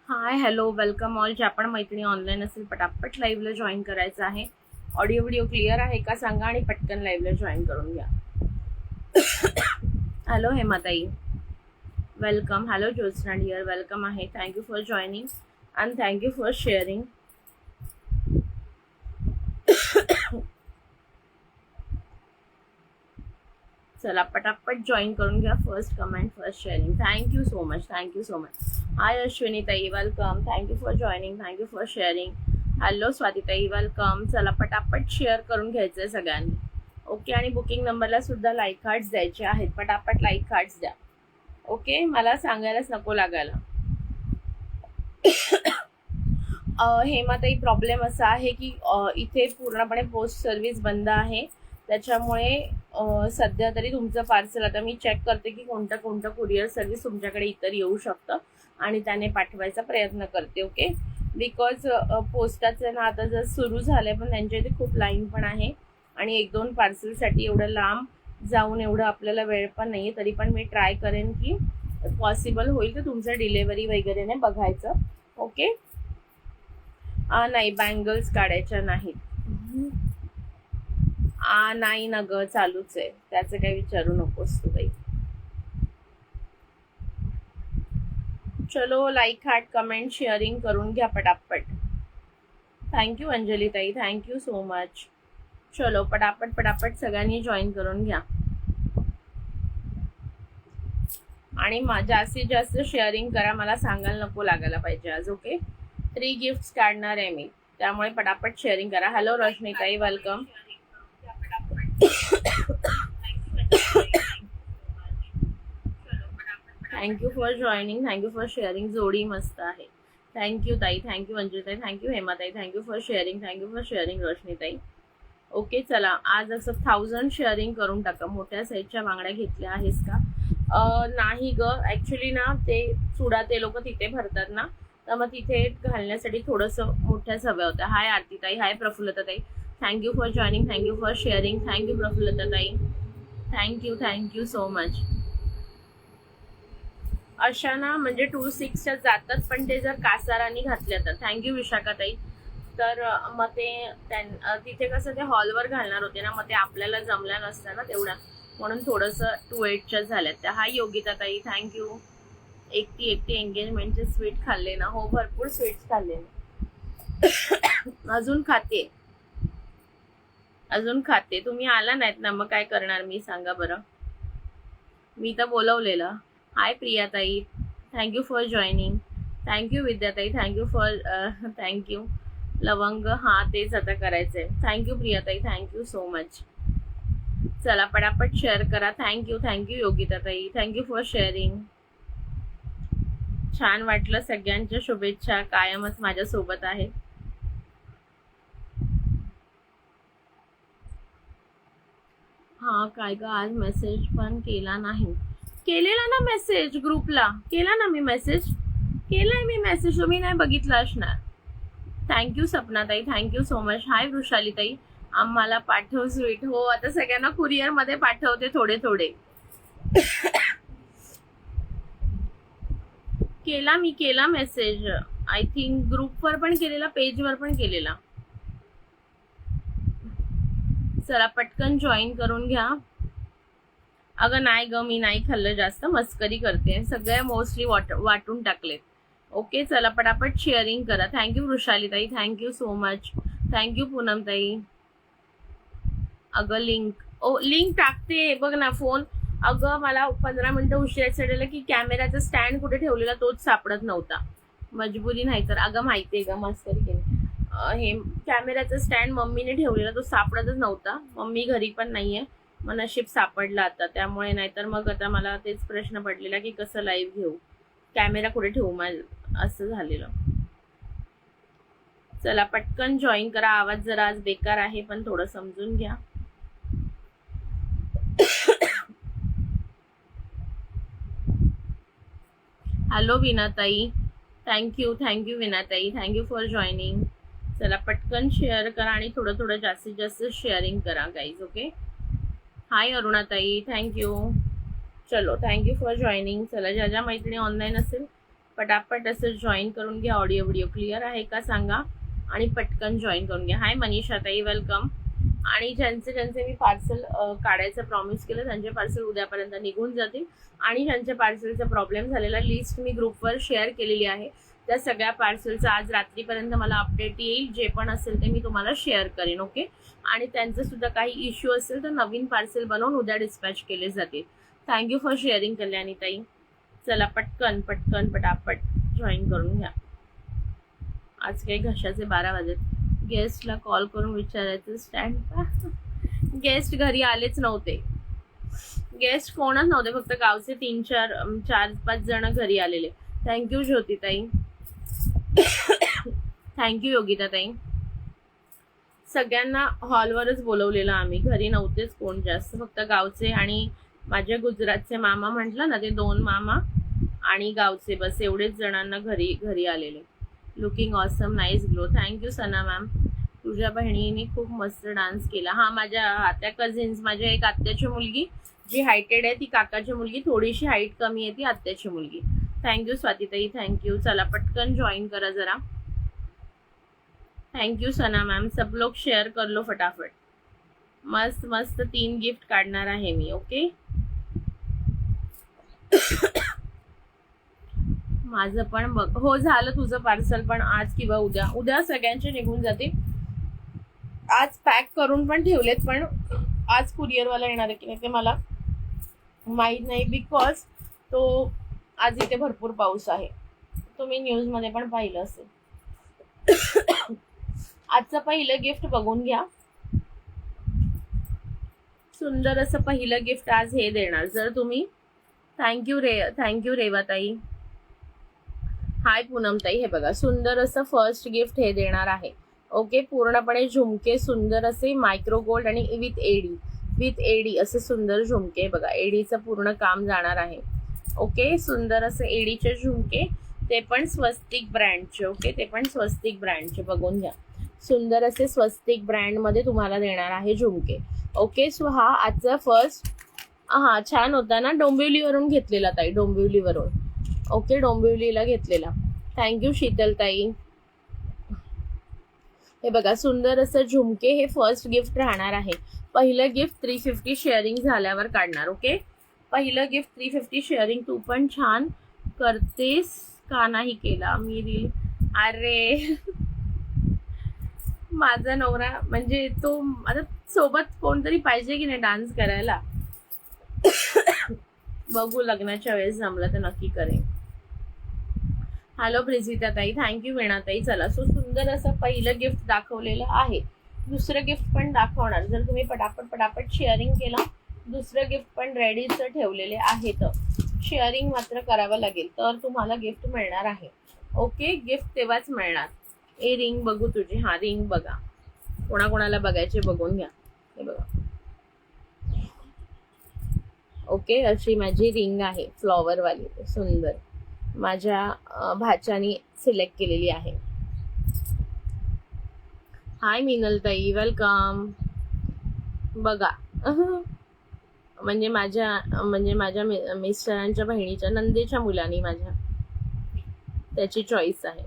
Hi hello welcome all. ज्या पण मैत्रिणी ऑनलाईन असेल पटापट लाईव्हला जॉईन करायचं आहे. ऑडिओ व्हिडिओ क्लिअर आहे का सांगा आणि पटकन लाईव्हला जॉईन करून घ्या. हॅलो हेमाताई welcome. Hello Jyotsna dear welcome आहे. Thank you for joining and thank you for sharing. चला पटापट जॉईन करून घ्या. First comment first sharing. Thank you so much. Thank you so much. Hi Ashwini ताई welcome. Thank you for joining. Thank you for sharing. Hello Swati ताई welcome. चला पटापट share करून घ्यायचं आहे सगळ्यांनी. ओके. आणि बुकिंग नंबरला सुद्धा लाईक हार्ट्स द्यायचे आहेत. पटापट लाईक हार्ट्स द्या. ओके. मला सांगायलाच नको लागायला. हेमाताई प्रॉब्लेम असा आहे की इथे पूर्णपणे पोस्ट सर्व्हिस बंद आहे. त्याच्यामुळे सध्या तरी तुमचं पार्सल आता मी चेक करते की कोणतं कोणतं कुरिअर सर्व्हिस तुमच्याकडे इतर येऊ शकतं आणि त्याने पाठवायचा प्रयत्न करते. ओके. बिकॉज पोस्टाचं ना आता जर सुरू झालं आहे पण त्यांच्या इथे खूप लाईन पण आहे आणि 1-2 पार्सलसाठी एवढं लांब जाऊन एवढं आपल्याला वेळ पण नाही आहे. तरी पण मी ट्राय करेन की पॉसिबल होईल तर तुमचं डिलेवरी वगैरे नाही बघायचं. ओके. नाही बँगल्स काढायच्या नाहीत. नाही ना ग चालूच आहे. त्याचं काही विचारू नकोस तू बाई. चलो लाईक हार्ट कमेंट शेअरिंग करून घ्या पटापट. थँक्यू अंजली ताई. Thank you so much. चलो पटापट पटापट सगळ्यांनी जॉईन करून घ्या आणि जास्तीत जास्त शेअरिंग करा. मला सांगायला नको लागायला पाहिजे आज. ओके. 3 गिफ्ट्स काढणार आहे मी त्यामुळे पटापट शेअरिंग करा. हॅलो रोशनी ताई welcome. Thank you for joining. Thank you for sharing. जोडी मस्त आहे. थँक्यू ताई. थँक्यू अंजली ताई. थँक्यू हेमाताई. Thank you for sharing. Thank you for sharing Roshni ताई. ओके. चला आज असं 1000 शेअरिंग करून टाका. मोठ्या साईजच्या बांगड्या घेतल्या आहेस का? नाही ग ॲक्च्युली ना ते चुडा ते लोक तिथे भरतात ना तर मग तिथे घालण्यासाठी थोडंसं मोठ्याच हव्या होत्या. हाय आरती ताई. हाय प्रफुल्लता ताई. Thank you for joining. Thank you for sharing. Thank you Prafullata ताई. Thank you so much. अशा ना म्हणजे 2-6च्या जातात पण ते जर कासारांनी घातल्या तर. थँक्यू विशाखा ताई. तर मग ते तिथे कसं ते हॉलवर घालणार होते ना मग ते आपल्याला जमल्या नसतं ना तेवढ्या म्हणून थोडंसं 2-8च्या झाल्यात त्या. हाय योगिता ताई. थँक्यू. एकटी एंगेजमेंटचे स्वीट खाल्ले ना? हो भरपूर स्वीट्स खाल्ले ना. अजून खाते. तुम्ही आला नाहीत ना मग काय करणार मी सांगा बरं. मी तर बोलवलेलं. हाय Priya tai. Thank you for joining. Thank you विद्या ताई. थँक्यू लवंग. हां तेच आता करायचंय. Thank you Priya tai. Thank you so much. चला पटापट शेअर करा. Thank you Yogita tai. Thank you for sharing. छान वाटलं. सगळ्यांच्या शुभेच्छा कायमच माझ्या सोबत आहे. हा काय ग आज मेसेज पण केला नाही. केलेला ना मेसेज ग्रुपला. केला ना मी मेसेज. केलाय मी मेसेज. तुम्ही नाही बघितला असणार. थँक्यू सपनाताई. Thank you so much. Hi Vrushali ताई. आम्हाला पाठव स्वीट. हो आता सगळ्यांना कुरिअर मध्ये पाठवते थोडे थोडे. केला मेसेज. आय थिंक ग्रुपवर पण केलेला पेजवर पण केलेला. चला पटकन जॉईन करून घ्या. अगं नाही ग मी नाही खाल्लं जास्त. मस्करी करते. सगळे मोस्टली वाटून टाकलेत. ओके. चला पटापट शेअरिंग करा. थँक्यू वृषाली ताई. Thank you so much. Thank you Poonam ताई. अगं लिंक टाकते बघ ना फोन. अगं मला 15 मिनिटं उशीर चढलेलं की कॅमेराचा स्टँड कुठे ठेवलेला तोच सापडत नव्हता. मजबुरी नाही तर. अगं माहितीये का मस्करी केली. हे कॅमेराचा स्टँड मम्मीने ठेवलेला तो सापडतच नव्हता. मम्मी घरी पण नाहीये. मग नशीब सापडला आता. त्यामुळे नाहीतर मग आता मला तेच प्रश्न पडलेला की कसं लाईव्ह घेऊ. कॅमेरा कुठे ठेवू असं झालेलं. चला पटकन जॉईन करा. आवाज जरा आज बेकार आहे पण थोडं समजून घ्या. हॅलो विनाताई, थँक्यू विनाताई, थँक्यू फॉर जॉईनिंग. चला पटकन शेअर करा आणि थोडं थोडं जास्तीत जास्त शेअरिंग करा गाईज. ओके. हाय अरुणाताई, थँक्यू. चलो थँक्यू फॉर जॉईनिंग. चला ज्या ज्या मैत्रिणी ऑनलाईन असेल पटापट असं जॉईन करून घ्या. ऑडिओ व्हिडिओ क्लिअर आहे का सांगा आणि पटकन जॉईन करून घ्या. हाय मनीषाताई, वेलकम. आणि ज्यांचे मी पार्सल काढायचं प्रॉमिस केलं त्यांचे पार्सल उद्यापर्यंत निघून जातील. आणि ज्यांच्या पार्सलचा प्रॉब्लेम झालेला लिस्ट मी ग्रुपवर शेअर केलेली आहे. त्या सगळ्या पार्सलचा आज रात्रीपर्यंत मला अपडेट येईल. जे पण असेल ते मी तुम्हाला शेअर करेन. ओके. आणि त्यांचं सुद्धा काही इश्यू असेल तर नवीन पार्सल बनवून उद्या डिस्पॅच केले जातील. थँक्यू फॉर शेअरिंग कल्याणीताई. चला पटकन पटकन पटापट जॉईन करून घ्या. आज काही घशाचे 12 वाजत. गेस्टला कॉल करून विचारायचं स्टँड का. गेस्ट घरी आलेच नव्हते. गेस्ट कोणच नव्हते, फक्त गावचे 4-5 जण घरी आलेले. थँक्यू ज्योतिताई, थँक्यू योगिताताई. सगळ्यांना हॉलवरच बोलवलेलं आम्ही, घरी नव्हतेच कोण जास्त, फक्त गावचे आणि माझ्या गुजरातचे मामा म्हटलं ना ते 2 मामा आणि गावचे, बस एवढेच जणांना घरी आलेले. Looking awesome, nice glow. Thank you Sana ma'am. तुझ्या बहिणीने खूप मस्त डान्स केला. हा माझ्या आत्या कझिन्स, माझ्या एक आत्याची मुलगी जी हायटेड आहे ती काकाची मुलगी, थोडीशी हाईट कमी आहे ती आत्याची मुलगी. थँक्यू स्वातीताई, थँक्यू. चला पटकन जॉईन करा जरा. Thank you Sana ma'am. सब लोग शेअर कर लो फटाफट. मस्त मस्त 3 गिफ्ट काढणार आहे मी. ओके. माझं पण बघ. हो झालं तुझं पार्सल पण आज किंवा उद्या सगळ्यांचे निघून जाते. आज पॅक करून पण ठेवलेत पण आज कुरिअरवाला येणार आहे की नाही ते मला माहीत नाही. बिकॉज तो आज इथे भरपूर पाऊस आहे. तुम्ही न्यूजमध्ये पण पाहिलं असेल. आजचं पहिलं गिफ्ट बघून घ्या. सुंदर असं पहिलं गिफ्ट आज हे देणार जर तुम्ही. थँक्यू रेवाताई. हाय पूनमताई. हे बघा सुंदर असं फर्स्ट गिफ्ट हे देणार आहे. ओके. पूर्णपणे झुमके सुंदर असे मायक्रो गोल्ड आणि विथ एडी असे सुंदर झुमके. बघा एडीचं पूर्ण काम जाणार आहे. ओके. सुंदर असे एडीचे झुमके, ते पण स्वस्तिक ब्रँडचे. ओके. ते पण स्वस्तिक ब्रँडचे बघून घ्या. सुंदर असे स्वस्तिक ब्रँडमध्ये तुम्हाला देणार आहे झुमके. ओके. सो हा आजचा फर्स्ट. हा छान होता ना. डोंबिवलीवरून घेतलेला ताई, डोंबिवलीवरून. ओके. डोंबिवलीला घेतलेला. थँक्यू शीतलताई. हे बघा सुंदर असं झुमके, हे फर्स्ट गिफ्ट राहणार आहे. पहिलं गिफ्ट 350 शेअरिंग झाल्यावर काढणार. ओके. पहिलं गिफ्ट 350 शेअरिंग. तू पण छान करतेस का नाही केला मी रील. अरे माझा नवरा म्हणजे तो आता सोबत कोणतरी पाहिजे की नाही डान्स करायला. बघू लग्नाच्या वेळेस जमलं तर नक्की करेन. हॅलो प्रिजिता ताई, थँक्यू वेणाताई. चला सो सुंदर असं पहिलं गिफ्ट दाखवलेलं आहे. दुसरं गिफ्ट पण दाखवणार जर तुम्ही पटापट शेअरिंग केला. दुसरं गिफ्ट पण रेडीच ठेवलेले आहेत. शेअरिंग मात्र करावं लागेल तर तुम्हाला गिफ्ट मिळणार आहे. ओके. गिफ्ट तेव्हाच मिळणार. ए रिंग बघू तुझी. हा रिंग बघा. कोणाकोणाला बघायचे बघून घ्या. हे बघा. ओके. अशी माझी रिंग आहे फ्लॉवरवाली सुंदर. माझ्या भाच्यानी सिलेक्ट केलेली आहे. हाय मिनलताई, वेलकम. बघा म्हणजे माझ्या मिस्टरांच्या बहिणीच्या नंदेच्या मुलानी माझ्या त्याची चॉईस आहे.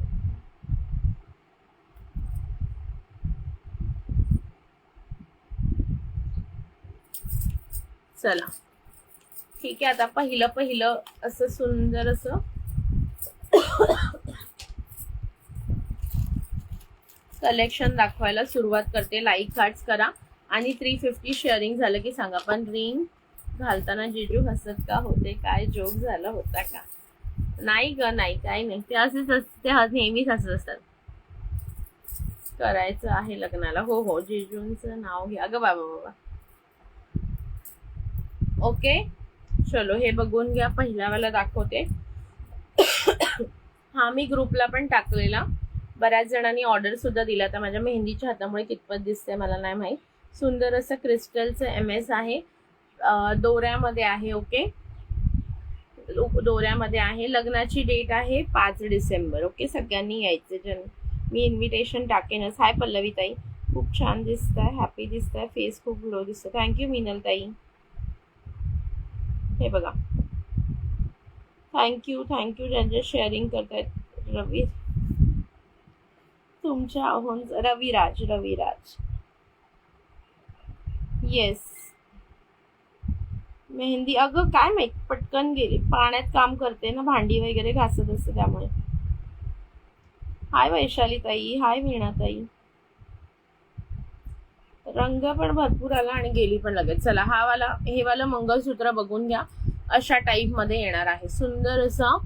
चला ठीक आहे. आता पहिलं असं सुंदर असं कलेक्शन दाखवायला सुरुवात करते. लाईक हार्ट्स करा आणि 350 शेअरिंग झालं की सांगा. पण रिंग घालताना जिजू हसत का होते. काय जोक झाला होता का. नाही ग नाही, काही नाही. ते असेच ते नेहमीच हसत असतात. करायचं आहे लग्नाला. हो हो. जिजूंचं नाव घ्या. अगं बाबा. ओके. चलो हे बघून घ्या. पहिल्यावाला दाखवते. हा मी ग्रुपला पण टाकलेला. बऱ्याच जणांनी ऑर्डर सुद्धा दिला. तर माझ्या मेहंदीच्या हातामुळे कितपत दिसते मला नाही माहीत. सुंदर असं क्रिस्टलचं MS आहे, दोऱ्यामध्ये आहे. ओके, दोऱ्यामध्ये आहे. लग्नाची डेट आहे 5 डिसेंबर. ओके, सगळ्यांनी यायचं. मी इन्व्हिटेशन टाकेनच. हाय पल्लवी ताई, खूप छान दिसताय, हॅपी दिसताय, फेस खूप ग्लो दिसतो. थँक्यू मिनल ताई. हे बघा, थँक्यू ज्यांचे शेअरिंग करतायत. रवी, तुमच्या आहोन रविराज येस. मेहंदी अगं काय माहित पटकन गेली, पाण्यात काम करते ना, भांडी वगैरे घासत असते त्यामुळे. हाय वैशाली ताई, हाय वीणा ताई. रंग पण भरपूर आला आणि गेली पण लगेच. चला, हे वाला मंगळसूत्र बघून घ्या. अशा टाईप मध्ये येणार आहे. सुंदर असं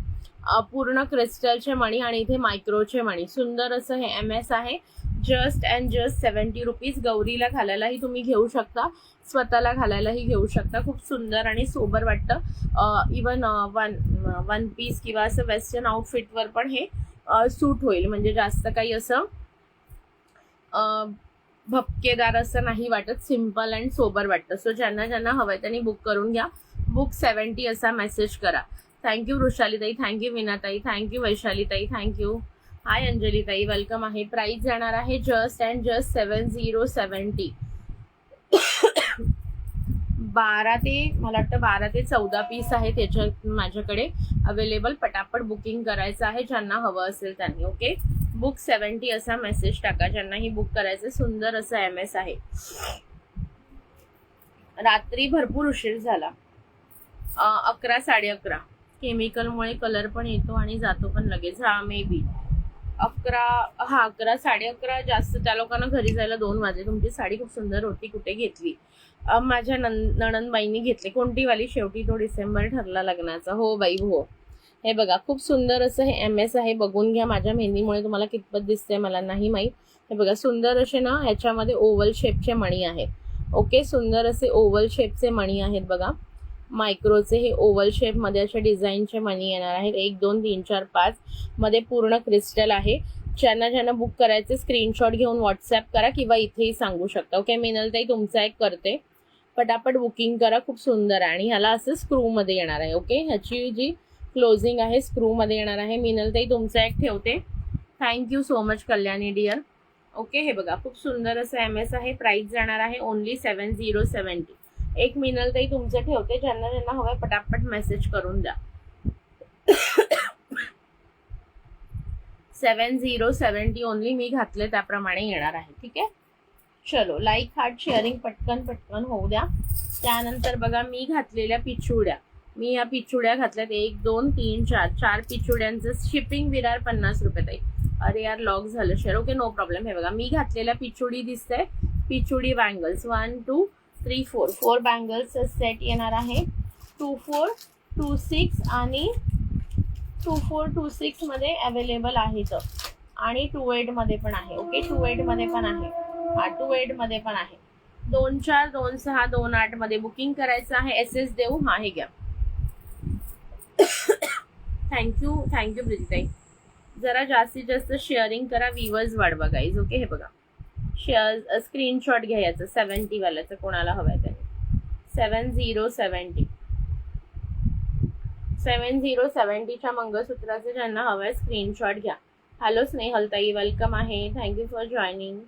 पूर्ण क्रिस्टलचे मणी आणि इथे मायक्रोचे मणी. सुंदर असं हे MS आहे. Just 70 rupees. गौरीला घालायलाही तुम्ही घेऊ शकता, स्वतःला घालायलाही घेऊ शकता. खूप सुंदर आणि सोबर वाटतं. इवन वन पीस किंवा असं वेस्टर्न आउटफिटवर पण हे सूट होईल. म्हणजे जास्त काही असं भपकेदार असं नाही वाटत, सिम्पल अँड सोबर वाटतं. सो ज्यांना हवंय त्यांनी बुक करून घ्या. बुक 70 असा मेसेज करा. थँक्यू वृषालीताई, थँक्यू मीनाताई, थँक्यू वैशालीताई, थँक्यू. हाय अंजलीताई, वेलकम आहे. प्राइस जाणार आहे जस्ट 7070. 12 ते 14 पीस आहे त्याच्यात माझ्याकडे अवेलेबल. पटापट बुकिंग करायचं आहे ज्यांना हवं असेल त्यांनी. ओके, बुक 70 असा मेसेज टाका ज्यांनाही बुक करायचं. सुंदर असं MS आहे. रात्री भरपूर उशीर झाला, 11 11:30. केमिकलमुळे कलर पण येतो आणि जातो पण लगेच. हा मे बी 11 11:30 जास्त. त्या लोकांना घरी जायला 2 वाजले. तुमची साडी खूप सुंदर होती, कुठे घेतली? माझ्या नणंदबाईंनी घेतली. कोणती वाली? शेवटी तो डिसेंबर ठरला लग्नाचा. हो बाई हो. हे बघा, खूप सुंदर असं हे MS आहे. बघून घ्या. माझ्या मेहंदीमुळे तुम्हाला कितपत दिसते मला नाही माहीत. हे बघा, सुंदर असे ना ह्याच्यामध्ये ओव्हल शेपचे मणी आहेत. ओके, सुंदर असे ओव्हल शेपचे मणी आहेत बघा. मायक्रोचे हे ओव्हल शेपमध्ये अशा डिझाईनचे मणी येणार आहेत. 1 2 3 4 5 मध्ये पूर्ण क्रिस्टल आहे. ज्यांना बुक करायचे स्क्रीनशॉट घेऊन व्हॉट्सअप करा किंवा इथेही सांगू शकता. ओके, मिनलताई तुमचा एक करते, पटापट बुकिंग करा. खूप सुंदर आहे आणि ह्याला असं स्क्रूमध्ये येणार आहे. ओके, ह्याची जी क्लोजिंग आहे स्क्रूमध्ये येणार आहे. मिनलताई तुमचा एक ठेवते. Thank you so much Kalyani dear. Okay, हे बघा, खूप सुंदर असं MS आहे. प्राइस जाणार आहे ओनली 7070. एक मिनलताई तुमचं ठेवते. ज्यांना हवंय पटापट मेसेज करून द्या. 7070 ओनली. मी घातले त्याप्रमाणे येणार आहे. ठीक आहे, चलो लाईक हार्ट शेअरिंग पटकन होऊ द्या. त्यानंतर बघा, मी घातलेल्या पिचुड्या. मी या पिचुड्या घातल्यात 1 2 3 4 पिचुड्यांचं शिपिंग विरार 50 रुपये ताई. अरे यार, लॉक झालं शेअर. Okay, no problem. हे बघा, मी घातलेल्या पिचुडी दिसते. पिचुडी बँगल्स 1 2 3 4 बँगल्सचा सेट येणार आहे. 2 4 2 6 आणि 2 4 2 6 मध्ये अवेलेबल आहेत आणि 2 8 मध्ये पण आहे. ओके, 2 8 मध्ये पण आहे. हा, 2 8 मध्ये पण आहे. 2 4 2 6 2 8 मध्ये बुकिंग करायचं आहे. SS देऊ. हा, हे घ्या. थँक्यू प्रीतीताई. जरा जास्तीत जास्त शेअरिंग करा, व्ह्यूअर्स वाढवा गाईज. ओके, हे बघा, शेअर स्क्रीनशॉट घ्या याचं 70 वाल्याचं, कोणाला हवंय त्याने. 7070 7070च्या मंगळसूत्राचे ज्यांना हवंय स्क्रीनशॉट घ्या. हॅलो स्नेहलताई, वेलकम आहे. Thank you for joining.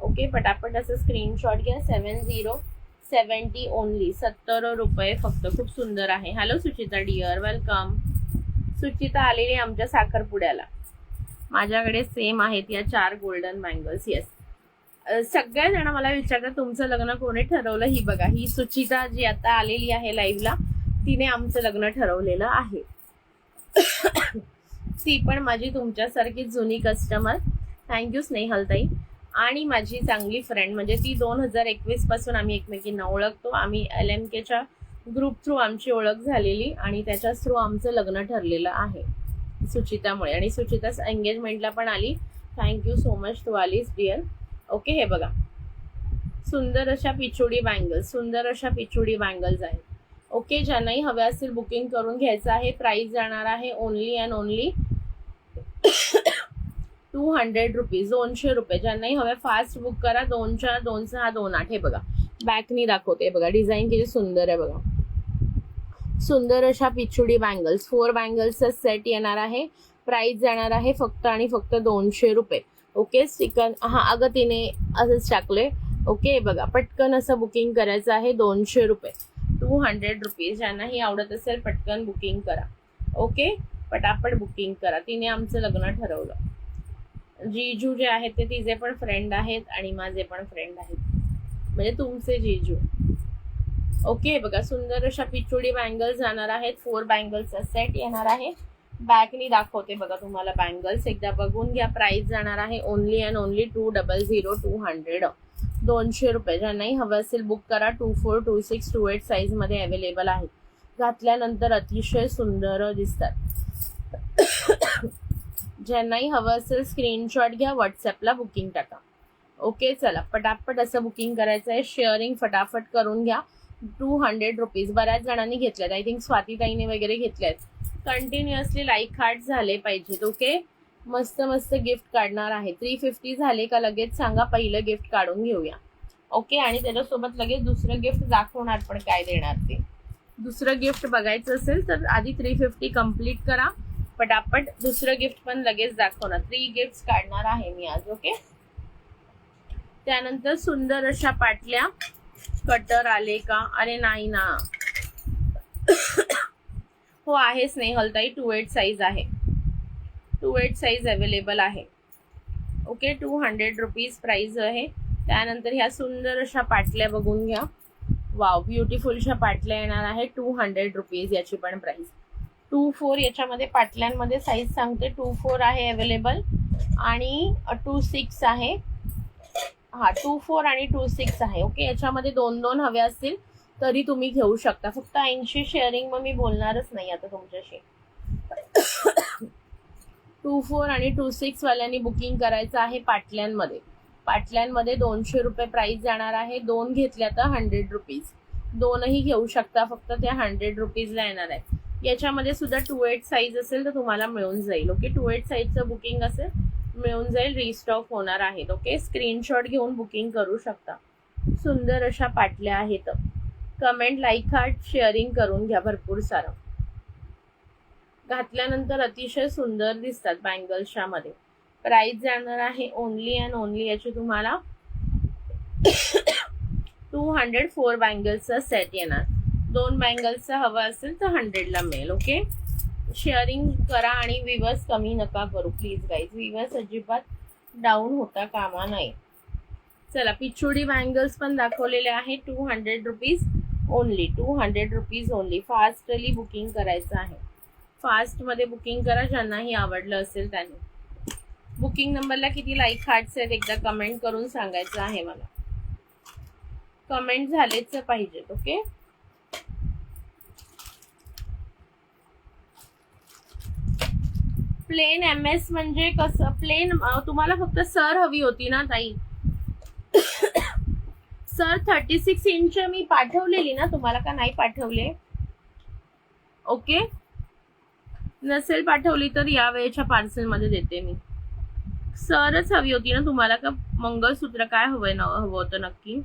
ओके, पटापट असं स्क्रीनशॉट घ्या. 7070 ओनली. 70 रुपये फक्त. खूप सुंदर आहे. Hello Suchita dear, welcome. Suchita आलेली आमच्या साखरपुड्याला. माझ्याकडे सेम आहेत या 4 गोल्डन बँगल्स. येस, सगळ्या जण मला विचारतात तुमचं लग्न कोणी ठरवलं. ही बघा, ही सुचिता जी आता आलेली आहे लाईव्हला, तिने आमचं लग्न ठरवलेलं आहे. ती पण माझी तुमच्यासारखी जुनी कस्टमर. थँक्यू स्नेहलताई. आणि माझी चांगली फ्रेंड, म्हणजे ती 2021 पासून आम्ही एकमेकींना ओळखतो. आम्ही LMKच्या ग्रुप थ्रू आमची ओळख झालेली आणि त्याच्याच थ्रू आमचं लग्न ठरलेलं आहे सुचितामुळे. आणि सुचिता एंगेजमेंटला पण आली. थँक्यू सो मच, तू आलीस डिअर. ओके, हे बघा, सुंदर अशा पिचुडी बँगल्स आहेत. ओके, ज्यांनाही हव्या असतील बुकिंग करून घ्यायचं आहे. प्राइस जाणार आहे ओनली अँड ओनली 200 रुपीज, 200 रुपये. ज्यांनाही हवे फास्ट बुक करा. 2/4/2/6/2/8 हे बघा, बॅकनी दाखवते बघा, डिझाईन किती सुंदर आहे बघा. सुंदर अशा पिचुडी बँगल्स, 4 बँगल्सचा सेट येणार आहे. प्राइस जाणार आहे फक्त आणि फक्त 200 रुपये. ओके, चिकन अगं तिने असंच टाकले. ओके बघा, पटकन असं बुकिंग करायचं आहे. 200 रुपये, 200 रुपीज. ज्यांनाही आवडत असेल पटकन बुकिंग करा. ओके, पटापट बुकिंग करा. तिने आमचं लग्न ठरवलं. जीजू जे आहेत ते तिचे पण फ्रेंड आहेत आणि माझे पण फ्रेंड आहेत, म्हणजे तुमचे जीजू. ओके बघा, सुंदर अशा पिचुडी बँगल्स जाणार आहेत. 4 बँगल्सचा सेट येणार आहे. बॅकनी दाखवते बघा तुम्हाला बँगल्स, एकदा बघून घ्या. प्राइस जाणार आहे ओनली अँड ओनली 200, 200 रुपये. ज्यांनाही हवं असेल बुक करा. 24, 26, 28 साईज मध्ये अवेलेबल आहे. घातल्यानंतर अतिशय सुंदर दिसतात. ज्यांनाही हवं असेल स्क्रीनशॉट घ्या, व्हॉट्सअपला बुकिंग टाका. ओके, चला पटापट असं बुकिंग करायचं आहे. शेअरिंग फटाफट करून घ्या. 200 रुपीज. बऱ्याच जणांनी घेतल्यात, आय थिंक स्वातीताईने वगैरे घेतल्यात. कंटिन्युअसली लाईक हार्ट झाले पाहिजेत. ओके, मस्त मस्त गिफ्ट काढणार आहे. 350 झाले का लगेच सांगा, पहिलं गिफ्ट काढून घेऊया. ओके, आणि त्याच्यासोबत लगेच दुसरं गिफ्ट दाखवणार पण काय देणार ते. दुसरं गिफ्ट बघायचं असेल तर आधी 350 कंप्लीट करा. पटापट दुसरं गिफ्ट पण लगेच दाखवणार. 3 गिफ्ट काढणार आहे मी आज. ओके, त्यानंतर सुंदर अशा पाटल्या. कटर आले का? अरे नाही ना. हो आहे स्नेहलताई, 28 साईज आहे. 28 साईज अवेलेबल आहे. ओके, 200 रुपीज प्राइस आहे. त्यानंतर ह्या सुंदर अशा पाटल्या बघून घ्या. वाव, ब्युटिफुलशा पाटल्या येणार आहे. 200 रुपीज याची पण प्राइस. 2-4 याच्यामध्ये पाटल्यांमध्ये साईज सांगते. 2-4 आहे अवेलेबल आणि 2-6 आहे. 2-4 आणि 2-6 आहे. ओके, याच्यामध्ये 2-2 हवे असतील तरी तुम्ही घेऊ शकता. फक्त 80 शेअरिंग, मग मी बोलणारच नाही आता तुमच्याशी. 2-4 आणि 2-6 वाल्यांनी बुकिंग करायचं आहे. पाटल्यांमध्ये 200 रुपये प्राइस जाणार आहे. 2 घेतल्या तर 100 रुपीज. 2ही घेऊ शकता, फक्त त्या 100 रुपीजला येणार आहे. याच्यामध्ये सुद्धा 28 साईज असेल तर तुम्हाला मिळून जाईल. ओके, 28 साईजचं बुकिंग असेल मिळून जाईल. रिस्टॉक होणार आहेत. ओके, स्क्रीनशॉट घेऊन बुकिंग करू शकता. सुंदर अशा पाटल्या आहेत. कमेंट, लाईक, हार्ट, शेअरिंग करून घ्या भरपूर सारं. घातल्यानंतर अतिशय सुंदर दिसतात बँगल्सच्या मध्ये. प्राइस जाणार आहे ओनली अँड ओनली याची तुम्हाला 204 बँगल्सचा सेट येणार. 2 बँगल्सचा हवा असेल तर 100ला मिळेल. ओके, शेअरिंग करा आणि व्ह्यूअर्स कमी नका करू प्लीज गाईज. व्ह्यूअर्स अजिबात डाऊन होता कामा नाही. चला, पिचुडी बँगल्स पण दाखवलेले आहे. 200 rupees only, 200 rupees only. Fastly booking करायचं आहे. फास्टमध्ये बुकिंग करा ज्यांनाही आवडलं असेल त्यांनी. बुकिंग नंबरला किती लाईक हार्ट्स आहेत एकदा कमेंट करून सांगायचं आहे मला. कमेंट झालेच पाहिजेत. ओके, प्लेन MS म्हणजे कसं प्लेन? तुम्हाला फक्त सर हवी होती ना ताई? सर 36 इंच मी पाठवलेली ना तुम्हाला, का नाही पाठवले? ओके, नसेल पाठवली तर या वेळेच्या पार्सल मध्ये देते मी. सरच हवी होती ना तुम्हाला, का मंगळसूत्र काय हवं होतं नक्की?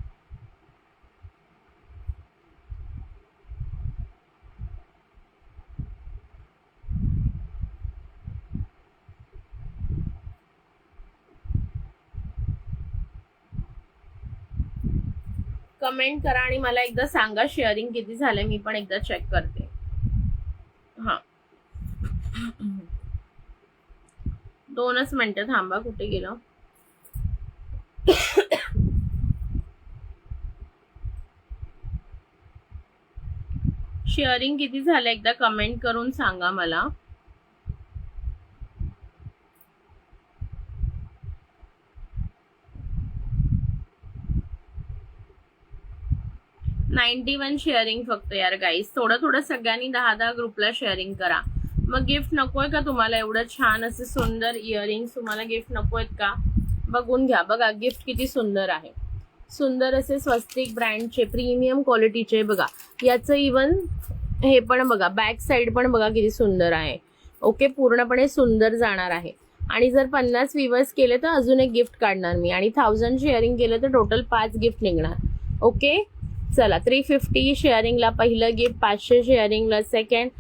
कमेंट करा आणि मला एकदा सांगा शेअरिंग किती झालंय, मी पण एकदा चेक करते. हा, 2च मिनिटं थांबा. कुठे गेलं? शेअरिंग किती झालं एकदा कमेंट करून सांगा मला. $91 शेअरिंग फक्त यार गाईस. थोडं सगळ्यांनी 10 ग्रुपला शेअरिंग करा. मग गिफ्ट नकोय का तुम्हाला? एवढं छान असं सुंदर इयरिंग्स तुम्हाला गिफ्ट नकोयत का? बघून घ्या. बघा गिफ्ट किती सुंदर आहे. सुंदर असे स्वस्तिक ब्रँडचे प्रीमियम क्वालिटीचे. बघा याचं इवन हे पण बघा, बॅक साईड पण बघा किती सुंदर आहे. ओके, पूर्णपणे सुंदर जाणार आहे. आणि जर 50 व्ह्यूअर्स केले तर अजून एक गिफ्ट काढणार मी, आणि 1000 शेअरिंग केलं तर टोटल 5 गिफ्ट निघणार. ओके चला, 350 शेअरिंगला पहिलं गिफ्ट, 500 शेअरिंगला सेकंड,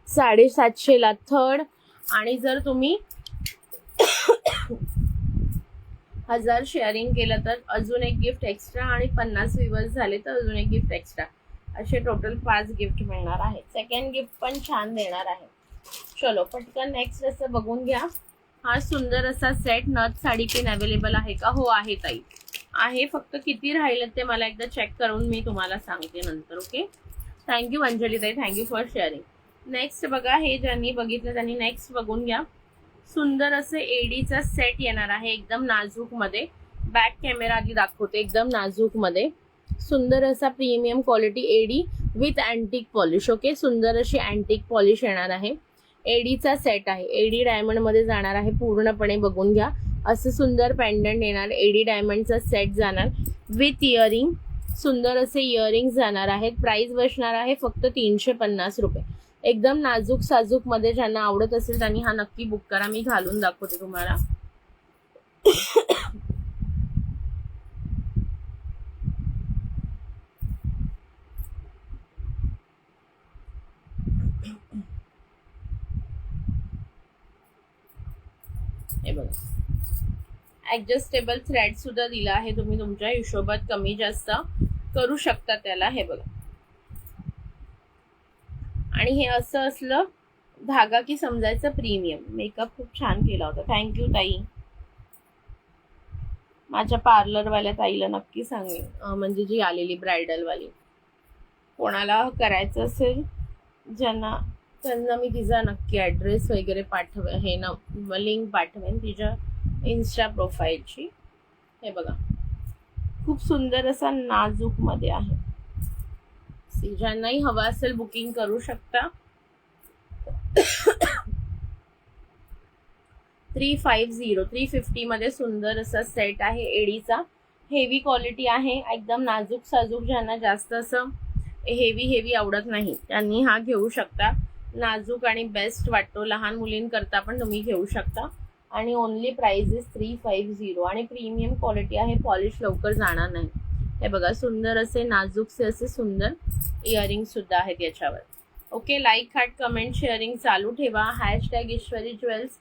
750ला थर्ड, आणि जर तुम्ही 1000 शेअरिंग केलं तर अजून एक गिफ्ट एक्स्ट्रा, आणि 50 व्ह्यूअर्स झाले तर अजून एक गिफ्ट एक्स्ट्रा, असे टोटल 5 गिफ्ट मिळणार आहे. सेकंड गिफ्ट पण छान देणार आहे. चलो पटकन नेक्स्ट असं बघून घ्या. हा सुंदर असा सेट, नथ साडी पिन अवेलेबल आहे का? हो आहे ताई, आहे. फक्त किती राहिले ते मला एकदा चेक करून मी तुम्हाला सांगते नंतर. ओके, थँक्यू अंजली ताई, थँक्यू फॉर शेअरिंग. नेक्स्ट बघा, हे ज्यांनी बघितलं त्यांनी नेक्स्ट बघून घ्या. सुंदर असं एडीचा सेट येणार आहे, एकदम नाजूक मध्ये. बॅक कॅमेरा आधी दाखवते, एकदम नाजूक मध्ये सुंदर असा premium quality AD with antique polish. Okay, सुंदर अशी अँटिक पॉलिश येणार आहे. एडीचा सेट आहे, एडी डायमंड मध्ये जाणार आहे पूर्णपणे. बघून घ्या, असं सुंदर पेंडंट येणार, एडी डायमंडचा सेट जाणार विथ इयरिंग. सुंदर असे इयरिंग जाणार आहेत. प्राइस बसणार आहे फक्त 350 रुपये. एकदम नाजूक साजूक मध्ये, ज्यांना आवडत असेल त्यांनी हा नक्की बुक करा. मी घालून दाखवते तुम्हाला. हे बघा, ऍडजस्टेबल थ्रेड सुद्धा दिला आहे, तुम्ही तुमच्या हिशोबात कमी जास्त करू शकता त्याला. हे बघा, आणि हे असं असलं धागा की समजायचं प्रीमियम. मेकअप खूप छान केला होता, थँक्यू ताई. माझ्या पार्लरवाल्या ताईला नक्की सांगेन, म्हणजे जी आलेली ब्रायडलवाली, कोणाला करायचं असेल ज्यांना, त्यांना मी तिचा नक्की ॲड्रेस वगैरे पाठवेन, हे ना लिंक पाठवेन तिच्या इन्स्टा प्रोफाईलची. हे बघा, खूप सुंदर असा नाजूक मध्ये आहे. ज्यांनाही हवा असेल बुकिंग करू शकता. 350 मध्ये सुंदर असा सेट आहे एडीचा. हेवी क्वालिटी आहे, एकदम नाजूक साजूक. ज्यांना जास्त असं हेवी आवडत नाही त्यांनी हा घेऊ शकता. नाजूक आणि बेस्ट वाटतो, लहान मुलींकरता पण तुम्ही घेऊ शकता. आणि ओनली प्राइस इज 350, आणि प्रीमियम क्वालिटी आहे, पॉलिश लवकर जाणार नाही. हे बघा, सुंदर असे नाजूकसे असे सुंदर इयरिंग सुद्धा आहेत याच्यावर. Okay, like, heart, comment, sharing चालू ठेवा. हॅशटॅग ईश्वरी ज्वेल्स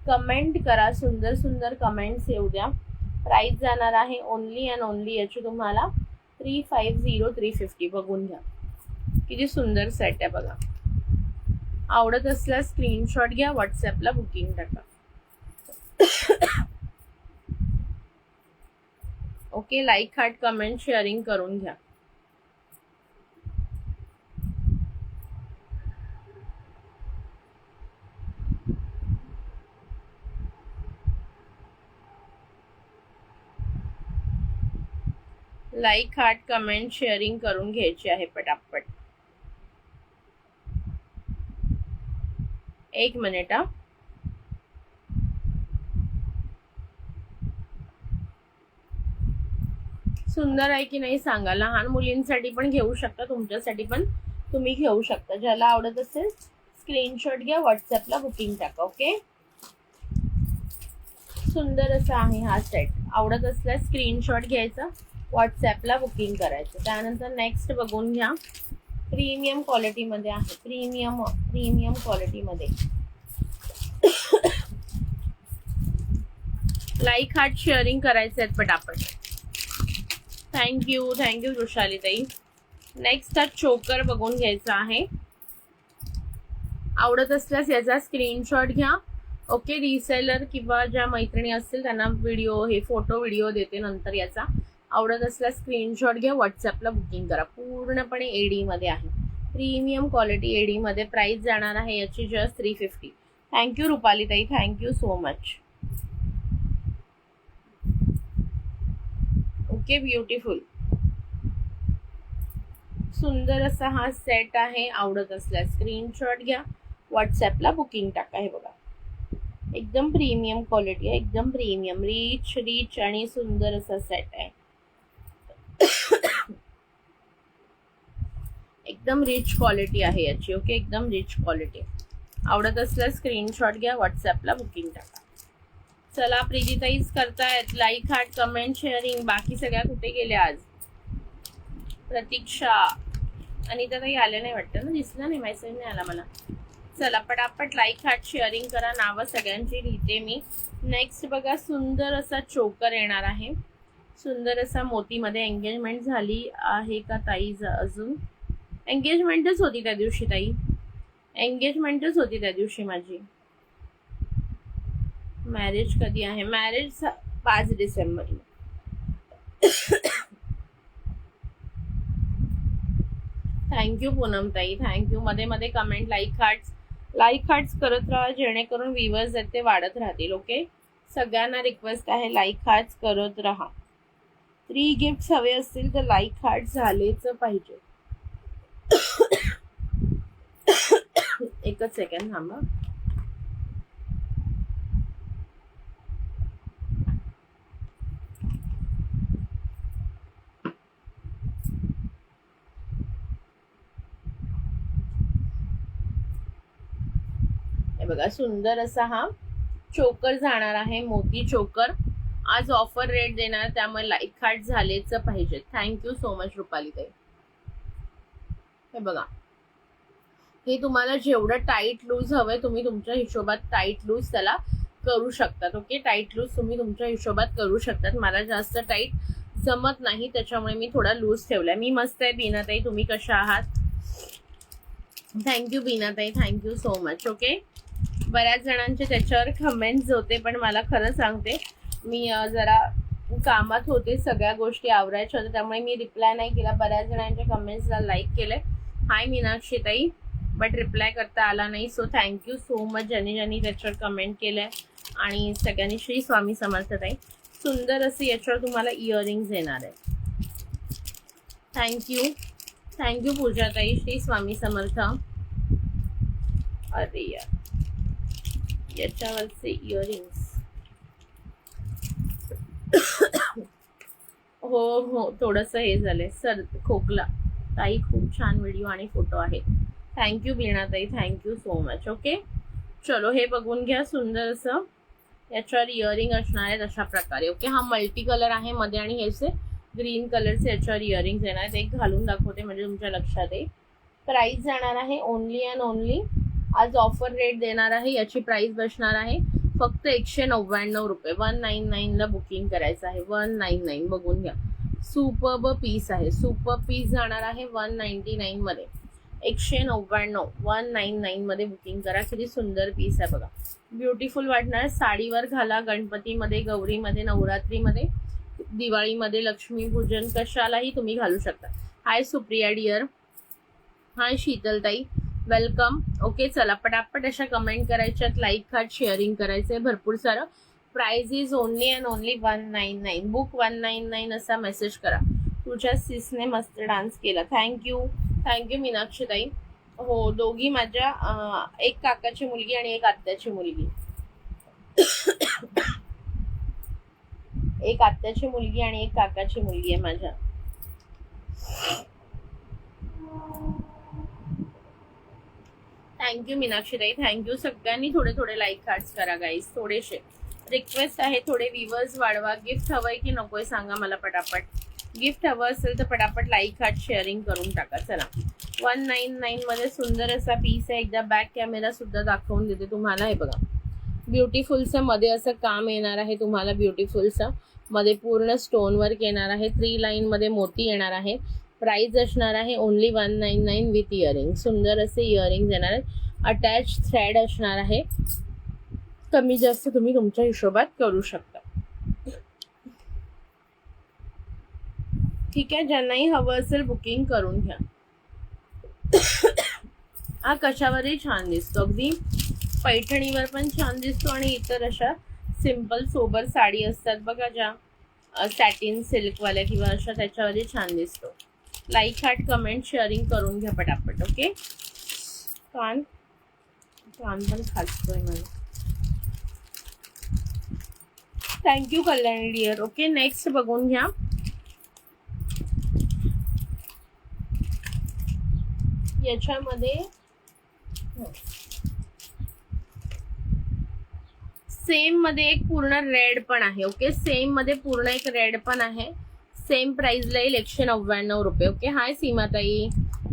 कमेंट करा, सुंदर सुंदर कमेंट्स येऊ द्या. प्राइस जाणार आहे ओनली अँड ओनली याची तुम्हाला 350, 350. बघून घ्या किती सुंदर सेट आहे बघा. आवडत असल्यास स्क्रीनशॉट घ्या, व्हॉट्सॲपला बुकिंग टाका. Okay, like, heart, comment, sharing करून घ्या. लाईक, हार्ट, कमेंट, शेअरिंग करून घ्यायची आहे पटापट. एक मिनिट हा. सुंदर आहे की नाही सांगा. लहान मुलींसाठी पण घेऊ शकता, तुमच्यासाठी पण तुम्ही घेऊ शकता. ज्याला आवडत असेल स्क्रीनशॉट घ्या, व्हॉट्सॲपला बुकिंग टाका. ओके, सुंदर असा आहे हा सेट. आवडत असल्यास स्क्रीनशॉट घ्यायचा, व्हॉट्सॲपला बुकिंग करायचं. त्यानंतर नेक्स्ट बघून घ्या. प्रीमियम क्वालिटीमध्ये आहे, प्रीमियम क्वालिटीमध्ये. लाईक, हार्ट, शेअरिंग करायचे आहेत पटापट. थँक्यू वृषाली ताई. नेक्स्ट हा चोकर बघून घ्यायचा आहे. आवडत असल्यास याचा स्क्रीनशॉट घ्या. ओके, रिसेलर किंवा ज्या मैत्रिणी असतील त्यांना फोटो व्हिडिओ देते नंतर याचा. आवडत असल्यास स्क्रीनशॉट घ्या, व्हॉट्सॲपला बुकिंग करा. पूर्णपणे एडी मध्ये आहे, प्रीमियम क्वालिटी एडी मध्ये. प्राइस जाणार आहे याची जस्ट 350. थँक्यू रुपाली ताई, thank you so much. Okay, beautiful सुंदर असा हा सेट आहे. आवडत असल्यास स्क्रीनशॉट घ्या, व्हॉट्सॲपला बुकिंग टाका. हे बघा, एकदम प्रीमियम क्वालिटी आहे, एकदम प्रीमियम, रिच आणि सुंदर असा सेट आहे. एकदम रिच क्वालिटी आहे याची. ओके, एकदम रिच क्वालिटी. आवडत असल्यास स्क्रीनशॉट घ्या, व्हॉट्सअपला बुकिंग टाका. चला प्रीतीताईच करतायत लाईक, हार्ट, कमेंट, शेअरिंग. बाकी सगळ्या कुठे गेल्या आज? प्रतीक्षा, अनिता ताई आल्या नाही वाटतं ना, दिसलं नाही, मेसेज नाही आला मला. चला पटापट लाईक, हार्ट, शेअरिंग करा. नावं सगळ्यांची लिहिते मी. नेक्स्ट बघा, सुंदर असा चोकर येणार आहे. सुंदर असा मोतीमध्ये. एंगेजमेंट झाली आहे का ताई? अजून एंगेजमेंटच होती त्या दिवशी ताई, एंगेजमेंटच होती त्या दिवशी माझी. मॅरेज कधी आहे? मॅरेज 5 डिसेंबर. थँक्यू पूनम ताई, थँक्यू. मध्ये मध्ये कमेंट, लाईक हार्ट्स करत राहा, जेणेकरून व्ह्यूअर्स आहेत ते वाढत राहतील. ओके, सगळ्यांना रिक्वेस्ट आहे लाईक हार्ट्स करत राहा. 3 गिफ्ट हवे असतील तर लाईक हार्ट झालेच पाहिजे. एकच सेकंड थांबा. हे बघा, सुंदर असा हा चोकर जाणार आहे, मोती चोकर. आज ऑफर रेट देणार, त्यामुळे लाईक हार्ट झालेच पाहिजे. थँक्यू सो मच रुपाली ताई. हे बघा, हे तुम्हाला जेवढं टाईट लूज हवंय तुम्ही तुमच्या हिशोबात टाईट लूज त्याला करू शकतात. ओके, टाईट लूज तुम्ही तुमच्या हिशोबात करू शकतात. मला जास्त टाईट जमत नाही, त्याच्यामुळे मी थोडा लूज ठेवलाय. मी मस्त आहे बीनाताई, तुम्ही कशा आहात? थँक्यू बीनाताई, थँक्यू सो मच. ओके, बऱ्याच जणांचे त्याच्यावर कमेंट्स होते, पण मला खरं सांगते मी जरा कामात होते, सगळ्या गोष्टी आवरायच्या होत्या, त्यामुळे मी रिप्लाय नाही केला. बऱ्याच जणांच्या कमेंट्सला लाईक केले. हाय मीनाक्षी ताई, बट रिप्लाय करता आला नाही. सो थँक्यू सो मच ज्यांनी त्याच्यावर कमेंट केलंय. आणि सगळ्यांनी श्री स्वामी समर्थ ताई. सुंदर असे याच्यावर तुम्हाला इयरिंग्स येणार आहे. थँक्यू पूजा ताई, श्री स्वामी समर्थ. अरे यार, याच्यावरचे इयरिंग्स हो थोडंसं हे झालंय, खोकला. ताई खूप छान व्हिडिओ आणि फोटो आहेत. थँक्यू बीणा ताई, थँक्यू सो मच. ओके, चलो हे बघून घ्या. सुंदर असं याच्यावर इयरिंग असणार आहेत अशा प्रकारे. ओके, हा मल्टी कलर आहे मध्ये आणि ह्याचे ग्रीन कलरचे याच्यावर इयरिंग्स येणार आहेत. एक घालून दाखवते म्हणजे तुमच्या लक्षात येईल. प्राइस जाणार आहे ओनली अँड ओनली, आज ऑफर रेट देणार आहे. याची प्राइस बसणार आहे फक्त 199 रुपये. 199 ला बुकिंग करायचं आहे. 199 बघून घ्या. सुपर्ब पीस आहे, सुपर पीस जाणार आहे 199 मध्ये. 199 199 मध्ये बुकिंग करा. किती सुंदर पीस आहे बघा, ब्युटिफुल वाटणार. साडीवर घाला, गणपतीमध्ये, गौरीमध्ये, नवरात्रीमध्ये, दिवाळीमध्ये, लक्ष्मीपूजन, कशालाही तुम्ही घालू शकता. हाय सुप्रिया डिअर, हाय शीतलताई, वेलकम. ओके, चला पटापट अशा कमेंट करायच्यात, लाईक हार्ट शेअरिंग करायचंय भरपूर सारं. Price is only and only 199. Book 199 असा मेसेज करा. तुझ्या सिसने मस्त डान्स केला. थँक्यू मीनाक्षी ताई. हो, दोघी माझ्या, एक काकाची मुलगी आणि एक आत्याची मुलगी. एक आत्याची मुलगी आणि एक काकाची मुलगी आहे माझ्या. थँक्यू मीनाक्षी ताई, थँक्यू. सगळ्यांनी थोडे लाईक हार्ट्स करा गाईज, थोडेसे रिक्वेस्ट आहे. थोडे व्ह्यूअर्स वाढवा. गिफ्ट हवंय की नकोय सांगा मला पटापट. गिफ्ट हवं असेल तर पटापट लाईक हार्ट शेअरिंग करून टाका. चला, 199 मध्ये सुंदर असा पीस आहे. एकदा बॅक कॅमेरा सुद्धा दाखवून देते तुम्हाला. हे बघा, ब्युटिफुलचं मध्ये असं काम येणार आहे तुम्हाला. ब्युटिफुलचं मध्ये पूर्ण स्टोन वर्क येणार आहे. 3 लाईन मध्ये मोती येणार आहे. प्राइस असणार आहे ओनली 199 विथ इयरिंग. सुंदर असे इयरिंग्स येणार आहेत. अटॅच थ्रेड असणार आहे. कमी जास्त तुम्ही तुमच्या हिशोबात करू शकता. ठीक आहे, ज्यांनाही हवं असेल बुकिंग करून घ्या. हा कशावरही छान दिसतो, अगदी पैठणीवर पण छान दिसतो आणि इतर अशा सिंपल सोबर साडी असतात बघा, ज्या सॅटिन सिल्कवाल्या किंवा अशा, त्याच्यावरही छान दिसतो. लाईक हार्ट कमेंट शेअरिंग करून घ्या पटापट. ओके, कान पण खासतोय मला. Thank you Kalyani dear. Okay, next बघून घ्या. याच्यामध्ये सेम मध्ये एक पूर्ण रेड पण आहे. ओके, सेम मध्ये पूर्ण एक रेड पण आहे. सेम प्राइसला येईल 199 रुपये. ओके, हाय सीमाताई,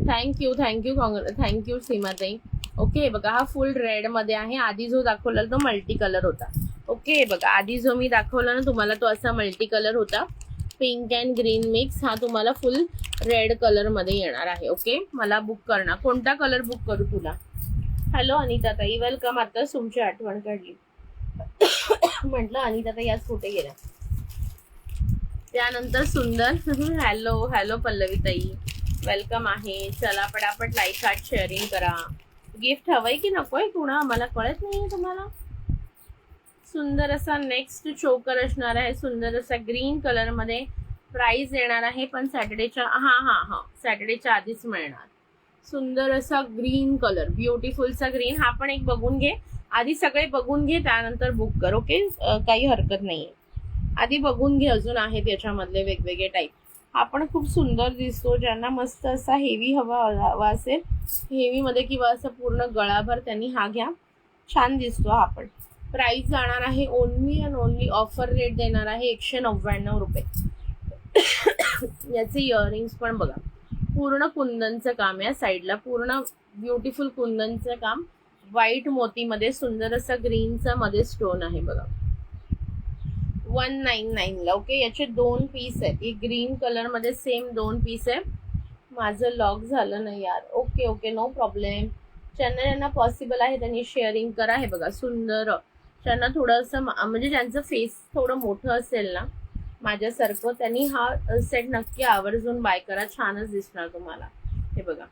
थँक्यू थँक्यू थँक्यू सीमाताई. ओके, बघा हा फुल रेड मध्ये आहे. आधी जो दाखवला तो मल्टी कलर होता. ओके, बघा आधी जो मी दाखवला ना तुम्हाला तो असा मल्टी कलर होता, पिंक अँड ग्रीन मिक्स. हा तुम्हाला फुल रेड कलर मध्ये येणार आहे. ओके, मला बुक करणार. कोणता कलर बुक करू तुला? हॅलो अनिता ताई, वेलकम. आता तुमची आठवण काढली. म्हटलं अनिता ताई आज कुठे गेल्या. त्यानंतर सुंदर हॅलो हॅलो पल्लवी ताई, वेलकम आहे. चला पटापट लाईक हार्ट शेअरिंग करा. गिफ्ट हवंय की नकोय कुणा मला कळत नाहीये तुम्हाला. सुंदर असा नेक्स्ट चोकर असणार आहे, सुंदर असा ग्रीन कलर मध्ये. प्राइस येणार आहे पण सॅटर्डेच्या सॅटर्डेच्या आधीच मिळणार. सुंदर असा ग्रीन कलर, ब्युटिफुलचा ग्रीन. हा पण एक बघून घे आधी, सगळे बघून घे त्यानंतर बुक कर. ओके, काही हरकत नाहीये, आधी बघून घे. अजून आहेत याच्यामधले वेगवेगळे टाईप. हा पण खूप सुंदर दिसतो. ज्यांना मस्त असा हेवी हवा असेल, हेवी मध्ये किंवा असं पूर्ण गळाभर, त्यांनी हा घ्या, छान दिसतो हा पण. प्राइस जाणार आहे only and only, offer rate देणार आहे 199 रुपये. याचे इयरिंग्स पण बघा, पूर्ण कुंदनचं काम आहे साईडला, पूर्ण ब्युटिफुल कुंदनचं काम. व्हाईट मोतीमध्ये सुंदर असा ग्रीनचा मध्ये स्टोन आहे बघा. 199 ला. ओके, याचे 2 पीस आहेत. ही ग्रीन कलर मध्ये सेम 2 पीस आहे. माझं लॉक झालं नाही यार. Okay okay, no problem. ज्यांना पॉसिबल आहे त्यांनी शेअरिंग करा. हे बघा सुंदर. ज्यांना थोडंसं म्हणजे ज्यांचं फेस थोडं मोठं असेल ना माझ्यासारखं, त्यांनी हा सेट नक्की आवर्जून बाय करा, छानच दिसणार तुम्हाला. हे बघा,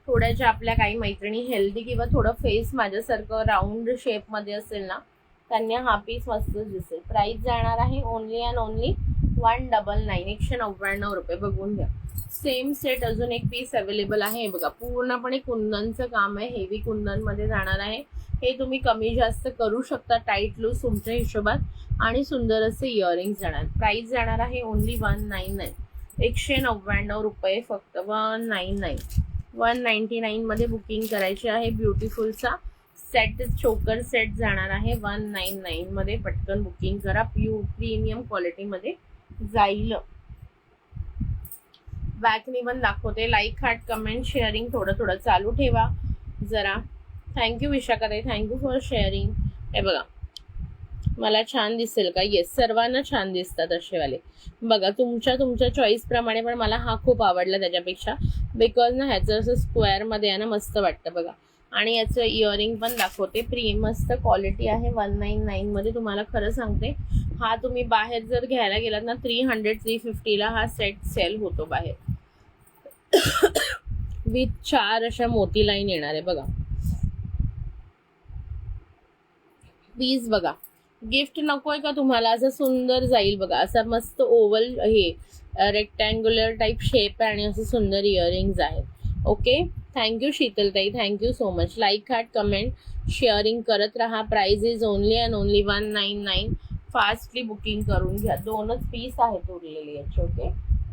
थोड्याच्या आपल्या काही मैत्रिणी हेल्दी किंवा थोडं फेस माझ्यासारखं राऊंड शेप मध्ये असेल ना, त्यांना हा पीस मस्तच दिसेल. प्राइस जाणार आहे ओनली अँड ओनली 199, 199 रुपये. बघून घ्या. सेम सेट अजून एक पीस अवेलेबल आहे. बघा, पूर्णपणे कुंदनचं काम आहे, हेवी कुंदन मध्ये जाणार आहे. हे तुम्ही कमी जास्त करू शकता, टाईट लूज तुमच्या हिशोबात. आणि सुंदर असे इयरिंग्स जाणार. प्राइस जाणार आहे ओनली 199, 199 रुपये फक्त. 199, 199 मध्ये बुकिंग करायची आहे. ब्युटिफुलचा सेट, चोकर सेट जाणार आहे 199 मध्ये. पटकन बुकिंग करा, प्रीमियम क्वालिटी मध्ये जाईल. बॅकनी पण दाखवते. लाईक हार्ट कमेंट शेअरिंग थोडं थोडं चालू ठेवा जरा. थँक्यू विशाखाताई, थँक्यू फॉर शेअरिंग. हे बघा, मला छान दिसेल का? येस, सर्वांना छान दिसतात असेवाले. बघा, तुमच्या चॉईस प्रमाणे. पण मला हा खूप आवडला त्याच्यापेक्षा, बिकॉज ना ह्याचं असं स्क्वेअर मध्ये आहे ना, मस्त वाटतं बघा. आणि याचं इयरिंग पण दाखवते. मस्त क्वालिटी आहे. 199 मध्ये तुम्हाला खरं सांगते. हा तुम्ही बाहेर जर घ्यायला गेलात ना 300-350 ला हा सेट सेल होतो बाहेर. विथ 4 अशा मोती लाईन येणार आहे बघा. प्लीज बघा, गिफ्ट नकोय का तुम्हाला? असं सुंदर जाईल बघा. असा मस्त ओव्हल हे रेक्टँग्युलर टाईप शेप आहे आणि असं सुंदर इयरिंग्स आहेत. ओके, थँक्यू शीतलताई, thank you so much. Like heart comment sharing करत राहा. Price is only and only 199. Fastly booking करून घ्या. 2च पीस आहेत उरलेले याचे. Okay,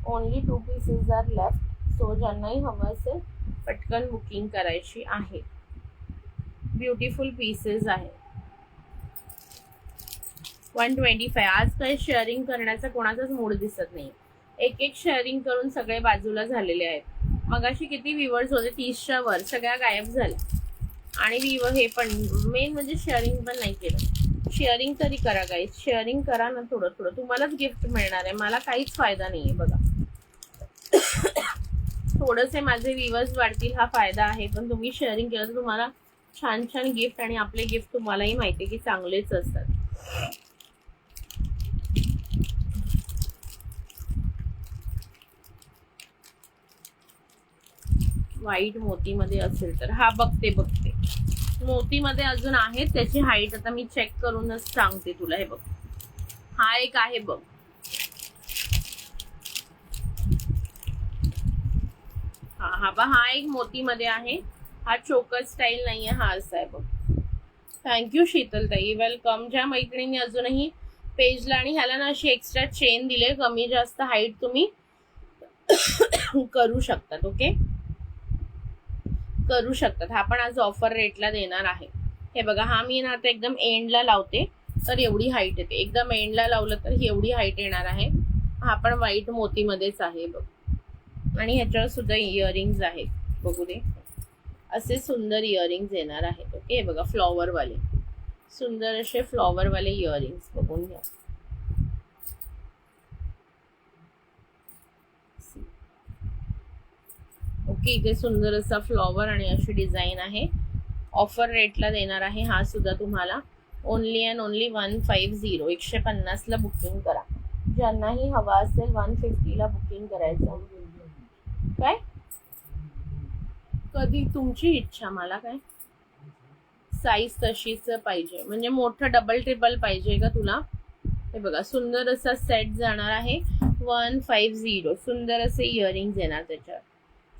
only 2 pieces are left. So ज्यांनाही हवं असेल पटकन बुकिंग करायची आहे. ब्युटिफुल पीसेस आहे. 125. आज काही शेअरिंग करण्याचा कोणाचाच मूड दिसत नाही. एक शेअरिंग करून सगळे बाजूला झालेले आहेत. मगाशी किती व्ह्यूअर्स होते, 30च्या वर, सगळ्या गायब झाल्या. आणि हे पण मेन म्हणजे शेअरिंग पण नाही केलं. शेअरिंग तरी करा गाईज, शेअरिंग करा ना थोडं थोडं. तुम्हालाच गिफ्ट मिळणार आहे, मला काहीच फायदा नाहीये बघा. थोडेसे माझे व्ह्यूअर्स वाढतील हा फायदा आहे, पण तुम्ही शेअरिंग केलं तर तुम्हाला छान छान गिफ्ट. आणि आपले गिफ्ट तुम्हालाही माहिती आहे की चांगलेच असतात. व्हाईट मोतीमध्ये असेल तर हा बघते. मोतीमध्ये अजून आहेत, त्याची हाईट आता मी चेक करूनच सांगते तुला. हे बघ, हा एक आहे बघ. हा एक मोतीमध्ये आहे. हा चोकर स्टाईल नाहीये, हा असा आहे बघ. थँक्यू शीतलताई, वेलकम. ज्या मैत्रिणी अजूनही पेजला आणि ह्याला ना अशी एक्स्ट्रा चेन दिले, कमी जास्त हाईट तुम्ही करू शकतात. ओके, करू शकतात. हा पण आज ऑफर रेटला देणार आहे. हे बघा, हा मी ना आता एकदम एंडला लावते तर एवढी हाईट येते, एकदम एंडला लावलं तर एवढी हाईट येणार आहे. हा पण व्हाईट मोतीमध्येच आहे बघ, आणि ह्याच्यावर सुद्धा इयरिंग्स आहेत, बघू दे. असे सुंदर इयरिंग्स येणार आहेत. ओके, बघा फ्लॉवर वाले, सुंदर असे फ्लॉवर वाले इयरिंग्स बघून घ्या. ओके, इथे सुंदर असा फ्लॉवर आणि अशी डिझाईन आहे. ऑफर रेटला देणार आहे हा सुद्धा तुम्हाला. ओनली अँड ओनली 150, 150ला बुकिंग करा. ज्यांनाही हवा असेल 150ला बुकिंग करायचं. काय कधी तुमची इच्छा, मला काय साईज तशीच पाहिजे, म्हणजे मोठं डबल ट्रिपल पाहिजे का तुला? हे बघा, सुंदर असा सेट जाणार आहे 150. सुंदर असे इयरिंग्स येणार त्याच्यावर,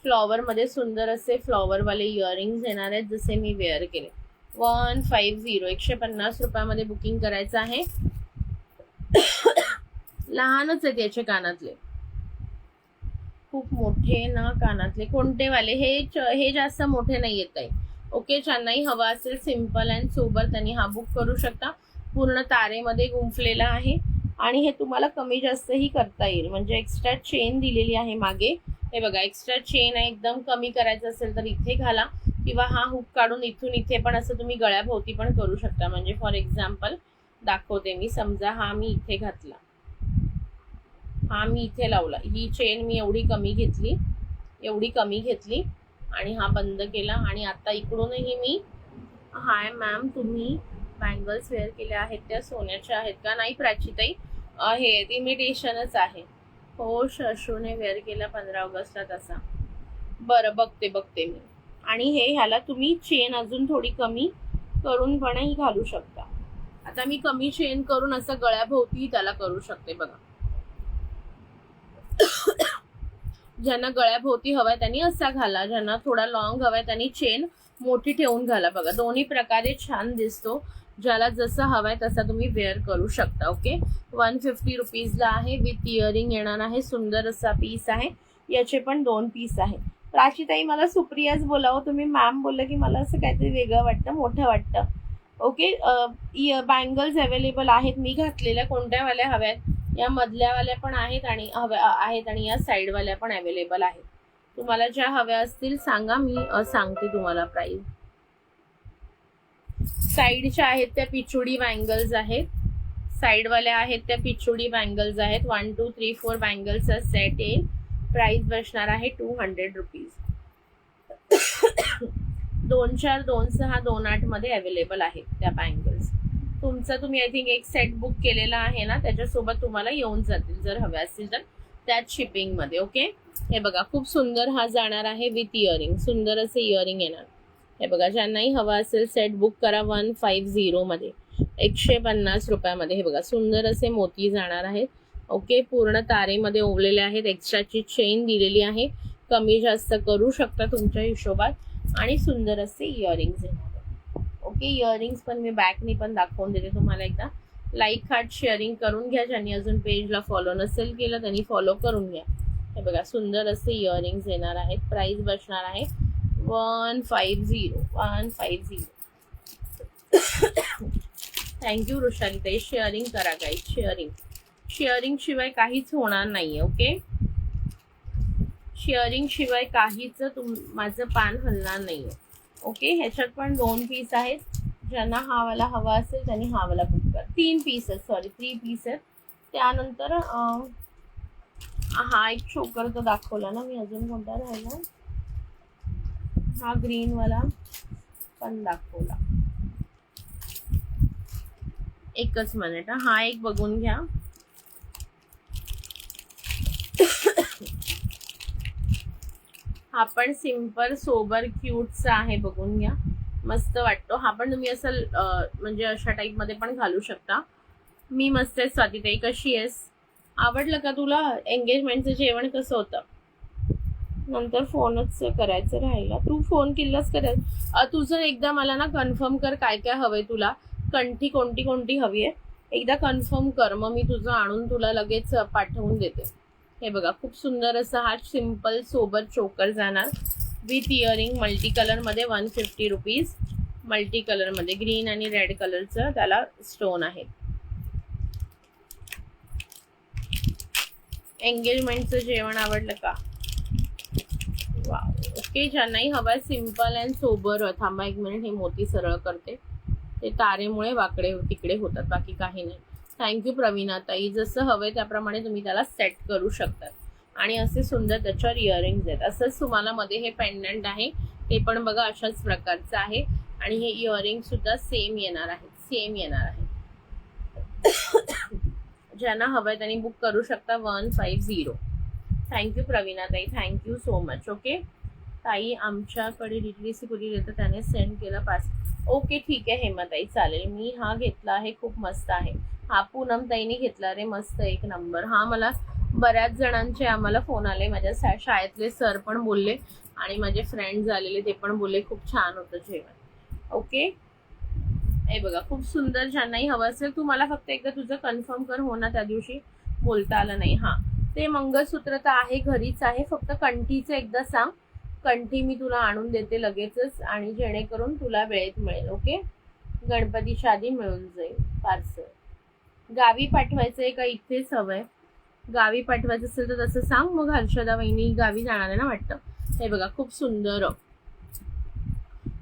फ्लॉवर मध्ये सुंदर असे फ्लॉवर वाले इयरिंग्स येणार आहेत, जसे मी वेअर केले. 150, 150 रुपयामध्ये बुकिंग करायचं आहे. लहानच आहेत याचे कानातले, खूप मोठे ना कानातले. कोणते वाले? हे जास्त मोठे नाही येत आहे. ओके, ज्यांनाही हवा असेल सिंपल अँड सोबर त्यांनी हा बुक करू शकता. पूर्ण तारेमध्ये गुंफलेला आहे आणि हे तुम्हाला कमी जास्तही करता येईल, म्हणजे एक्स्ट्रा चेन दिलेली आहे मागे. हे बघा, एक्स्ट्रा चेन आहे. एकदम कमी करायचं असेल तर इथे घाला, किंवा हा हुक काढून इथून इथे पण असं तुम्ही गळ्याभोवती पण करू शकता. म्हणजे फॉर एक्झाम्पल दाखवते मी. समजा हा मी इथे घातला, हा मी इथे लावला, ही चेन मी एवढी कमी घेतली आणि हा बंद केला. आणि आता इकडूनही मी, हाय मॅम, तुम्ही बँगल्स वेअर केल्या आहेत त्या सोन्याच्या आहेत का? नाही प्राचीताई, हे इमिटेशनच आहे. हो, शशूने वेअर केला 15 ऑगस्टला तसा. बरं, बघते मी. आणि ह्याला तुम्ही चेन अजून थोडी कमी करून पणही घालू शकता. आता मी कमी चेन करून असं गळ्याभोवती त्याला करू शकते बघा. ज्यांना गळ्याभोवती हवाय त्यांनी असा घाला, ज्यांना थोडा लॉंग हवाय त्यांनी चेन मोठी ठेवून घाला. बघा, दोन्ही प्रकारे छान दिसतो. ज्याला जसं हवाय तसा तुम्ही वेअर करू शकता. ओके, 150 रुपीजला आहे. विथ इयरिंग येणार आहे. सुंदर असा पीस आहे. याचे पण 2 पीस आहे. प्राचीताई, मला सुप्रियाच बोलावं, तुम्ही मॅम बोललं की मला असं काहीतरी वेगळं वाटतं, मोठं वाटतं. ओके, बँगल्स अवेलेबल आहेत मी घातलेल्या. कोणत्या वाल्या हव्यात? या मधल्या वाल्या पण आहेत आणि आणि या साईड वाल्या पण अवेलेबल आहेत. तुम्हाला ज्या हव्या असतील सांगा, मी सांगते तुम्हाला प्राइस. साईडच्या आहेत त्या पिचुडी बँगल्स आहेत, साईडवाल्या आहेत त्या पिचुडी बँगल्स आहेत. 1 2 3 4 बँगल्सचा सेट येईल. प्राइस बसणार आहे 200 रुपीज. 24 26 28 मध्ये अवेलेबल आहेत त्या बँगल्स. तुमचा तुम्ही आय थिंक एक सेट बुक केलेला आहे ना, त्याच्यासोबत तुम्हाला येऊन जातील जर हव्या असतील तर, त्याच शिपिंग मध्ये. ओके, हे बघा, खूप सुंदर हा जाणार आहे विथ इयरिंग. सुंदर असे इयरिंग येणार. हे बघा, ज्यांनाही हवा असेल सेट बुक करा 150 मध्ये, 150 रुपयामध्ये. हे बघा, सुंदर असे मोती जाणार आहेत. ओके, पूर्ण तारेमध्ये ओवलेले आहेत. एक्स्ट्राची चेन दिलेली आहे, कमी जास्त करू शकता तुमच्या हिशोबात. आणि सुंदर असे इयरिंग्स येणार. ओके, इयरिंग्स पण मी बॅकनी पण दाखवून देते तुम्हाला एकदा. लाईक, हार्ट, शेअरिंग करून घ्या. ज्यांनी अजून पेजला फॉलो नसेल केलं त्यांनी फॉलो करून घ्या. हे बघा, सुंदर असे इयरिंग्स येणार आहेत. प्राइस बसणार आहे 150. थँक्यू वृषालीताई. शेअरिंग करा गाईज, शेअरिंग शिवाय काहीच होणार नाहीये. ओके, शेअरिंग शिवाय काहीच माझं पान हलणार नाहीये. ओके, ह्याच्यात पण 2 पीस आहेत. ज्यांना हा वाला हवा असेल त्यांनी हा वाला बुक करा. 3 पीस आहेत, 3 पीस आहेत. त्यानंतर हा एक चोकर तर दाखवला ना मी, अजून कोणता राहिला? हा ग्रीन वाला पण दाखवला. एकच मिनिट, हा एक बघून घ्या. हा पण सिंपल सोबर क्यूटचा आहे, बघून घ्या. मस्त वाटतो हा पण. तुम्ही असं म्हणजे अशा टाईप मध्ये पण घालू शकता. मी मस्त आहे. स्वातीताई, कशी आहेस? आवडलं का तुला? एंगेजमेंटचं जेवण कसं होतं? नंतर फोनच करायचं राहिला. तू फोन केलास करायचं. तुझं एकदा मला ना कन्फर्म कर काय काय हवंय तुला, कंठी कोणती हवी आहे एकदा कन्फर्म कर, मग मी तुझं आणून तुला लगेच पाठवून देते. हे बघा, खूप सुंदर असा हा सिंपल सोबर चोकर जाणार विथ इयरिंग मल्टी कलर मध्ये 150 रुपीज. मल्टी कलर मध्ये ग्रीन आणि रेड कलरचं त्याला स्टोन आहे. एंगेजमेंटचं जेवण आवडलं का? वाव. ओके, ज्यांनाही हवाय सिंपल अँड सोबर. थांबा एक मिनिट, हे मोती सरळ करते, ते तारेमुळे वाकडे तिकडे होतात, बाकी काही नाही. थँक्यू प्रवीणा ताई. जसं हवंय त्याप्रमाणे तुम्ही त्याला सेट करू शकतात. आणि असे सुंदर त्याच्यावर इयरिंग्स आहेत. असंच तुम्हाला मध्ये हे पेंडंट आहे, ते पण बघा अशाच प्रकारचं आहे. आणि हे इयरिंग सुद्धा सेम येणार आहे, सेम येणार आहे. ज्यांना हवंय त्यांनी बुक करू शकता 150. थँक्यू प्रवीणा ताई, थँक्यू सो मच. ओके ताई, आमच्याकडे DTDC कुरिअर येतं, त्याने सेंड केला पास. ओके ठीक आहे हेमाताई, चालेल. मी हा घेतला आहे, खूप मस्त आहे. हा पूनम ताईने घेतला रे, मस्त, एक नंबर. हा मला बऱ्याच जणांचे आम्हाला फोन आले, माझ्या शाळेतले सर पण बोलले आणि माझे फ्रेंड्स आलेले ते पण बोलले खूप छान होतं जेवण. ओके, हे बघा खूप सुंदर. ज्यांनाही हवं असेल, तू मला फक्त एकदा तुझं कन्फर्म कर. हो ना, त्या दिवशी बोलता आलं नाही. हा, ते मंगळसूत्र तर आहे, घरीच आहे, फक्त कंठीचं एकदा सांग. कंठी मी तुला आणून देते लगेचच, आणि जेणेकरून तुला वेळेत मिळेल. ओके, गणपतीच्या आधी मिळून जाईल पार्सल. गावी पाठवायचंय का इथेच हवंय? गावी पाठवायचं असेल तर तसं सांग, मग हर्षदा वहिनी गावी जाणार आहे ना वाटतं. हे बघा खूप सुंदर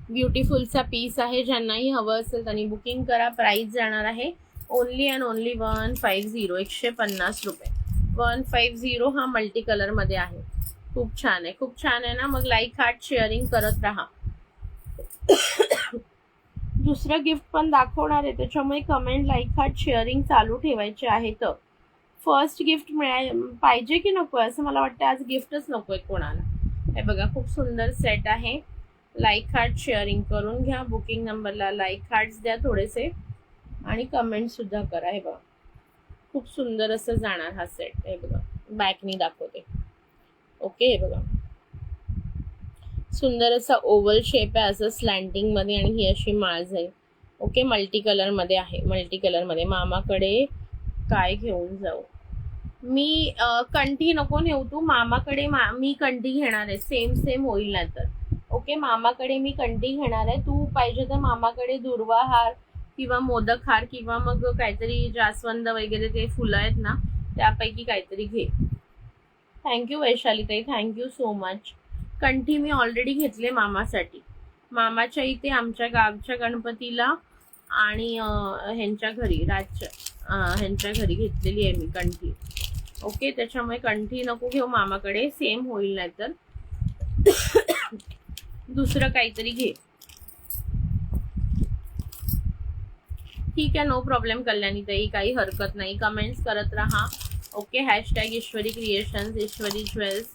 ब्युटिफुलचा पीस आहे. ज्यांनाही हवं असेल त्यांनी बुकिंग करा. प्राइस जाणार आहे ओनली अँड ओनली 150, 150 रुपये. 150. हा मल्टी कलर मध्ये आहे. खूप छान आहे, खूप छान आहे ना. मग लाईक, हार्ट, शेअरिंग करत राहा. दुसरं गिफ्ट पण दाखवणार आहे, त्याच्यामुळे कमेंट, लाईक, हार्ट, शेअरिंग चालू ठेवायचे आहे. तर फर्स्ट गिफ्ट पाहिजे की नको असं मला वाटतं. आज गिफ्टच नकोय कोणाला. हे बघा खूप सुंदर सेट आहे. लाईक, हार्ट, शेअरिंग करून घ्या. बुकिंग नंबरला लाईक, हार्ट्स द्या थोडेसे, आणि कमेंट सुद्धा करा. हे बघा खूप सुंदर असं जाणार हा सेट. हे बघा बॅकनी दाखवते. ओके, हे बघा सुंदर असा ओव्हल शेप आहे, असं स्लँटिंग मध्ये, आणि ही अशी माळज आहे. ओके, मल्टी कलर मध्ये आहे. मल्टी कलर मध्ये मामाकडे काय घेऊन जाऊ? मी कंठी नको नेऊ तू मामाकडे. मी कंठी घेणार आहे, सेम सेम होईल ना तर. ओके, मामाकडे मी कंठी घेणार आहे. तू पाहिजे तर मामाकडे दुर्वा हार किंवा मोदक हार किंवा मग काहीतरी जास्वंद वगैरे ते फुलं आहेत ना, त्यापैकी काहीतरी घे. थँक्यू वैशालीताई, थँक्यू सो मच. कंठी मी ऑलरेडी घेतले मामासाठी. मामाच्या इथे आमच्या गावच्या गणपतीला आणि ह्यांच्या घरी ह्यांच्या घरी घेतलेली आहे मी कंठी. ओके, त्याच्यामुळे कंठी नको घेऊ मामाकडे, सेम होईल नाही तर. दुसरं काहीतरी घे. ठीक आहे, नो प्रॉब्लेम कल्याणीताई, काही हरकत नाही. कमेंट्स करत राहा. ओके, हॅशटॅग ईश्वरी क्रिएशन्स, ईश्वरी ज्वेल्स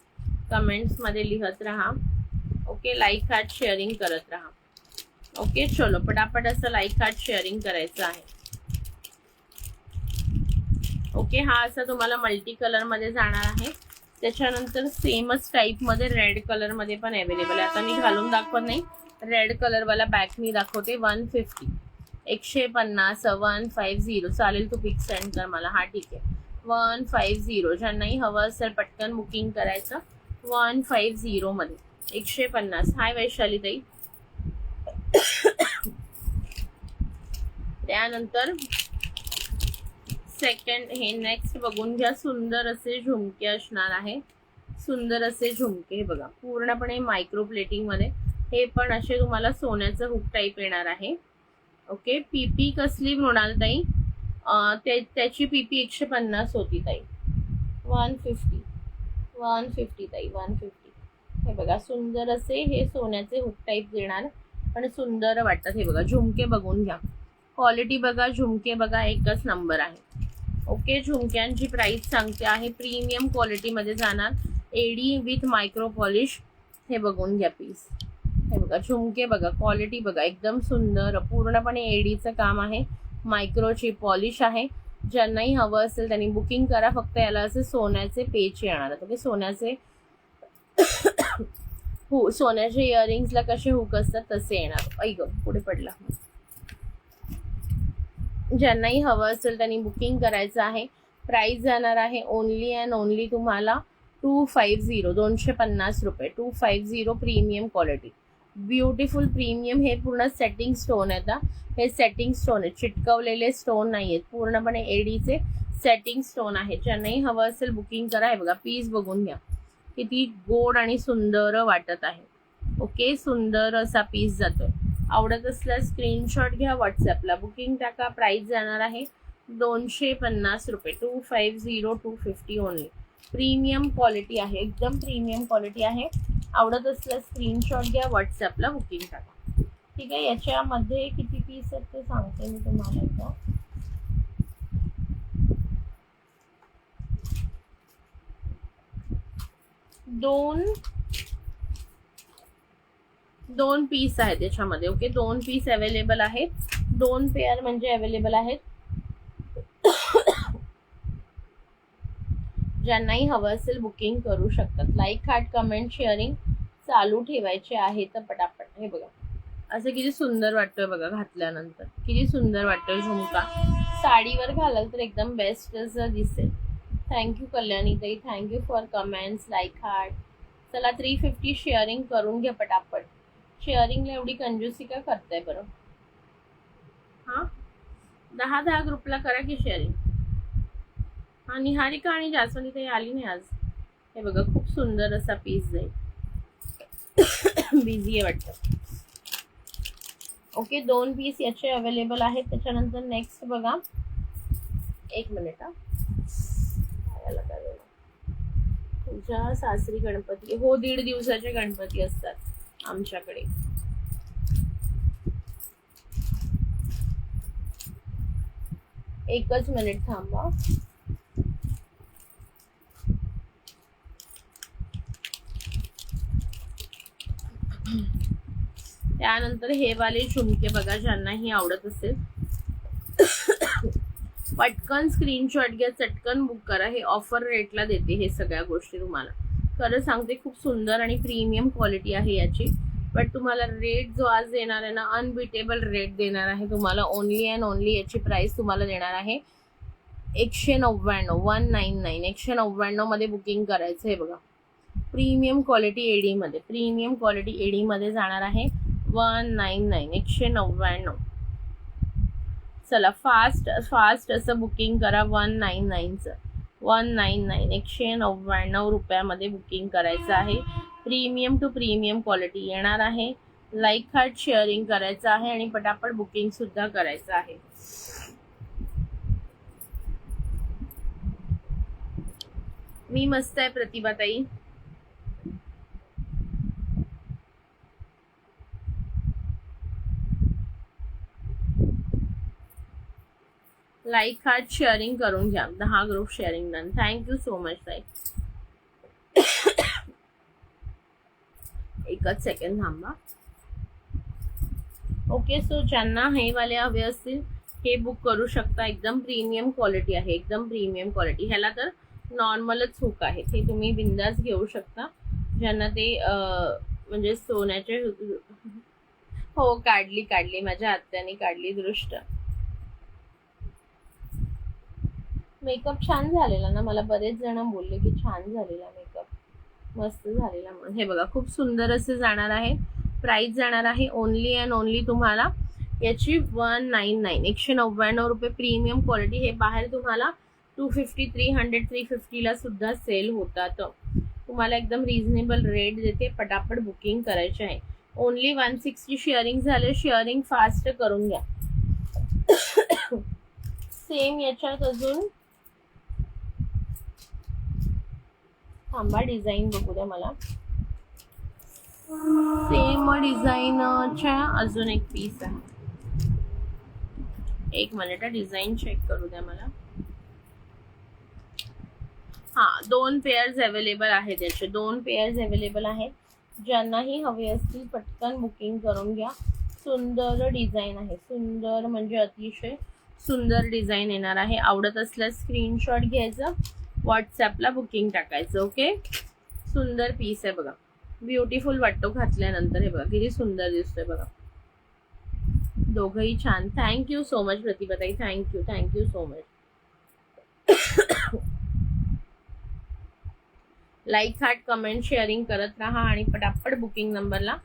कमेंट्स मध्ये लिहत राहा. ओके, लाईक, हार्ट, शेअरिंग करत राहा. ओके, चलो पटापट असं लाईक, हार्ट, शेअरिंग करायचं आहे. ओके, हा असा तुम्हाला मल्टी कलर मध्ये जाणार आहे. त्याच्यानंतर सेमच टाईप मध्ये रेड कलर मध्ये पण अवेलेबल आहे. आता मी घालून दाखवत नाही, रेड कलर वाला बॅक मी दाखवते. 150, 150, 150 चालेल. तू पिक सेंड कर मला. हा ठीक आहे, 150. ज्यांनाही हवं असेल पटकन बुकिंग करायचं. 150 मध्ये 150. हाय वैशाली ताई. त्यानंतर सेकंड हे नेक्स्ट बघून घ्या. सुंदर असे झुमके असणार आहे. सुंदर असे झुमके, हे बघा पूर्णपणे मायक्रो प्लेटिंग मध्ये. हे पण असे तुम्हाला सोन्याचं हुक टाईप येणार आहे. ओके, पीपी कसली म्हणाल ताई? त्याची पीपी 150 होती ताई. 150, 150 ताई, 150. हे बघा सुंदर असे हे सोन्याचे हुक टाईप देणार, पण सुंदर वाटतात. हे बघा झुमके बघून घ्या, क्वालिटी बघा, झुमके बघा, एकच नंबर आहे. ओके, झुमक्यांची प्राइस सांगते आहे. प्रीमियम क्वालिटी मध्ये जाणार, एडी विथ मायक्रो पॉलिश. हे बघून घ्या पीस. हे बघा झुमके बघा, क्वालिटी बघा, एकदम सुंदर, पूर्णपणे एडीचं काम आहे, मायक्रोची पॉलिश आहे. ज्यांनाही हवं असेल त्यांनी बुकिंग करा. फक्त याला असे सोन्याचे पेच येणार आहेत. ओके, सोन्याचे सोन्याच्या इयरिंग्सला कसे हुक असतात तसे येणार. ऐक पुढे पडला. ज्यांनाही हवं असेल त्यांनी बुकिंग करायचं आहे. प्राइस जाणार आहे ओनली अँड ओनली तुम्हाला 250 250 रुपये 250 प्रीमियम क्वालिटी ब्युटिफुल प्रीमियम. हे पूर्ण सेटिंग स्टोन आहेत. हे सेटिंग स्टोन आहेत, चिटकवलेले स्टोन नाही आहेत, पूर्णपणे एडीचे सेटिंग स्टोन आहे. ज्यांनाही हवं असेल बुकिंग करा. हे बघा पीस बघून घ्या किती गोड आणि सुंदर वाटत आहे. ओके, सुंदर असा पीस जातोय. आवडत असल्यास स्क्रीनशॉट घ्या, व्हॉट्सअपला बुकिंग टाका. प्राइस जाणार आहे 250 रुपये 250 250 ओनली. प्रीमियम क्वालिटी आहे, एकदम प्रीमियम क्वालिटी आहे. आवडत असल्यास स्क्रीनशॉट घ्या, व्हॉट्सअपला बुकिंग टाका. ठीक आहे, याच्यामध्ये किती पीस आहेत ते सांगते मी तुम्हाला एकदा. दोन पीस आहेत याच्यामध्ये. ओके, 2 पीस अवेलेबल आहेत. 2 पेअर म्हणजे अवेलेबल आहेत. ज्यांनाही हवं असेल बुकिंग करू शकतात. लाईक, हार्ट, कमेंट, शेअरिंग चालू ठेवायचे आहे तर पटापट. हे बघा असं किती सुंदर वाटतोय बघा, घातल्यानंतर किती सुंदर वाटतोय. झुमका साडीवर घालाल तर एकदम बेस्ट असं दिसेल. थँक्यू कल्याणी ताई, thank you for comments, like, heart. चला 350 शेअरिंग करून घ्या पटापट. शेअरिंगला एवढी कंजूसी का करताय बरं? हां, 10 ग्रुपला करा की शेअरिंग. हा, निहारिका आणि जास्वंदी ताई आली नाही आज. हे बघा खूप सुंदर असा पीस जाईल. बिझी आहे वाटतं. ओके, 2 पीस याचे अवेलेबल आहेत. त्याच्यानंतर नेक्स्ट बघा, एक मिनिट. तुझ्या सासरी गणपती? हो, 1.5 दिवसाचे गणपती असतात आमच्याकडे. एकच मिनिट थांबा. त्यानंतर हे वाले झुमके बघा, ज्यांनाही आवडत असेल पटकन स्क्रीनशॉट घ्या, चटकन बुक करा. हे ऑफर रेटला देते हे सगळ्या गोष्टी तुम्हाला. खरं सांगते खूप सुंदर आणि प्रीमियम क्वालिटी आहे याची. बट तुम्हाला रेट जो आज देणार आहे ना, अनबिटेबल रेट देणार आहे तुम्हाला. ओनली अँड ओनली याची प्राइस तुम्हाला देणार आहे 199 199. 199 मध्ये बुकिंग करायचं. हे बघा प्रीमियम क्वालिटी एडी मध्ये, प्रीमियम क्वालिटी एडी मध्ये जाणार आहे 199 199. चला फास्ट असं बुकिंग करा. 199चं 199 199 रुपयामध्ये बुकिंग करायचं आहे. प्रीमियम टू प्रीमियम क्वालिटी येणार आहे. लाईक, हार्ट, शेअरिंग करायचं आहे आणि पटापट बुकिंग सुद्धा करायचं आहे. मी मस्त आहे प्रतिभाताई. लाईक, हार्ट, शेअरिंग करून घ्या. 10 group sharing done. Thank you so much ताई. एकच सेकंड थांबा. ओके, सो ज्यांना हे वाले हवे असतील हे बुक करू शकता. एकदम प्रीमियम क्वालिटी आहे, एकदम प्रीमियम क्वालिटी. ह्याला तर नॉर्मलच हुक आहे, ते तुम्ही बिंदास घेऊ शकता. ज्यांना ते म्हणजे सोन्याचे. हो, काढली माझ्या आत्याने काढली दृष्ट. मेकअप छान झालेला ना, मला बरेच जण बोलले की छान झालेला मेकअप, मस्त झालेला म्हणून. हे बघा खूप सुंदर असे जाणार आहे. प्राइस जाणार आहे ओनली अँड ओनली तुम्हाला याची 199 199 रुपये. Premium quality. हे बाहेर तुम्हाला 250 300 350 ला सुद्धा सेल होतात. तुम्हाला एकदम रिझनेबल रेट देते. पटापट बुकिंग करायचे आहे. ओनली 160 शेअरिंग झाले. शेअरिंग फास्ट करून घ्या. सेम याच्यात अजून थांबा, डिझाईन बघू द्या मला. सेम डिझाईनच्या अजून एक पीस आहे. एक मिनिट, डिझाईन चेक करू द्या मला. हा, 2 पेअर्स अवेलेबल आहेत. याचे 2 पेअर्स अवेलेबल आहेत. ज्यांनाही हवे असतील पटकन बुकिंग करून घ्या. सुंदर डिझाईन आहे, सुंदर म्हणजे अतिशय सुंदर डिझाईन येणार आहे. आवडत असल्यास स्क्रीनशॉट घ्यायचं, व्हॉट्सअपला बुकिंग टाकायचं. ओके, सुंदर पीस आहे बघा, ब्युटिफुल वाटतो घातल्यानंतर. हे बघा किती सुंदर दिसतोय बघा, दोघंही छान. थँक्यू सो मच प्रतिभाताई, thank you so much. Like heart comment sharing करत राहा आणि पटापट बुकिंग नंबरला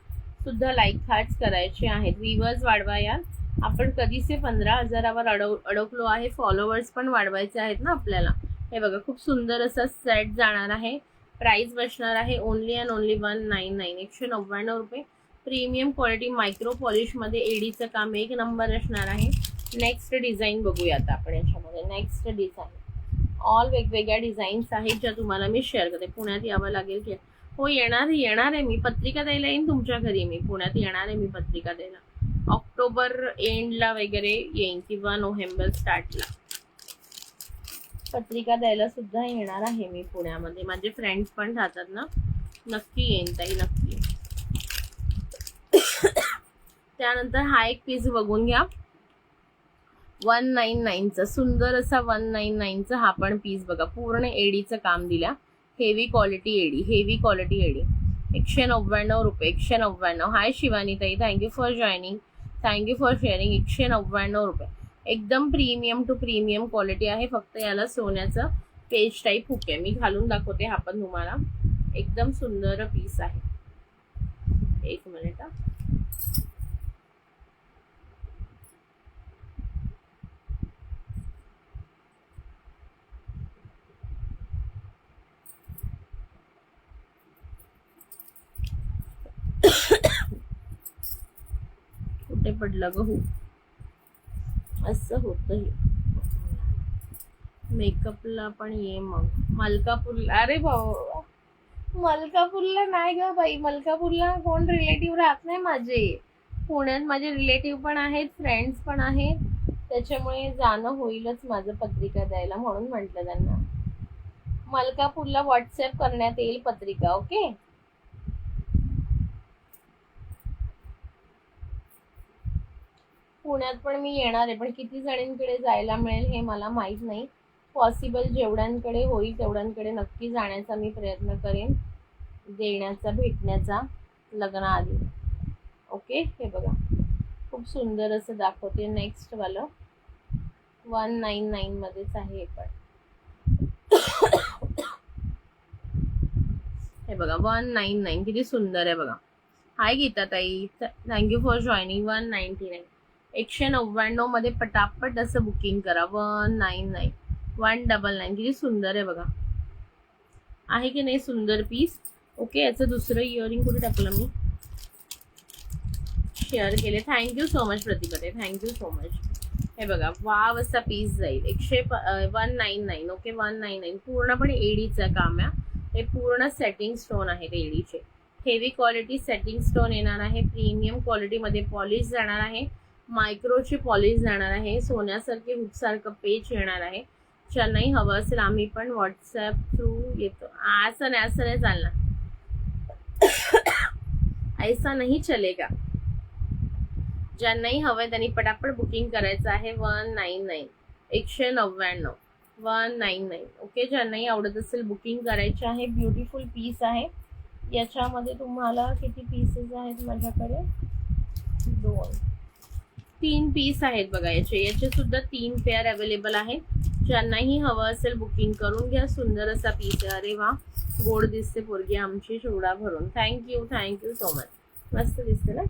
सुद्धा लाईक हार्ट्स करायचे आहेत. व्ह्यूअर्स वाढवा यार, आपण कधीचे 15,000वर अडकलो आहे. फॉलोअर्स पण वाढवायचे आहेत ना आपल्याला. हे बघा खूप सुंदर असा सेट जाणार आहे. प्राइस बसणार आहे ओनली अँड ओनली 199, 199 रुपये. प्रीमियम क्वालिटी मायक्रो पॉलिशमध्ये एडीचं काम एक नंबर असणार आहे. नेक्स्ट डिझाईन बघूया आता आपण याच्यामध्ये. नेक्स्ट डिझाईन ऑल वेगवेगळ्या डिझाईन्स आहेत ज्या तुम्हाला मी शेअर करते. पुण्यात यावं लागेल की हो, येणार आहे मी. पत्रिका द्यायला येईन तुमच्या घरी. मी पुण्यात येणार आहे मी पत्रिका द्यायला. ऑक्टोबर एंडला वगैरे येईन किंवा नोव्हेंबर स्टार्टला पत्रिका द्यायला सुद्धा येणार आहे मी पुण्यामध्ये. माझे फ्रेंड्स पण राहतात ना. नक्की येईन ताई, नक्की. त्यानंतर हा एक पीस बघून घ्या. 199चा सुंदर असा 199चा हा पण पीस बघा. पूर्ण एडीचं काम दिल्या. Heavy quality AD, heavy quality AD. 199 रुपये, 199. हाय शिवानी ताई, thank you for joining, thank you for sharing. 199 रुपये. एकदम प्रीमियम टू प्रीमियम क्वालिटी आहे. फक्त याला सोन्याचं पेज टाईप हुक आहे. मी घालून दाखवते हा पण तुम्हाला. एकदम सुंदर पीस आहे. एक मिनिट. कुठे पडलं ग हो, असं होतं हे. मेकअपला पण ये मग. मलकापूरला, अरे भाऊ मलकापूरला नाही ग बाई. मलकापूरला कोण रिलेटिव्ह राहत नाही माझे. पुण्यात माझे रिलेटिव्ह पण आहेत, फ्रेंड्स पण आहेत. त्याच्यामुळे जाणं होईलच माझं पत्रिका द्यायला. म्हणून म्हटलं त्यांना मलकापूरला व्हॉट्सअप करण्यात येईल पत्रिका. ओके. पुण्यात पण मी येणार आहे, पण किती जणींकडे जायला मिळेल हे मला माहीत नाही. पॉसिबल जेवढ्यांकडे होईल तेवढ्यांकडे नक्की जाण्याचा मी प्रयत्न करेन, देण्याचा, भेटण्याचा लग्नाआधी. ओके. हे बघा खूप सुंदर असं दाखवते. नेक्स्ट वालं 199 मध्येच आहे हे पण. हे बघा 199 किती सुंदर आहे बघा. हाय गीता ताई, थँक्यू फॉर जॉईनिंग. 199, 199 मध्ये पटापट असं बुकिंग करा. 199, 199 किती सुंदर आहे बघा. आहे की नाही सुंदर पीस. ओके. याचं दुसरं इयरिंग कुठे टाकलं मी, शेअर केले. थँक्यू सो मच प्रतिपदे, थँक्यू सो मच. हे बघा वाव असा पीस जाईल. 199. ओके. 199 पूर्णपणे एडीचं काम आहे. हे पूर्ण सेटिंग स्टोन आहेत एडीचे. हेवी क्वालिटी सेटिंग स्टोन येणार आहे. प्रीमियम क्वालिटीमध्ये पॉलिश जाणार आहे. मायक्रोची पॉलिश जाणार आहे. सोन्यासारखे हुकसारखं पेच येणार आहे. ज्यांनाही हवं असेल आम्ही पण व्हॉट्सअप थ्रू येतो. असं नाही चालणार. ऐसा नाही चलेगा. ज्यांनाही हवंय त्यांनी पटापट बुकिंग करायचं आहे. 199, 199, 199. ओके. ज्यांनाही आवडत असेल बुकिंग करायचे आहे. ब्युटिफुल पीस आहे. याच्यामध्ये तुम्हाला किती पीसेस आहेत माझ्याकडे, 3 पीस आहेत बघा. याचे सुद्धा 3 पेअर अवेलेबल आहेत. ज्यांनाही हवं असेल बुकिंग करून घ्या. सुंदर असा पीस आहे. अरे वा, गोड दिसते पोरगी आमची चुडा भरून. Thank you, thank you so much. मस्त दिसते ना.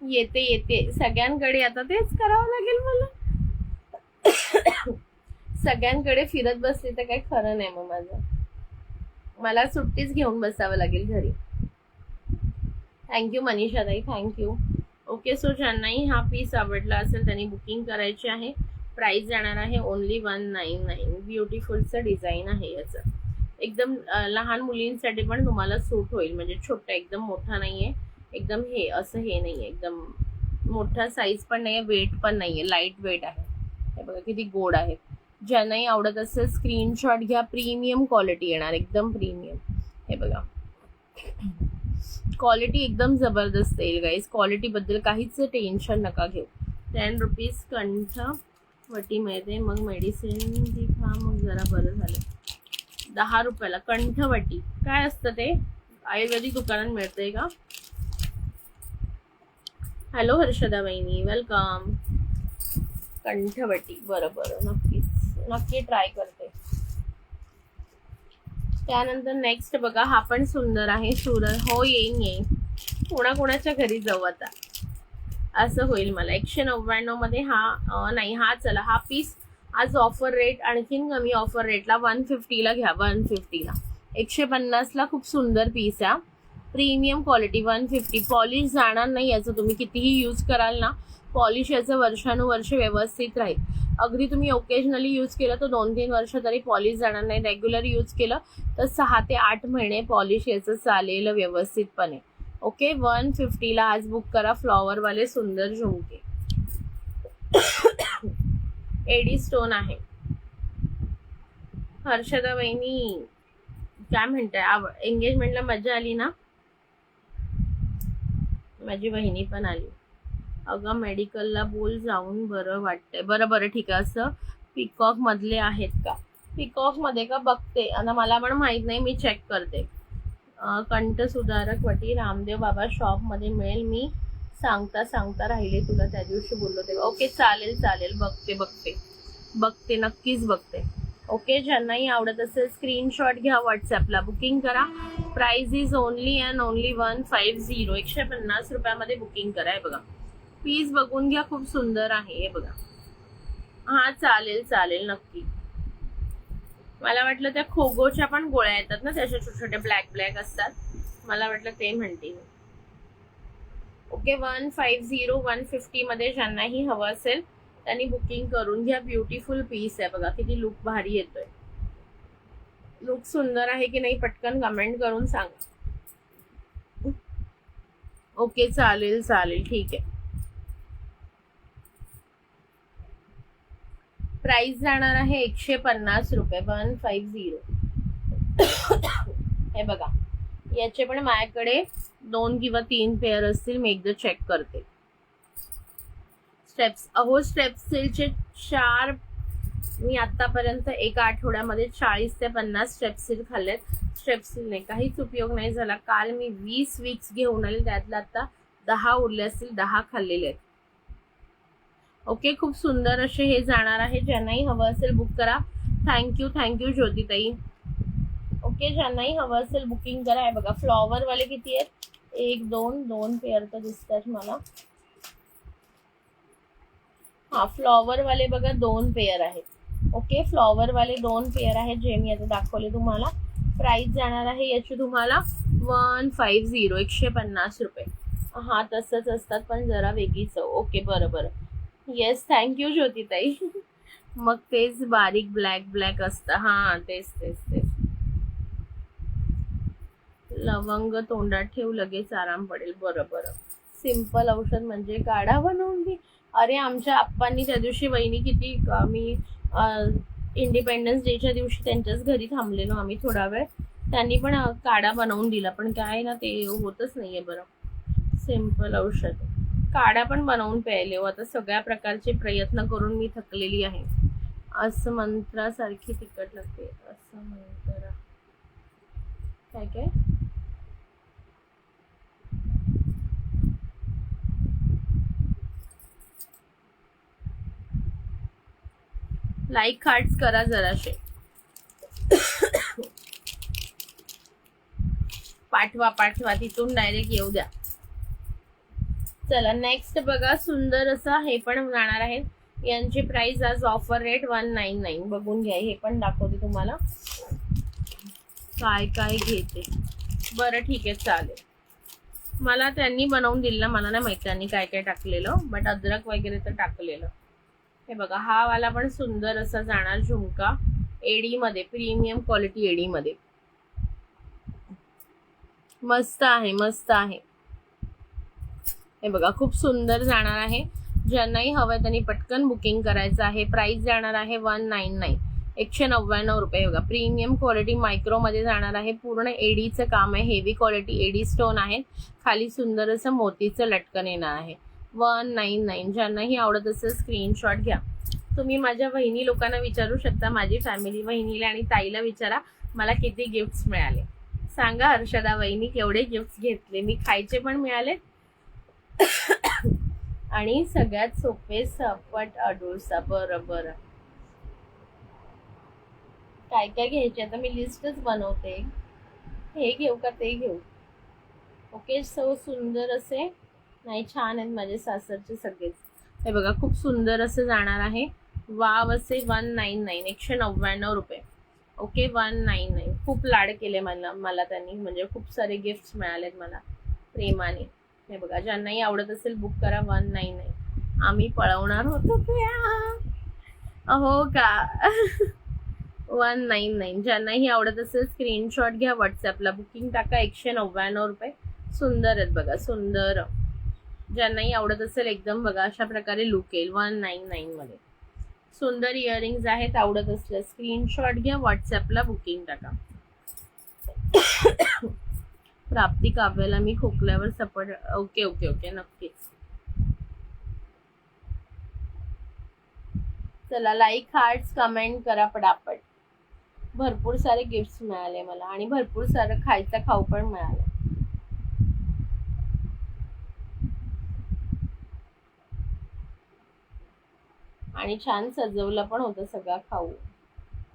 येते सगळ्यांकडे. आता तेच करावं लागेल मला. सगळ्यांकडे फिरत बसली तर काही खरं नाही मग माझं. मला सुट्टीच घेऊन बसावं लागेल घरी. थँक्यू मनीषा ताई, थँक्यू. ओके. सो ज्यांनाही हा पीस आवडला असेल त्यांनी बुकिंग करायची आहे. प्राइस जाणार आहे ओनली 199. ब्युटिफुलचं डिझाईन आहे याचं. एकदम लहान मुलींसाठी पण तुम्हाला सूट होईल. म्हणजे छोटा, एकदम मोठा नाहीये. एकदम हे असं हे नाहीये. एकदम मोठा साईज पण नाहीये, वेट पण नाहीये, लाईट वेट आहे. हे बघा किती गोड आहे. ज्यांनाही आवडत असेल स्क्रीनशॉट घ्या. प्रीमियम क्वालिटी येणार, एकदम प्रीमियम. हे बघा क्वालिटी एकदम जबरदस्त येईल गाईज. क्वालिटीबद्दल काहीच टेन्शन नका घेऊ. 10 रुपीज कंठ वटी मिळते. मग मेडिसिन ती खा मग जरा बरं झालं. 10 रुपयाला कंठवटी. काय असतं ते? आयुर्वेदिक दुकानात मिळतंय का? हॅलो हर्षदा वहिनी, वेलकम. कंठवटी, बरं बरं, नक्की ट्राय करते. त्यानंतर नेक्स्ट बघा, हा पण सुंदर आहे. हो येईन कोणाच्या घरी जाऊ आता, असं होईल मला. 199 मध्ये हा नाही, हा चला, हा पीस आज ऑफर रेट आणखीन कमी ऑफर रेटला 150 ला घ्या. 150 ला, 150 ला खूप सुंदर पीस आहे. Premium quality 150. पॉलिश जाणार नाही याचं, तुम्ही कितीही यूज कराल ना, पॉलिश याचं वर्षानुवर्ष व्यवस्थित राहील. अगदी तुम्ही ओकेजनली यूज केलं तर 2-3 वर्ष तरी पॉलिश जाणार नाही. रेग्युलर यूज केलं तर 6 ते 8 महिने पॉलिश याचं चालेल व्यवस्थितपणे. ओके, 150 ला आज बुक करा. फ्लॉवर वाले सुंदर झुमके, एडी स्टोन आहे. हर्षदा वहिनी काय म्हणताय, एंगेजमेंटला मजा आली ना? माझी बहिणी पण आली. अगं मेडिकलला बोल जाऊन बरं वाटतंय. बरं ठीक आहे. असं पिकॉक मधले आहेत का? पिकॉक मध्ये का बघते आता, मला पण माहित नाही, मी चेक करते. कंठ सुधारक वटी रामदेव बाबा शॉप मध्ये मिळेल. मी सांगता राहिले तुला त्या दिवशी बोललो तेव्हा. ओके चालेल, बघते नक्कीच बघते. ओके, ज्यांनाही आवडत असेल स्क्रीनशॉट घ्या, व्हॉट्सअपला बुकिंग करा. Price is only and only 150. 150 रुपयामध्ये बुकिंग करा. हे बघा, पीस बघून घ्या, खूप सुंदर आहे. हे बघा, हा चालेल नक्की. मला वाटलं त्या खोगोच्या पण गोळ्या येतात ना, त्याच्या छोटे ब्लॅक असतात, मला वाटलं ते म्हणते. ओके, 150 मध्ये ज्यांनाही हवं असेल त्यांनी बुकिंग करून घ्या. ब्युटिफुल पीस आहे बघा, किती लुक भारी येतोय. लुक सुंदर आहे की नाही पटकन कमेंट करून सांगा. ओके चालेल ठीक आहे. प्राइस जाणार आहे 150 रुपये. 150. हे बघा, याचे पण माझ्याकडे 2 किंवा 3 पेअर असतील. मी एकदा चेक करते. स्टेप्सिलचे 4 मी आतापर्यंत एका आठवड्यामध्ये 40 ते 50 स्टेप्सिल खाल्लेत. स्टेप्सिलने काहीच उपयोग नाही झाला. काल मी 20 वीक्स घेऊन आले, त्यातला आता 10 उरले असतील, 10 खाल्लेले आहेत. ओके, खूप सुंदर असे हे जाणार आहे. ज्यांनाही हवं असेल बुक करा. थँक्यू ज्योतिताई. ओके, ज्यांनाही हवं असेल बुकिंग करा. हे बघा, फ्लॉवर वाले किती आहेत? 1 2 पेअर तर दिसतात मला. हा, फ्लॉवर वाले बघा 2 पेअर आहेत. ओके, फ्लॉवर वाले 2 पेअर आहेत जे मी आता दाखवले तुम्हाला. प्राइस जाणार आहे याची तुम्हाला 150. 150 रुपये. हा, तसंच असतात पण जरा वेगळी चव. ओके, बरं. येस, थँक्यू ज्योतिताई. मग तेच बारीक ब्लॅक असतं. हा, तेच. लवंग तोंडात ठेव, लगेच आराम पडेल. बरं. सिंपल औषध म्हणजे काढा बनवून दे. अरे, आमच्या आप्पांनी त्या दिवशी, वहिनी किती, मी इंडिपेंडन्स डेच्या दिवशी त्यांच्याच घरी थांबलेलो आम्ही थोडा वेळ. त्यांनी पण काढा बनवून दिला, पण काय ना ते होतच नाहीये. बरं, सिंपल औषध काढा पण बनवून प्यायले हो. आता सगळ्या प्रकारचे प्रयत्न करून मी थकलेली आहे. असं मंत्रासारखी तिखट लागते. असं मंत्रा काय लाईक हार्ट्स करा जराशे. पाठवा तिथून डायरेक्ट येऊ द्या. चला, नेक्स्ट बघा, सुंदर असा हे पण जाणार आहे. यांची प्राइस आज ऑफर रेट 199. बघून घ्या, हे पण दाखवते तुम्हाला काय घेते. बरं ठीक आहे, चालेल. मला त्यांनी बनवून दिलं, मला नाही माहिती त्यांनी काय टाकलेलं, बट अद्रक वगैरे तर टाकलेलं. हे बघा, हा वाला पण सुंदर असा जाणार झुमका, एडी मध्ये, प्रीमियम क्वालिटी एडी मध्ये. मस्त आहे. हे बघा, खूप सुंदर जाणार आहे. ज्यांनाही हवंय त्यांनी पटकन बुकिंग करायचं आहे. प्राइस जाणार आहे 199. 199 रुपये. बघा, प्रीमियम क्वालिटी मायक्रो मध्ये जाणार आहे. पूर्ण एडीचं काम आहे, हेवी क्वालिटी एडी स्टोन आहे. खाली सुंदर असं मोतीचं लटकन येणार आहे. 199. ज्यांनाही आवडत असेल स्क्रीनशॉट घ्या. तुम्ही माझ्या वहिनी लोकांना विचारू शकता, माझी फॅमिली, वहिनीला आणि ताईला विचारा मला किती गिफ्ट्स मिळाले. सांगा हर्षदा वहिनी, केवढे गिफ्ट्स घेतले. मी खायचे पण मिळाले आणि सगळ्यात सोपे सपट अडुळसा. बरं बरं, काय काय घ्यायचे आता मी लिस्टच बनवते. हे घेऊ का ते घेऊ? ओके, सो सुंदर असे, नाही छान आहेत माझे सासरचे सगळेच. हे बघा खूप सुंदर असे जाणार आहे. वाव असे 199, 199 रुपये. ओके 199. खूप लाड केले मला त्यांनी, म्हणजे खूप सारे गिफ्ट्स मिळालेत मला प्रेमाने. हे बघा, ज्यांनाही आवडत असेल बुक करा. 199. आम्ही पळवणार होतो हो का 199. ज्यांनाही आवडत असेल स्क्रीनशॉट घ्या, व्हॉट्सअपला बुकिंग टाका. 199 रुपये. सुंदर आहेत बघा, सुंदर. ज्यांनाही आवडत असेल एकदम बघा अशा प्रकारे लुक येईल 199 मध्ये. सुंदर इयरिंग्स आहेत. आवडत असल्यास स्क्रीनशॉट घ्या, व्हॉट्सअपला बुकिंग टाका. प्राप्ती काव्याला मी खोकल्यावर सपोर्ट. ओके ओके ओके, नक्कीच. चला, लाईक, हार्ट्स, कमेंट करा पटापट. भरपूर सारे गिफ्ट्स मिळाले मला आणि भरपूर सारं खायचा खाऊ पण मिळालं. आणि छान सजवलं पण होतं सगळा खाऊ.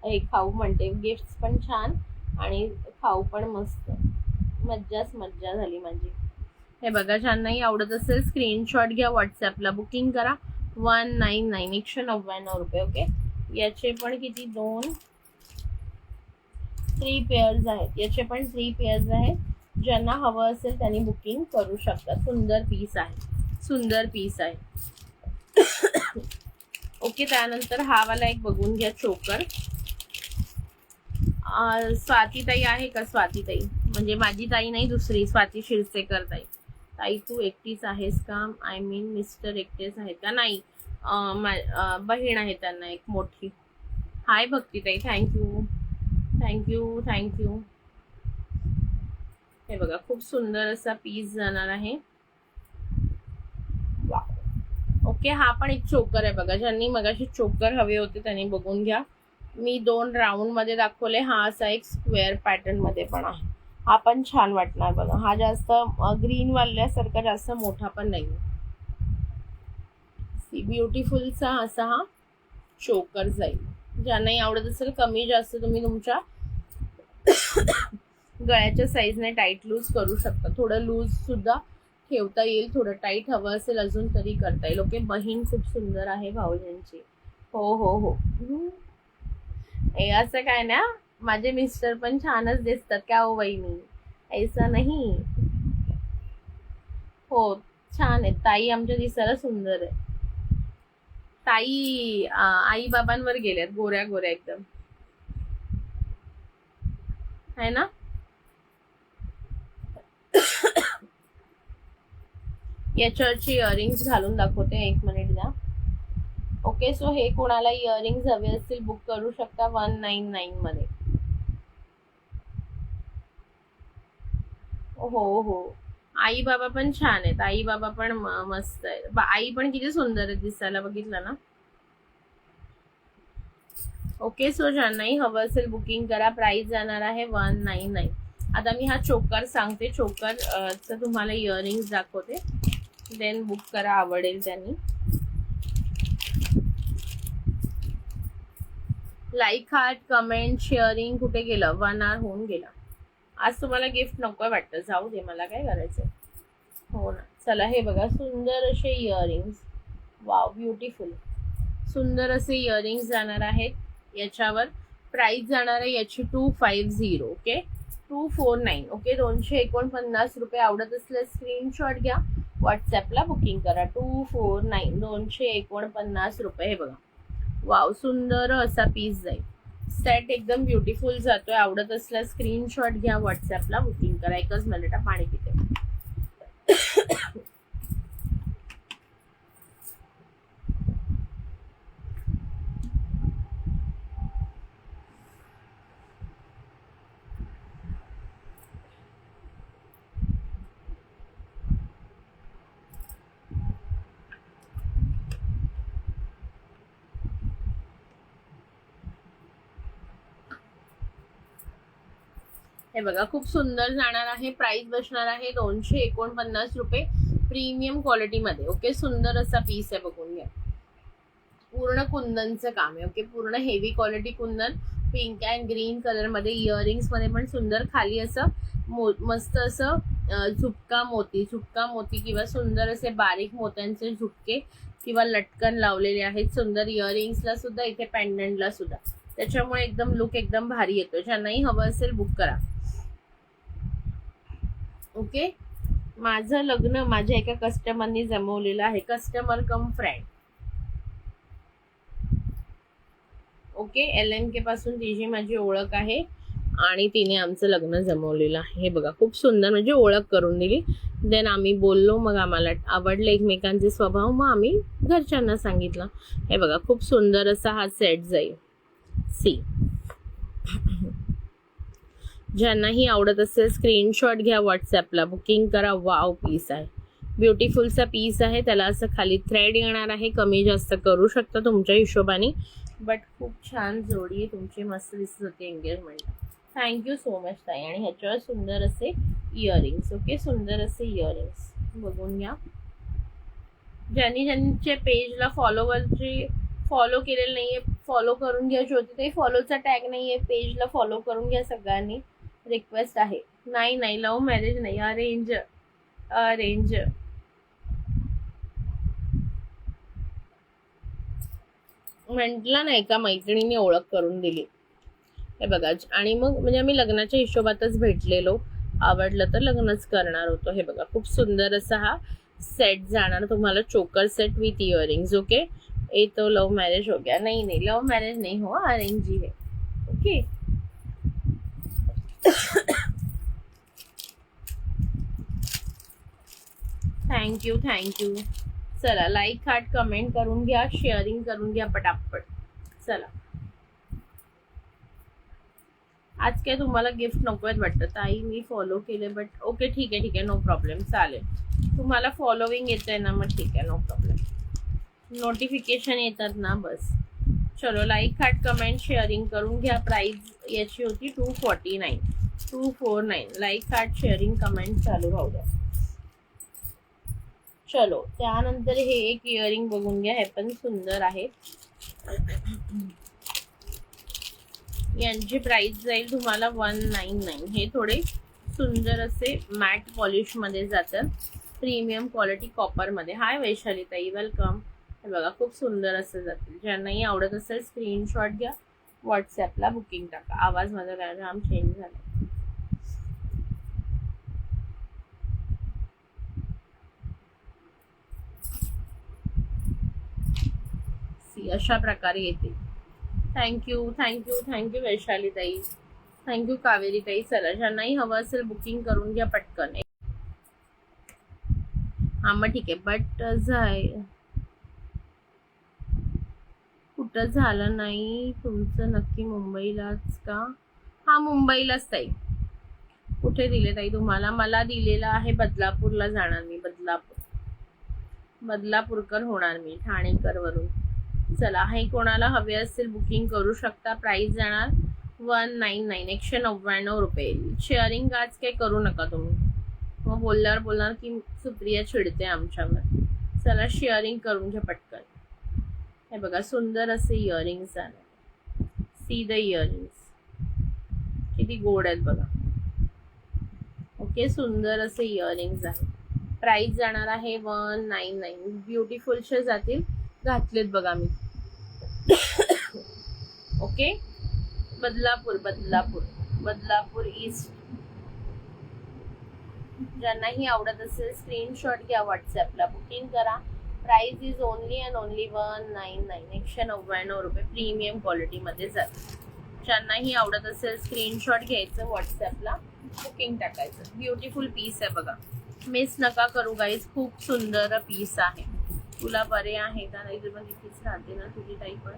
हे खाऊ म्हणते, गिफ्ट्स पण छान आणि खाऊ पण मस्त. मज्जाच मज्जा झाली माझी. हे बघा, ज्यांनाही आवडत असेल स्क्रीनशॉट घ्या, व्हॉट्सअपला बुकिंग करा. 199, 199 रुपये. ओके, याचे पण किती, 3 पेअर्स आहेत. याचे पण 3 पेअर्स आहेत. ज्यांना हवं असेल त्यांनी बुकिंग करू शकता. सुंदर पीस आहे, सुंदर पीस आहे. ओके, त्यानंतर हा वाला एक बघून घ्या, चोकर. स्वातीताई आहे का? स्वातीताई म्हणजे माझी ताई नाही, दुसरी स्वाती शिरसेकर ताई. ताई तू एकटीच आहेस का? आय मीन मिस्टर एकटेच आहेत का? नाही, बहीण आहे त्यांना एक मोठी. हाय भक्तीताई, थँक्यू थँक्यू थँक्यू. हे बघा, खूप सुंदर असा पीस जाणार आहे. ओके, हा पण एक चोकर आहे बघा. ज्यांनी मगाशी चोकर हवे होते त्यांनी बघून घ्या. मी 2 राऊंड मध्ये दाखवले. हा असा एक स्क्वेअर पॅटर्न मध्ये पण आहे. हा पण छान वाटणार बघा. हा जास्त ग्रीन वाल्यासारखा जास्त मोठा पण नाही. ब्युटिफुलचा असा हा चोकर जाईल. ज्यांनाही आवडत असेल कमी जास्त तुम्ही तुमच्या गळ्याच्या साईजने टाईट लूज करू शकता. थोडं लूज सुद्धा ठेवता येईल. थोडं टाईट हवं असेल अजून तरी करता येईल. ओके, बहीण खूप सुंदर आहे भाऊजींची. हो हो हो, हे असं काय ना, माझे मिस्टर पण छानच दिसतात का हो वहिनी, ऐसा नाही. हो, छान आहे. ताई आमच्या दिसायला सुंदर आहे. ताई आई बाबांवर गेल्यात, गोऱ्या गोऱ्या एकदम, है ना. याच्यावरची इयरिंग्स घालून दाखवते, 1 मिनिट द्या. ओके, सो हे कोणाला इयरिंग्स हवे असतील बुक करू शकता 199 मध्ये. हो हो, आई बाबा पण छान आहेत. आई बाबा पण मस्त आहे. आई पण किती सुंदर आहे दिसायला, बघितलं ना. ओके, सो ज्यांनाही हवं असेल बुकिंग करा. प्राइस जाणार आहे 199. आता मी हा चोकर सांगते. चोकर च तुम्हाला इयरिंग्स दाखवते, देन बुक करा, आवडेल त्यांनी. लाईक, हार्ट, कमेंट, शेअरिंग कुठे गेलं? 1 hour होऊन गेला. आज तुम्हाला गिफ्ट नकोय वाटतं, जाऊ दे, मला काय करायचंय. हो ना. चला, हे बघा सुंदर असे इयरिंग्स. Wow, beautiful. सुंदर असे इयरिंग्स जाणार आहेत. याच्यावर प्राइस जाणार आहे याची 250. ओके, 249. ओके, 249 रुपये. आवडत असल्यास स्क्रीनशॉट घ्या, व्हॉट्सअपला बुकिंग करा. 249, 249 रुपये. हे बघा, वाव, सुंदर असा पीस जाईल. सेट एकदम ब्युटिफुल जातोय. आवडत असल्यास स्क्रीनशॉट घ्या, व्हॉट्सअपला बुकिंग करा. 1 मिनिट, पाणी पिते. हे बघा, खूप सुंदर जाणार आहे. प्राइस बसणार आहे 249 रुपये. प्रीमियम क्वालिटी मध्ये. ओके, सुंदर असा पीस आहे, बघून घ्या. पूर्ण कुंदनचं काम आहे. ओके, पूर्ण heavy quality Kundan, pink and green colour मध्ये. इयरिंग्स मध्ये पण सुंदर खाली असं मस्त असं झुपका मोती किंवा सुंदर असे बारीक मोत्यांचे झुपके किंवा लटकन लावलेले आहेत. सुंदर इयरिंग्सला सुद्धा, इथे पेंडंटला सुद्धा. त्याच्यामुळे एकदम लुक एकदम भारी येतो. ज्यांनाही हवं असेल बुक करा. ओके, माझं लग्न माझ्या एका कस्टमरनी जमवलेलं आहे. कस्टमर कम फ्रेंड. ओके, LNK पासून तिची माझी ओळख आहे आणि तिने आमचं लग्न जमवलेलं आहे. हे बघा, खूप सुंदर, म्हणजे ओळख करून दिली. देन आम्ही बोललो, मग आम्हाला आवडले एकमेकांचे स्वभाव, मग आम्ही घरच्यांना सांगितलं. हे बघा, खूप सुंदर असा हा सेट जाईल. सी, ज्यांनाही आवडत असेल स्क्रीनशॉट घ्या, व्हॉट्सॲपला बुकिंग करा. वाव पीस आहे, ब्युटिफुलचा पीस आहे. त्याला असं खाली थ्रेड येणार आहे, कमी जास्त करू शकता तुमच्या हिशोबाने, बट खूप छान जोडी आहे तुमची, मस्त दिसत होती एंगेजमेंट. थँक्यू सो मच ताई. आणि ह्याच्यावर सुंदर असे इयरिंग्स. ओके, सुंदर असे इयरिंग्स बघून घ्या. ज्यांच्या पेजला फॉलो केलेलं नाहीये, फॉलो करून घ्या. ज्योती ताई, फॉलोचा टॅग नाहीये, पेजला फॉलो करून घ्या सगळ्यांनी, रिक्वेस्ट आहे. नाही, लव्ह मॅरेज नाही, अरेंज. म्हटलं नाही का, मैत्रिणीने ओळख करून दिली. हे बघा, आणि मग म्हणजे आम्ही लग्नाच्या हिशोबातच भेटलेलो, आवडलं तर लग्नच करणार होतो. हे बघा, खूप सुंदर असा हा सेट जाणार तुम्हाला, चोकर सेट विथ इयरिंग्स. ओके, ये तो लव मैरिज हो गया. नहीं, लव मैरिज नहीं हो, अरेंज ही है. Okay, thank you. चला, लाईक, हार्ट, कमेंट करून घ्या, शेअरिंग करून घ्या पटापट. चला, आज काय तुम्हाला गिफ्ट नको आहेत वाटतं ताई. मी फॉलो केले, बट ओके, ठीक आहे, नो प्रॉब्लेम, चालेल. तुम्हाला फॉलोविंग येतंय ना, मग ठीक आहे, नो प्रॉब्लेम. नोटिफिकेशन येतात ना, बस. चलो, लाईक, हार्ट, कमेंट, शेअरिंग करून घ्या. प्राइस याची होती 249. लाईक, हार्ट, शेअरिंग, कमेंट चालू राहू द्या. चलो, त्यानंतर हे एक इयरिंग बघून घ्या. हे पण सुंदर आहे. यांची प्राइस जाईल तुम्हाला 199. हे थोडे सुंदर असे मॅट पॉलिश मध्ये जातात, प्रीमियम क्वालिटी कॉपर मध्ये. हाय वैशाली ताई, वेलकम. हे बघा, खूप सुंदर असं जातील. ज्यांनाही आवडत असेल स्क्रीनशॉट घ्या, व्हॉट्सॲपला बुकिंग टाका. आवाज माझा काय जाम चेंज झाला. सी, अशा प्रकारे येतील. थँक्यू वैशाली ताई, थँक्यू कावेरी ताई. चला, ज्यांनाही हवं असेल बुकिंग करून घ्या पटकन. हा, मग ठीक आहे, बट कुठं झालं नाही तुमचं नक्की, मुंबईलाच का? हा, मुंबईलाच ताई. कुठे दिले ताई तुम्हाला? मला दिलेलं आहे बदलापूरला जाणार मी. बदलापूरकर होणार मी, ठाणेकर वरून. चला, हे कोणाला हवे असेल बुकिंग करू शकता. प्राइस जाणार 199, 199 रुपये. शेअरिंग आज काही करू नका तुम्ही, मग बोलणार की सुप्रिया चिडते आमच्यावर. चला, शेअरिंग करून घ्या पटकन. हे बघा, सुंदर असे इयरिंग्स जाणार. सी द इयरिंग्स, किती गोड आहेत बघा. ओके, सुंदर असे इयरिंग्स आहेत. प्राइस जाणार आहे 199. ब्युटिफुलचे जातील, घातलेत बघा मी. Okay, Badlapur east. ज्यांनाही आवडत असेल स्क्रीनशॉट घ्या, व्हॉट्सॲपला बुकिंग करा. Price is only and only 199, 199 रुपये. प्रीमियम क्वालिटी मध्ये जाते. ज्यांनाही आवडत असेल स्क्रीनशॉट घ्यायचं, व्हॉट्सॲपला बुकिंग टाकायचं. ब्युटिफुल पीस आहे बघा, मिस नका करू गाईज. खूप सुंदर पीस आहे. तुला बरे आहे का? नाही तर मग तिथेच राहते ना तुझी ताई पण?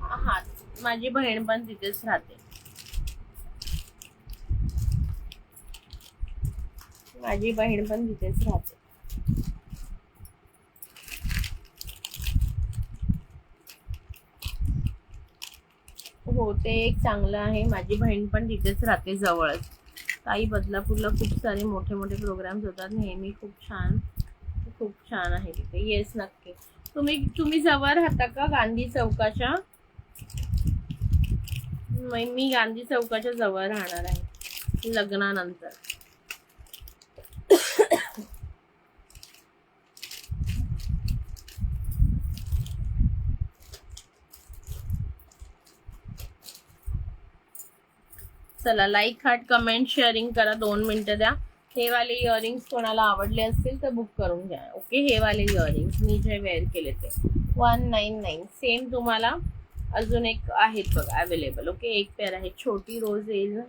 हा, माझी बहीण पण तिथेच राहते. हो, ते एक चांगलं आहे. माझी बहीण पण तिथेच राहते, जवळच. ताई, बदलापूरला खूप सारे मोठे प्रोग्राम्स होतात नेहमी. खूप छान, खूप छान आहे तिथे. येस नक्की. तुम्ही जवळ राहता का गांधी चौकाच्या? मी गांधी चौकाच्या जवळ राहणार आहे लग्नानंतर. चला लाईक, हार्ट, कमेंट, शेअरिंग करा. 2 मिनिटं द्या. हे वाले इयरिंग्स कोणाला आवडले असतील तर बुक करून घ्या. ओके, हे वाले इयरिंग्स मी जे वेअर केले ते 199. सेम तुम्हाला अजून एक आहेत बघा अवेलेबल. ओके, एक पेअर आहे. छोटी रोज येईल.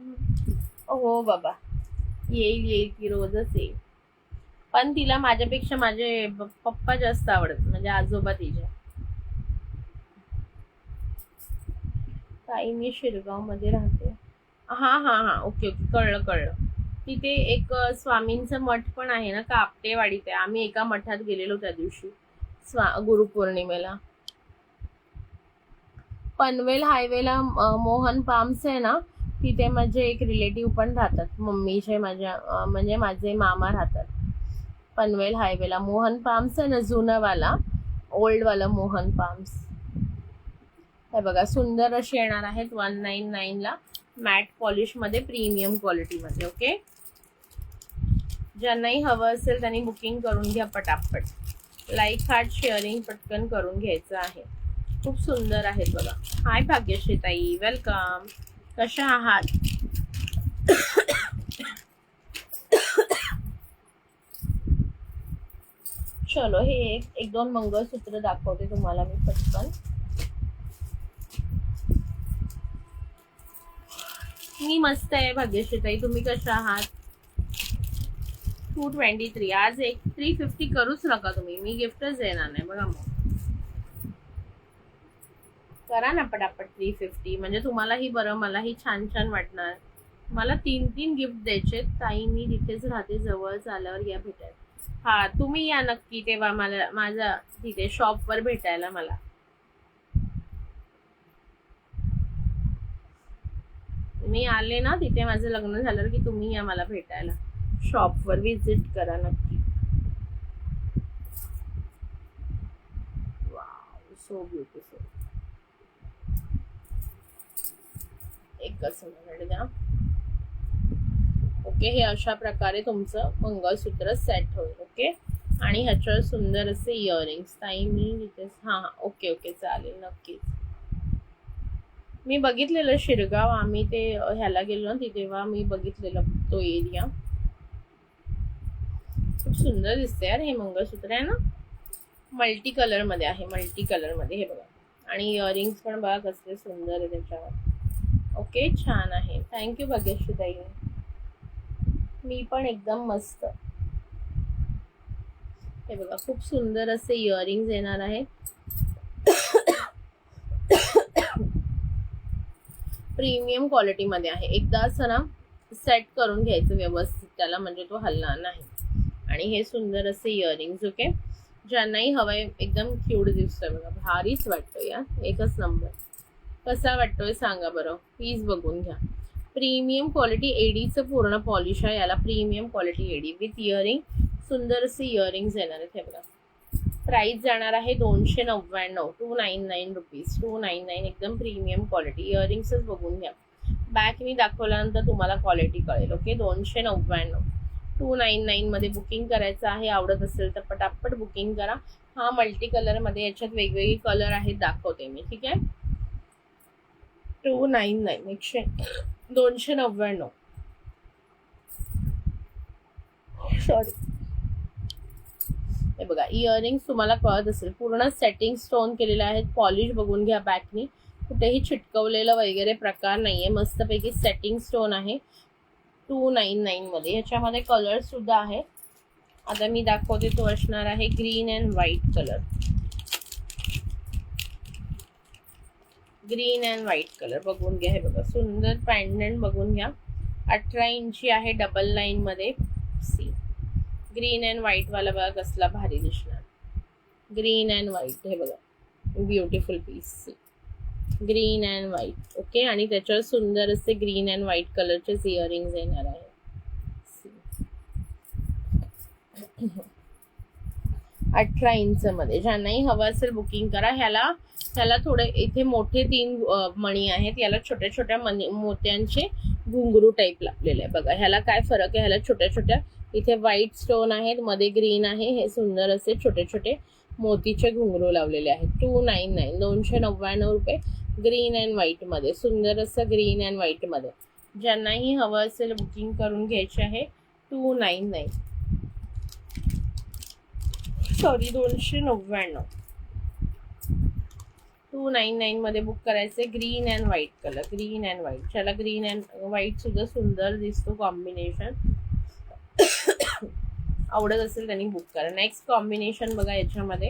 हो बाबा, येईल की रोजच येईल. पण तिला माझ्यापेक्षा माझे पप्पा जास्त आवडत, म्हणजे आजोबा तिच्या. ताई मी शिरगाव मध्ये राहते. हा ओके, कळलं. तिथे एक स्वामींचं मठ पण आहे ना, कापटेवाडीत आहे. आम्ही एका मठात गेलेलो त्या दिवशी गुरुपौर्णिमेला. पनवेल हायवेला मोहन पाम्स आहे ना, तिथे माझे एक रिलेटिव्ह पण राहतात. मम्मीचे माझ्या म्हणजे माझे मामा राहतात पनवेल हायवेला. मोहन पाम्स आहे ना, जुनवाला ओल्डवाला मोहन पाम्स. हे बघा, सुंदर असे येणार आहेत 199 ला, मॅट पॉलिश मध्ये, प्रीमियम क्वालिटी मध्ये. ओके, ज्यांनाही हवं असेल त्यांनी बुकिंग करून घ्या पटापट. लाईक, हार्ट, शेअरिंग पटकन करून घ्यायचं आहे. खूप सुंदर आहेत बघा. हाय भाग्यश्री ताई, वेलकम. कशा आहात? चलो, हे एक 2 मंगळसूत्र दाखवते तुम्हाला मी पटकन. मी मस्त आहे भाग्यश्री ताई, तुम्ही कशा आहात? 223. आज एक 350 करूच नका तुम्ही, मी गिफ्टच देणार नाही बघा. मग करा ना पटापट 350, म्हणजे तुम्हालाही बरं, मलाही छान छान वाटणार. मला 3 गिफ्ट द्यायचे. ताई मी तिथेच राहते, जवळच आल्यावर या भेटायला. हा, तुम्ही या नक्की तेव्हा मला माझ्या तिथे शॉपवर भेटायला. मला मी आले ना तिथे, माझं लग्न झालं की तुम्ही या मला भेटायला. शॉपवर विजिट करा नक्की. Wow, so beautiful. एकच मिनिट द्या. ओके, हे अशा प्रकारे तुमचं मंगळसूत्र सेट होईल. ओके, आणि ह्याच्यावर सुंदर असे इयरिंग्स. ताई मी तिथे ओके चालेल, नक्कीच. मी बघितलेलं शिरगाव, आम्ही ते ह्याला गेलो ना तिथे, तेव्हा मी बघितलेलं तो एरिया. खूप सुंदर दिसते यार हे मंगळसूत्र आहे ना, मल्टी कलर मध्ये आहे. मल्टी कलर मध्ये हे बघा, आणि इयरिंग्स पण बघा कसले सुंदर आहे त्याच्यावर. ओके, छान आहे. थँक्यू भाग्यश्री ताई. मी पण एकदम मस्त. हे बघा, खूप सुंदर असे इयरिंग्स येणार आहे. प्रीमियम क्वालिटी मध्ये आहे. एकदा असं ना सेट करून घ्यायचं व्यवस्थित त्याला, म्हणजे तो हलणार नाही. आणि हे सुंदर असे इयरिंग्स. ओके, ज्यांनाही हवंय, एकदम क्यूट दिसतोय बघा, भारीच वाटतोय यार, एकच नंबर. कसा वाटतोय सांगा बरं, प्लीज बघून घ्या. प्रीमियम क्वालिटी एडीचं पूर्ण पॉलिश आहे याला. Premium quality AD with earring, सुंदर असे इयरिंग्स येणार आहेत. हे बघा, प्राइस जाणार आहे 299, 299 रुपीज, 299. एकदम प्रीमियम क्वालिटी. इयरिंग्सच बघून घ्या. बॅक मी दाखवल्यानंतर तुम्हाला क्वालिटी कळेल. ओके, 299, 299 मध्ये बुकिंग करायचं आहे. आवडत असेल तर पटापट बुकिंग करा. हा मल्टी कलर मध्ये, याच्यात वेगवेगळे कलर आहेत, दाखवते मी. ठीक आहे, 299, 299. सॉरी. हे बघा, इयरिंग्स तुम्हाला कळत असेल, पूर्ण सेटिंग स्टोन केलेले आहेत. पॉलिश बघून घ्या बॅकनी, कुठेही चिटकवलेलं वगैरे प्रकार नाहीये. मस्तपैकी सेटिंग स्टोन आहे 299 मध्ये. ह्याच्यामध्ये कलर सुद्धा आहे. आता मी दाखवते, तो असणार आहे green and white colour. Green and white colour बघून घ्या. हे बघा, सुंदर पॅन्डंट बघून घ्या. 18 इंची आहे, डबल लाईन मध्ये. सी ग्रीन अँड व्हाईट वाला बघा कसला भारी दिसणार. ग्रीन अँड व्हाईट, हे बघा, beautiful piece. Green and white. Okay, आणि त्याच्यावर सुंदर असे ग्रीन अँड व्हाईट कलरचे इयरिंग्स येणार आहे. 18 इंच मध्ये. ज्यांनाही हवं असेल बुकिंग करा. ह्याला थोडे इथे मोठे 3 मणी आहेत, याला छोट्या छोट्या मोत्यांचे घुंगरू टाईप लागलेले आहे बघा. ह्याला काय फरक आहे, ह्याला छोट्या छोट्या इथे व्हाईट स्टोन आहेत, मध्ये ग्रीन आहे, हे सुंदर असे छोटे छोटे मोतीचे घुंगरू लावलेले आहेत. 299 299 रुपये ग्रीन अँड व्हाईट मध्ये, सुंदर असं ग्रीन अँड व्हाईट मध्ये. ज्यांनाही हवं असेल बुकिंग करून घ्यायचे आहे. 299 सॉरी 299 299 मध्ये बुक करायचे. Green and white colour, green and white. त्याला ग्रीन अँड व्हाईट सुद्धा सुंदर दिसतो कॉम्बिनेशन. आवडत असेल त्यांनी बुक करा. नेक्स्ट कॉम्बिनेशन बघा याच्यामध्ये.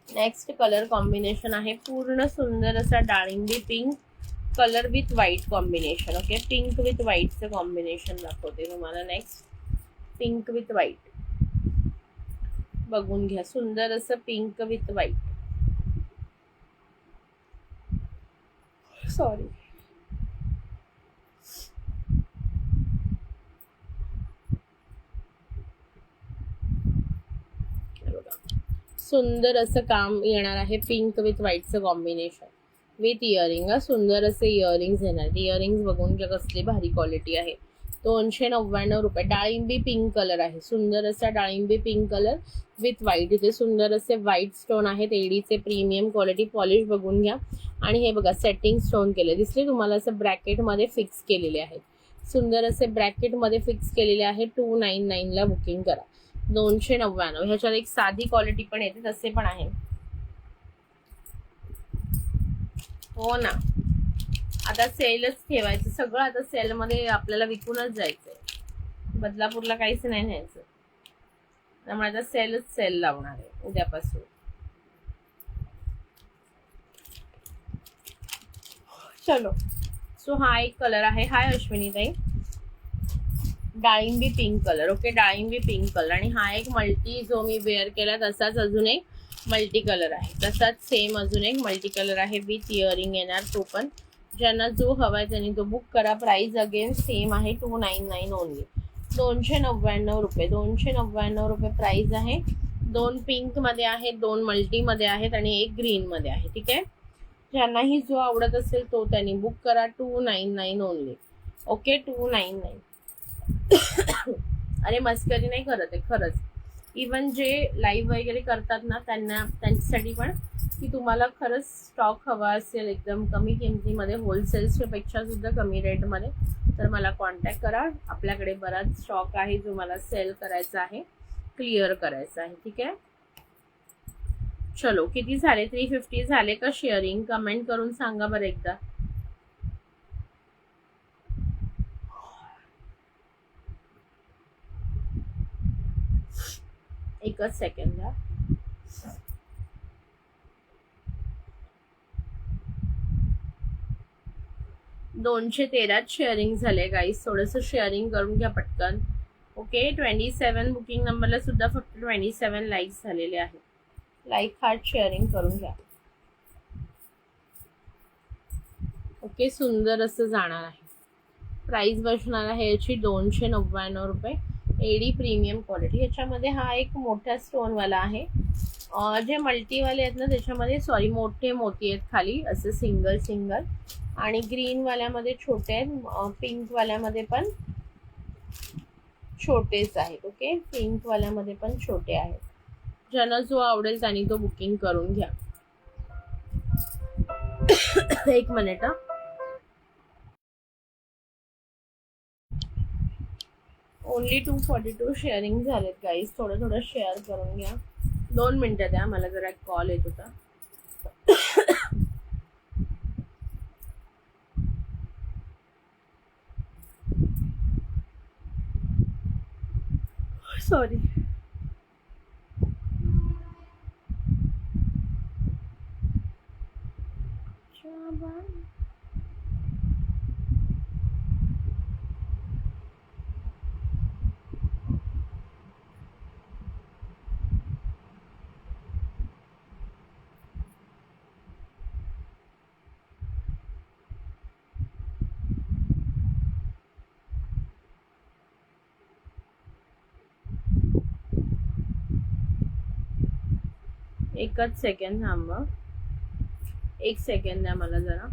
नेक्स्ट कलर कॉम्बिनेशन आहे पूर्ण सुंदर असा डाळिंबी pink colour with white combination. Okay, pink with व्हाईटचं कॉम्बिनेशन दाखवते तुम्हाला. नेक्स्ट पिंक विथ व्हाईट बघून घ्या. सुंदर असं पिंक विथ व्हाईट. सॉरी, सुंदर असं काम येणार आहे. पिंक विथ व्हाईटचं कॉम्बिनेशन विथ इयरिंग. सुंदर असे इयरिंग्स येणार. इयरिंग्स बघून घ्या कसली भारी क्वालिटी आहे. 299 रुपये. डाळिंबी पिंक कलर आहे, सुंदर असा डाळिंबी पिंक कलर विथ व्हाईट. इथे सुंदर असे व्हाईट स्टोन आहेत, एडीचे प्रीमियम क्वालिटी. पॉलिश बघून घ्या. आणि हे बघा सेटिंग स्टोन केले, दिसले तुम्हाला, असं ब्रॅकेटमध्ये फिक्स केलेले आहेत. सुंदर असे ब्रॅकेटमध्ये फिक्स केलेले आहे. 299 ला बुकिंग करा. 299. ह्याच्यात एक साधी क्वालिटी पण येते, तसे पण आहे. हो ना, आता सेलच ठेवायचं सगळं. आता सेलमध्ये आपल्याला विकूनच जायचंय. बदलापूरला काहीच नाही न्यायचं, त्यामुळे आता सेल लावणार आहे उद्यापासून. चलो, सो हा एक कलर आहे. हाय अश्विनी ताई. डाळिंबी पिंक कलर. ओके, डाळिंबी पिंक कलर. आणि हा एक मल्टी जो मी वेअर केला तसाच अजून एक मल्टी कलर आहे. तसाच सेम अजून एक मल्टी कलर आहे विथ इयरिंग येणार. तो पण ज्यांना जो हवाय त्यांनी तो बुक करा. प्राइस अगेन सेम आहे. 299 ओनली. 299 रुपये. 299 रुपये प्राइस आहे. 2 पिंक मध्ये आहेत, 2 मल्टी मध्ये आहेत आणि 1 ग्रीन मध्ये आहे. ठीक आहे, ज्यांनाही जो आवडत असेल तो त्यांनी बुक करा. 299 ओनली. ओके, 299. अरे मस्करी नाही करत आहे खरंच. इवन जे लाईव्ह वगैरे करतात ना त्यांच्यासाठी पण, की तुम्हाला खरंच स्टॉक हवा असेल एकदम कमी किमतीमध्ये, होलसेलच्या पेक्षा सुद्धा कमी रेटमध्ये, तर मला कॉन्टॅक्ट करा. आपल्याकडे बराच स्टॉक आहे जो मला सेल करायचा आहे, क्लिअर करायचा आहे. ठीक आहे, चलो किती झाले? 350 झाले का शेअरिंग? कमेंट करून सांगा बरं एकदा. एकच सेकंड द्या. दोनशे 13 शेअरिंग झाले गाईस. थोडंसं शेअरिंग करून घ्या पटकन. ओके, 27 बुकिंग नंबरला सुद्धा फक्त 27 लाईक्स झालेले आहेत. लाईक हार्ट शेअरिंग करून घ्या. ओके, सुंदर असं जाणार आहे. प्राइस बसणार आहे याची 299 रुपये. AD premium quality. ह्याच्यामध्ये हा एक मोठा स्टोनवाला आहे. जे मल्टीवाले आहेत ना त्याच्यामध्ये सॉरी मोठे मोती आहेत खाली असे सिंगल सिंगल. आणि ग्रीनवाल्यामध्ये छोटे आहेत, पिंकवाल्यामध्ये पण छोटेच आहेत. ओके, पिंकवाल्यामध्ये पण छोटे आहेत. ज्यांना जो आवडेल त्यांनी तो बुकिंग करून घ्या. एक मिनिट हा. ओनली 242 शेअरिंग झालेत गाईज. थोडं थोडं शेअर करून घ्या. 2 मिनिटं द्या, मला जरा एक कॉल येत होता. सॉरी. एकच सेकंड थांबा, एक सेकंड द्या मला जरा.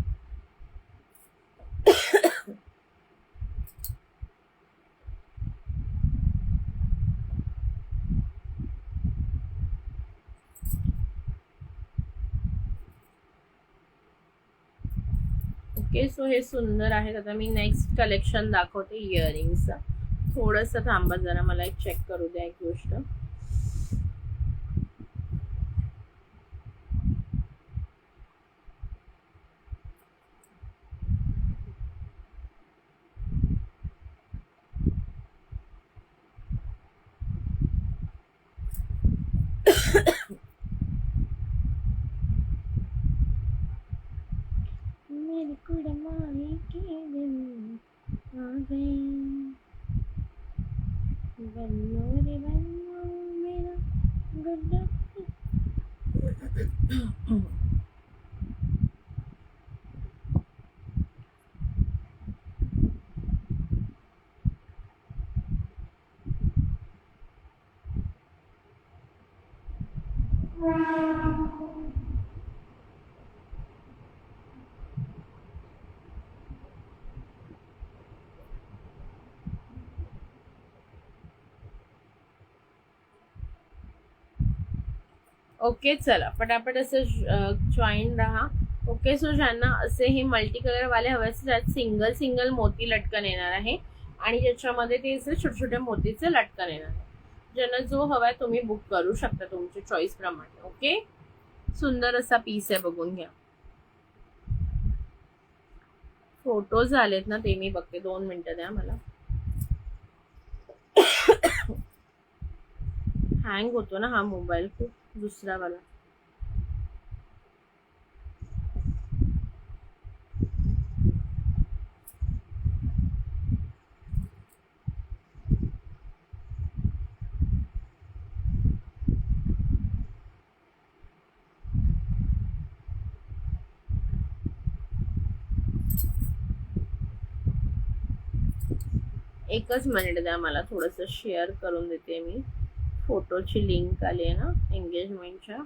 ओके, सो हे सुंदर आहेत. आता मी नेक्स्ट कलेक्शन दाखवते इयरिंग्सचं. थोडंसं थांबा जरा, मला एक चेक करू द्या एक गोष्ट. मेरी कुड़माई के दिन आ गई, बन्नो रे बन्नो मेरा गुड्डा. ओके, चला पटापट असं जॉईन राहा. ओके, सो ज्यांना असे हे मल्टी कलर वाले हवे असतील त्यात सिंगल सिंगल मोती लटकन येणार आहे आणि ज्याच्यामध्ये ते असे छोटे छोटे मोतीचे लटकन येणार आहे. ज्यांना जो हवाय तुम्ही बुक करू शकता तुमच्या चॉईस प्रमाणे. ओके, सुंदर असा पीस आहे, बघून घ्या. फोटोज आलेत ना ते मी बघते, 2 मिनिटं द्या मला. हँग होतो ना हा मोबाईल खूप, दुसरा वाला. एकच मिनिट द्या मला, थोडंसं शेअर करून देते मी. फोटोची लिंक आली आहे ना एंगेजमेंटच्या.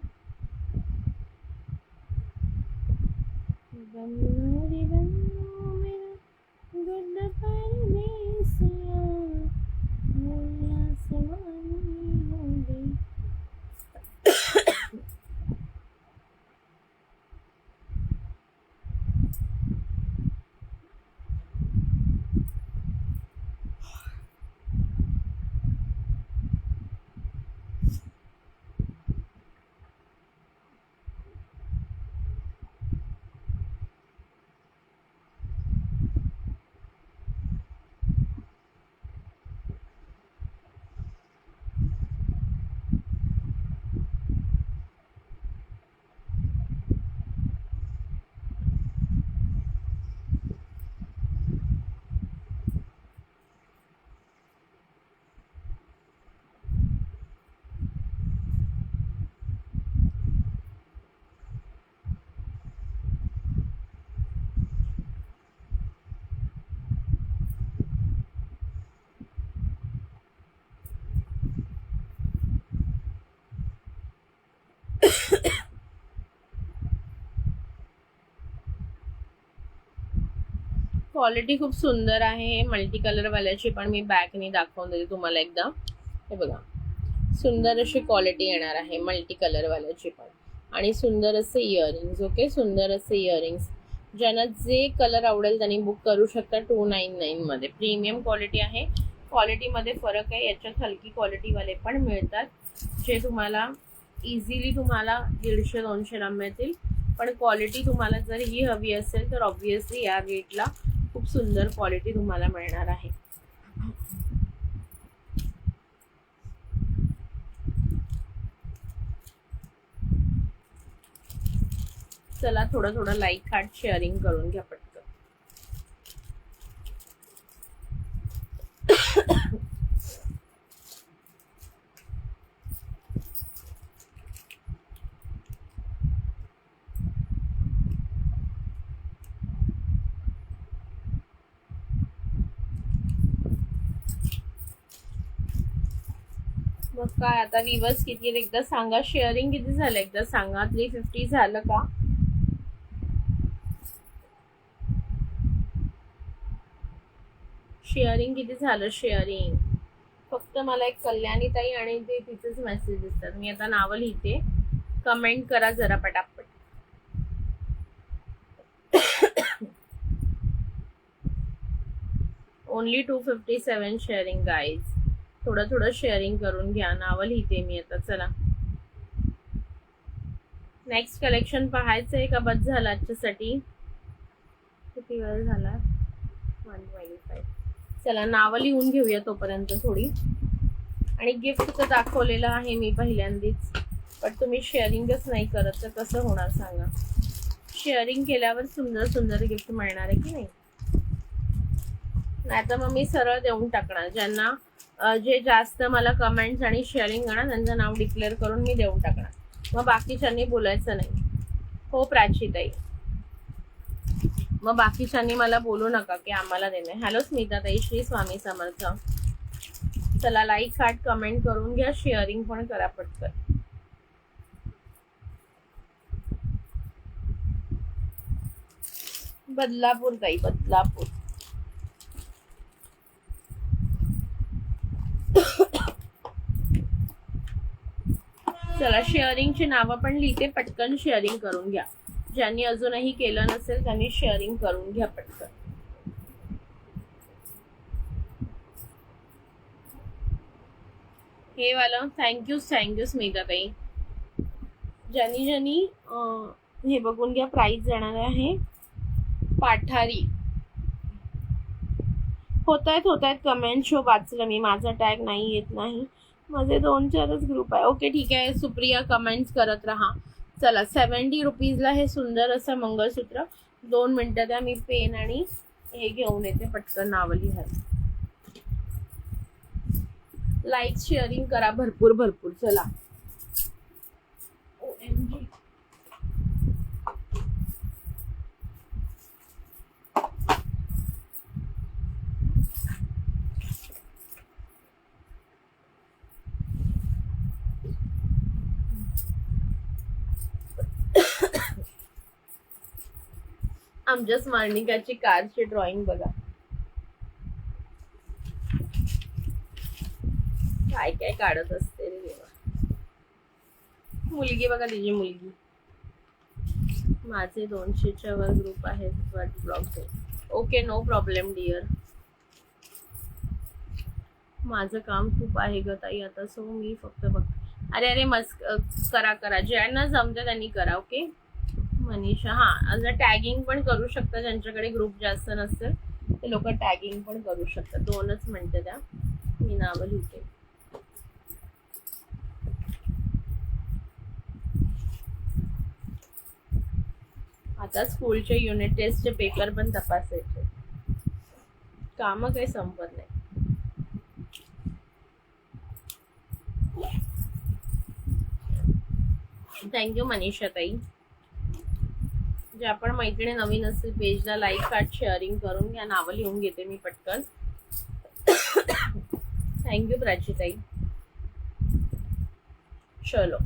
क्वालिटी खूप सुंदर आहे. मल्टी कलर वाल्याची पण मी बॅकनी दाखवून देते तुम्हाला एकदा. हे बघा, सुंदर अशी क्वालिटी येणार आहे मल्टी कलर वाल्याची पण. आणि सुंदर असे इयरिंग्स. ओके, सुंदर असे इयरिंग्स. ज्यांना जे कलर आवडेल त्यांनी बुक करू शकता. 299 मध्ये प्रीमियम क्वालिटी आहे. क्वालिटीमध्ये फरक आहे, याच्यात हलकी क्वालिटीवाले पण मिळतात जे तुम्हाला इझिली तुम्हाला 150-200 मिळतील. पण क्वालिटी तुम्हाला जर ही हवी असेल तर ऑब्व्हियसली या रेटला खूप सुंदर क्वालिटी तुम्हाला मिळणार आहे. चला थोडं थोडं लाईक हार्ट शेअरिंग करून घ्या पटकन. मग काय आता व्ह्यूअर्स किती आहेत एकदा सांगा, शेअरिंग किती झालं एकदा सांगा. 350 झालं का? शेअरिंग किती झालं शेअरिंग? फक्त मला एक कल्याणी ताई आणि ते तिचेच मेसेज दिसतात. मी आता नावं लिहिते, कमेंट करा जरा पटापट. Only 257 sharing guys. थोडं शेअरिंग करून घ्या. नावं लिहिते मी आता. चला नेक्स्ट कलेक्शन पाहायचंय का बस झालं आजच्यासाठी? किती वेळ झाला? 125. चला नावं लिहून घेऊया तोपर्यंत थोडी. आणि गिफ्ट तर दाखवलेलं आहे मी पहिल्यांदाच, पण तुम्ही शेअरिंगच नाही करत तर कसं होणार सांगा. शेअरिंग केल्यावर सुंदर सुंदर गिफ्ट मिळणार आहे की नाही? नाही तर मग मी सरळ देऊन टाकणार. ज्यांना जे जास्त मला कमेंट्स आणि शेअरिंग करणार त्यांचं नाव डिक्लेअर करून मी देऊन टाकणार. मग बाकीच्यांनी बोलायचं नाही. हो प्राचीताई, मग बाकीच्यांनी मला बोलू नका की आम्हाला देणे. हॅलो स्मिता ताई, श्री स्वामी समर्थ. चला लाईक हार्ट कमेंट करून घ्या, शेअरिंग पण करा पटकन. बदलापूर ताई, बदलापूर. चला शेअरिंगची नावं पण लिहिते, पटकन शेअरिंग करून घ्या. ज्यांनी अजूनही केलं नसेल त्यांनी शेअरिंग करून घ्या पटकन. हे वालं थँक्यू स्मिता ताई. ज्यांनी हे बघून घ्या, प्राइस जाणार आहे. पाठारी होत आहेत कमेंट शो वाचलं मी. माझा टॅग नाही येत नाही, माझे 2-4च ग्रुप आहे. ओके ठीक आहे सुप्रिया, कमेंट्स करत राहा. चला 70 रुपीजला हे सुंदर असं मंगळसूत्र. 2 मिनिटं द्या, मी पेन आणि हे घेऊन येते पटकन नावं लिहायला. लाईक शेअरिंग करा भरपूर. चला OMG. आमच्या स्मरणिकाची कारची ड्रॉइंग बघा, काय काढत असते रे देवा. मुलगी बघा, तिची मुलगी. माझे 200च्या वर ग्रुप आहेत blog. Okay no problem dear. माझं काम खूप आहे ग ताई आता, सो मी फक्त बघ. अरे मस्त करा. ज्यांना जमतं त्यांनी करा. ओके मनीषा, हा आता टॅगिंग पण करू शकता. ज्यांच्याकडे ग्रुप जास्त नसेल ते लोक टॅगिंग पण करू शकतात. 2च मिनिटं द्या, मी नावं लिहिते. आता स्कूलचे युनिट टेस्टचे पेपर पण तपासायचे. काम काही संपत नाही. थँक्यू मनीषा ताई. ज्या पण मैत्रिणी नवीन असतील पेजला लाईक हार्ट शेअरिंग करून घ्या. नावं लिहून घेते मी पटकन. थँक्यू प्राची ताई. चलो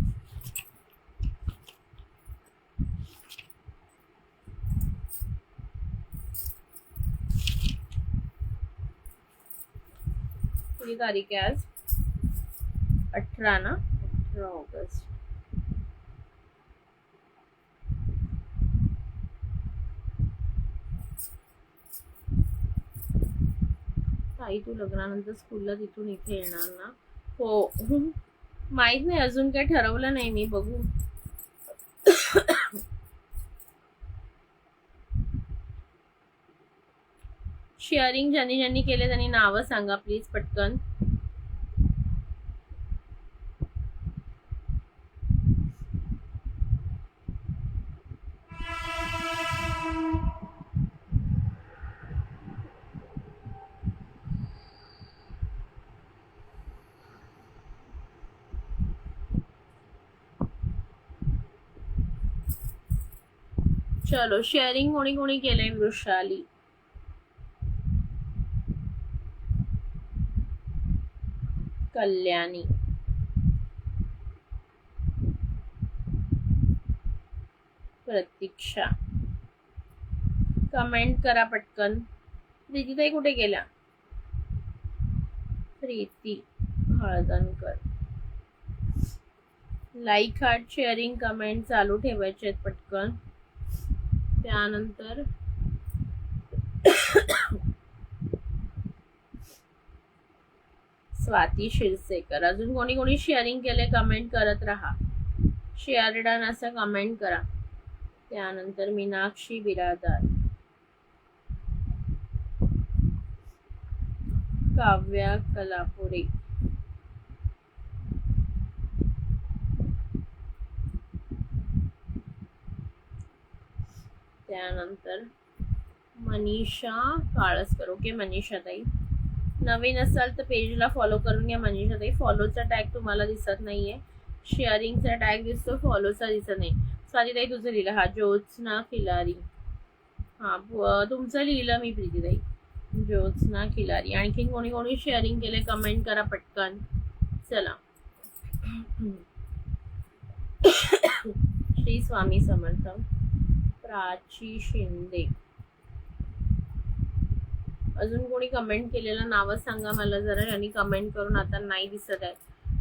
किती तारीख आहे आज? 18 ना, 18 ऑगस्ट. ताई तू लग्नानंतर स्कूलला तिथून इथे येणार ना? हो माहित नाही, अजून काही ठरवलं नाही मी, बघू. शेअरिंग ज्यांनी केले त्यांनी नावं सांगा प्लीज पटकन. चलो शेअरिंग कोणी केलंय? वृषाली, कल्याणी, प्रतीक्षा, कमेंट करा पटकन. प्रीतीताई कुठे गेल्या? Preeti Haldankar. Like, heart, sharing, comment चालू ठेवायचे आहेत पटकन. त्यानंतर स्वाती शिरसेकर. अजून कोणी कोणी शेअरिंग केले कमेंट करत राहा. शेअर डन असं कमेंट करा. त्यानंतर मीनाक्षी बिरादार, काव्या कलापुरे, त्यानंतर मनीषा काळसकर. ओके मनीषा ताई, नवीन असाल तर पेजला फॉलो करून घ्या. मनीषा ताई, फॉलोचा टॅग तुम्हाला दिसत नाहीये, शेअरिंगचा टॅग दिसतो, फॉलोचा दिसत नाही. स्वाती ताई तुझं लिहिलं. हा ज्योत्स्ना खिलारी. हा तुमचं लिहिलं मी प्रीतीताई, ज्योत्स्ना खिलारी. आणखीन कोणी कोणी शेअरिंग केले कमेंट करा पटकन. चला. श्री स्वामी समर्थ. प्राची शिंदे. अजून कोणी कमेंट केलेलं नाव सांगा मला जरा, आणि कमेंट करून आता नाही दिसत आहे.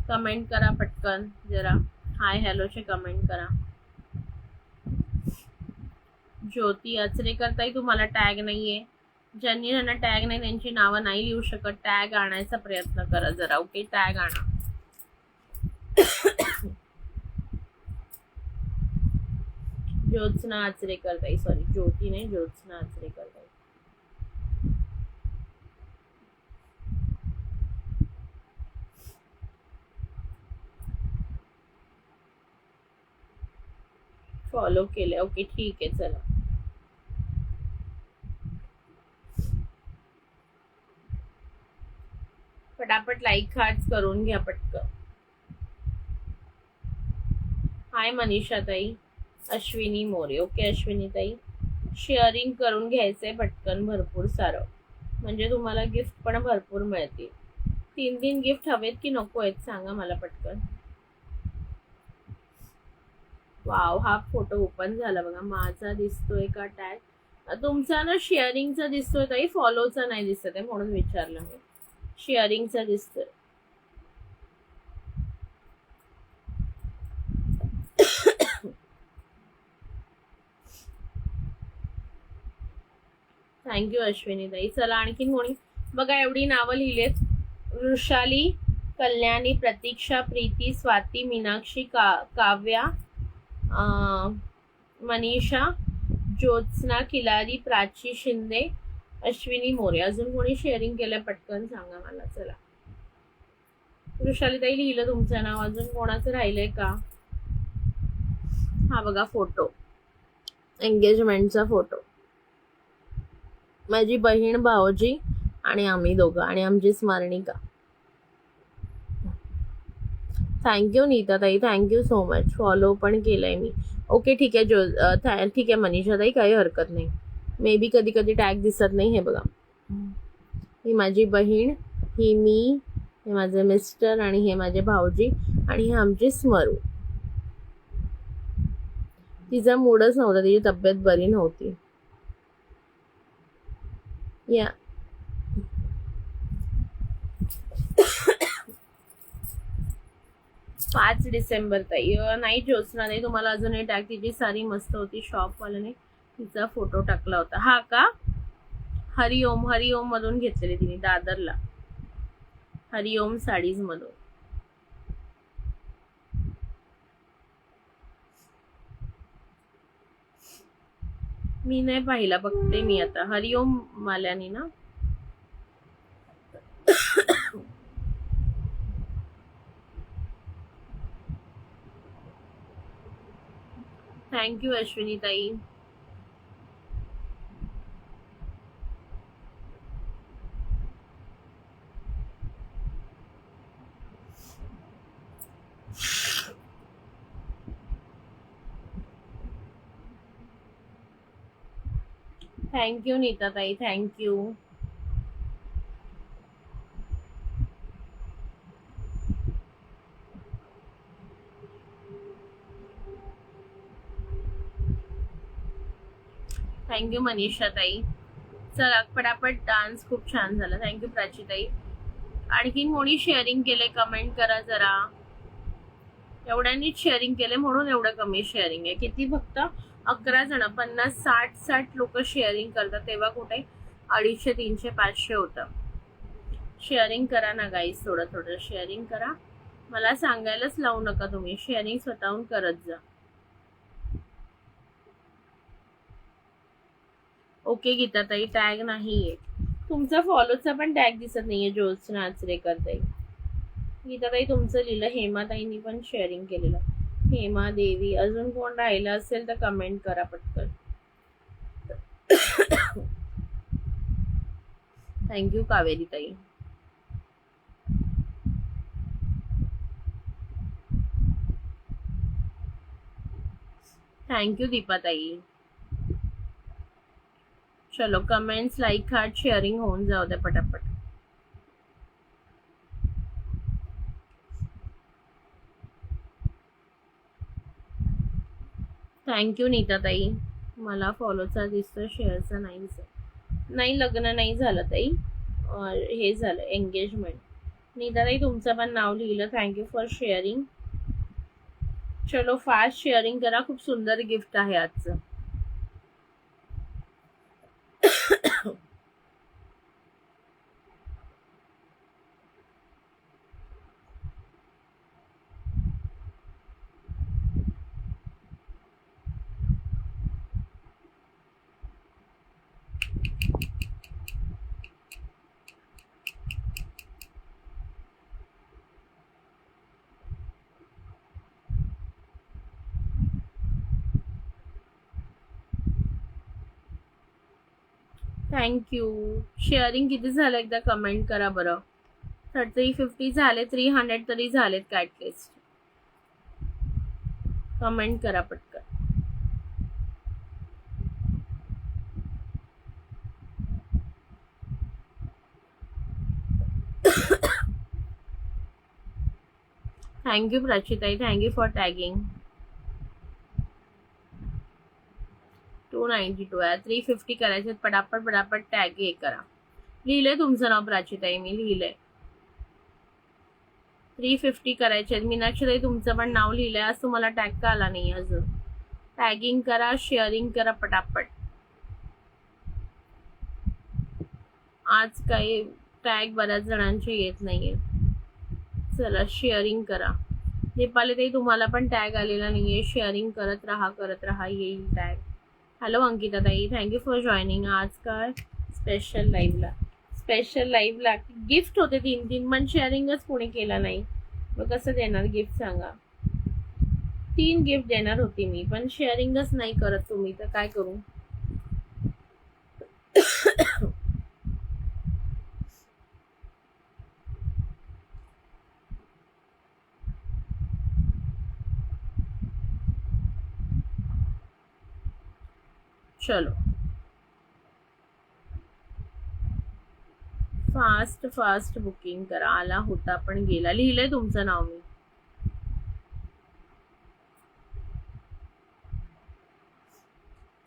कमेंट करा पटकन जरा. हाय हॅलोचे कमेंट करा. ज्योती आचरेकर ताई, तुम्हाला टॅग नाहीये. ज्यांनी त्यांना टॅग नाही त्यांची नावं नाही लिहू शकत. टॅग आणायचा प्रयत्न करा जरा. ओके, टॅग आणा. ज्योत्स्ना आचरेकर ताई, सॉरी ज्योती नाही, ज्योत्स्ना आचरेकर ताई. फॉलो केले. ओके ठीक आहे. चला, फटाफट लाईक हार्ट्स करून घ्या पटकन. हाय मनीषा ताई, अश्विनी मोरे. ओके अश्विनी ताई, शेअरिंग करून घ्यायचंय पटकन भरपूर सारं, म्हणजे तुम्हाला गिफ्ट पण भरपूर मिळतील. 3 गिफ्ट हवेत की नको आहेत सांगा मला पटकन. वाव, हा फोटो ओपन झाला बघा. माझा दिसतोय का टॅग? तुमचा ना शेअरिंगचा दिसतोय ताई, फॉलोचा नाही दिसत आहे म्हणून विचारलं मी. शेअरिंगचा दिसतोय. थँक्यू अश्विनी ताई. चला आणखीन कोणी बघा, एवढी नावं लिहिलेत. वृषाली, कल्याणी, प्रतीक्षा, प्रीती, स्वाती, मीनाक्षी, काव्या, मनीषा, ज्योत्स्ना खिलारी, प्राची शिंदे, अश्विनी मोरे. अजून कोणी शेअरिंग केलं पटकन सांगा मला. चला, वृषालीताई लिहिलं तुमचं नाव. अजून कोणाचं राहिलंय का? हा बघा फोटो, एंगेजमेंटचा फोटो. माझी बहीण, भाऊजी आणि आम्ही दोघं आणि आमची स्मरणिका. थँक्यू नीता ताई, थँक्यू सो मच. फॉलो पण केलंय मी. ओके ठीक आहे. ठीक आहे मनीषा ताई, काही हरकत नाही. मे बी कधी कधी टॅग दिसत नाही. हे बघा, ही माझी बहीण, ही मी, हे माझे मिस्टर आणि हे माझे भाऊजी आणि हे आमची स्मरू. तिचा मूडच नव्हता, तिची तब्येत बरी नव्हती. या 5 डिसेंबर ताई. नाही ज्योत्स्ना नाही, तुम्हाला अजून हे टॅग. तिची सारी मस्त होती, शॉपवाल्याने तिचा फोटो टाकला होता. हा का? हरिओम, हरिओम मधून घेतलेली तिने दादरला, हरिओम साडीज मधून. मी नाही पाहिला, बघते मी आता. हरिओम माल्यानी ना. थँक्यू अश्विनी ताई. थँक्यू नीता ताई, थँक्यू. थँक्यू मनीषा ताई. चला पटापट डान्स खूप छान झाला. थँक्यू प्राची ताई. आणखीन कोणी शेअरिंग केले कमेंट करा जरा. एवढ्यांनीच शेअरिंग केले म्हणून एवढं कमी शेअरिंग आहे. किती फक्त 11 जण, 50-60 लोक शेअरिंग करतात, तेव्हा कुठे 250, 300, 500 होतं. शेअरिंग करा ना गाईस, थोडं थोडं शेअरिंग करा. मला सांगायलाच लावू नका तुम्ही, शेअरिंग स्वतःहून करत जा. ओके गीताताई, टॅग नाहीये तुमचा, फॉलोचा पण टॅग दिसत नाहीये. ज्योत्स्ना आचरेकर ताई. गीताताई तुमचं लिहिलं. हेमाताईंनी पण शेअरिंग केलेलं. हेमा देवी. अजून कोण राहिलं असेल तर कमेंट करा पटकन. थँक्यू कावेरी ताई. थँक्यू दीपा ताई. चलो कमेंट्स, लाईक, हार्ट, शेअरिंग होऊन जाऊ द्या पटापट. थँक्यू नीता ताई. मला फॉलोचा दिसतो, शेअरचा नाही दिसत. नाही, लग्न नाही झालं ताई, हे झालं एंगेजमेंट. नीता ताई तुमचं पण नाव लिहिलं. Thank you for sharing. चलो फास्ट शेअरिंग करा. खूप सुंदर गिफ्ट आहे आजचं. थँक्यू. शेअरिंग किती झालं एकदा कमेंट करा बरं. 30-50 झाले, 300 तरी झालेत का ॲटलिस्ट. कमेंट करा पटकन. थँक्यू प्राचिताई. Thank you for tagging. 292 आहे. 350 करायचे. पटापट पटापट टॅग हे करा. लिहिलंय तुमचं नाव प्राचिताई, मी लिहिलंय. 350 करायचे. मीनाक्षीताई तुमचं पण नाव लिहिलंय. आज तुम्हाला टॅग का आला नाही अजून. टॅगिंग करा, शेअरिंग करा पटापट. आज काही टॅग बऱ्याच जणांचे येत नाहीये. चला शेअरिंग करा. दीपाली ताई तुम्हाला पण टॅग आलेला नाहीये. शेअरिंग करत राहा, येईल टॅग. हॅलो अंकिता ताई, थँक्यू फॉर जॉईनिंग. आज काय स्पेशल लाईव्हला गिफ्ट होते 3 पण शेअरिंगच कोणी केलं नाही. मग कसं देणार गिफ्ट सांगा. 3 गिफ्ट देणार होती मी, पण शेअरिंगच नाही करत तुम्ही, तर काय करू. चलो फास्ट बुकिंग करा. आला होता पण गेला. लिहिलंय तुमचं नाव मी.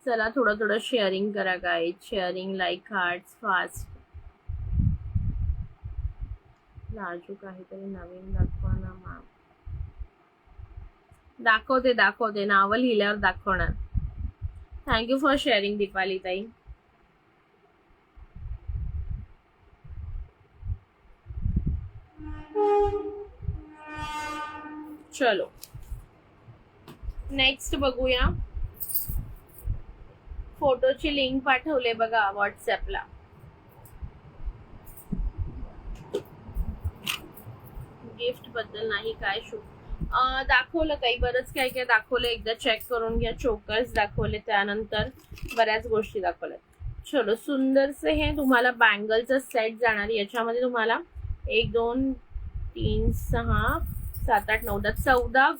चला थोडं शेअरिंग करा guys. Sharing, like, hearts fast. लाजू काहीतरी नवीन दाखवा ना मॅम. दाखवते नावं लिहिल्यावर दाखवणार. थँक्यू फॉर शेअरिंग दीपाली ताई. चलो नेक्स्ट बघूया. फोटोची लिंक पाठवले बघा व्हॉट्सअपला. गिफ्ट बद्दल नाही काय दाखवलं काही, बरंच काय काय दाखवलं. एकदा चेक करून घ्या. चोकर्स दाखवले, त्यानंतर बऱ्याच गोष्टी दाखवल्या. चलो सुंदरसे हे तुम्हाला बँगलचं सेट जाणार. याच्यामध्ये तुम्हाला 1 2 3 6 7 8 9 10 14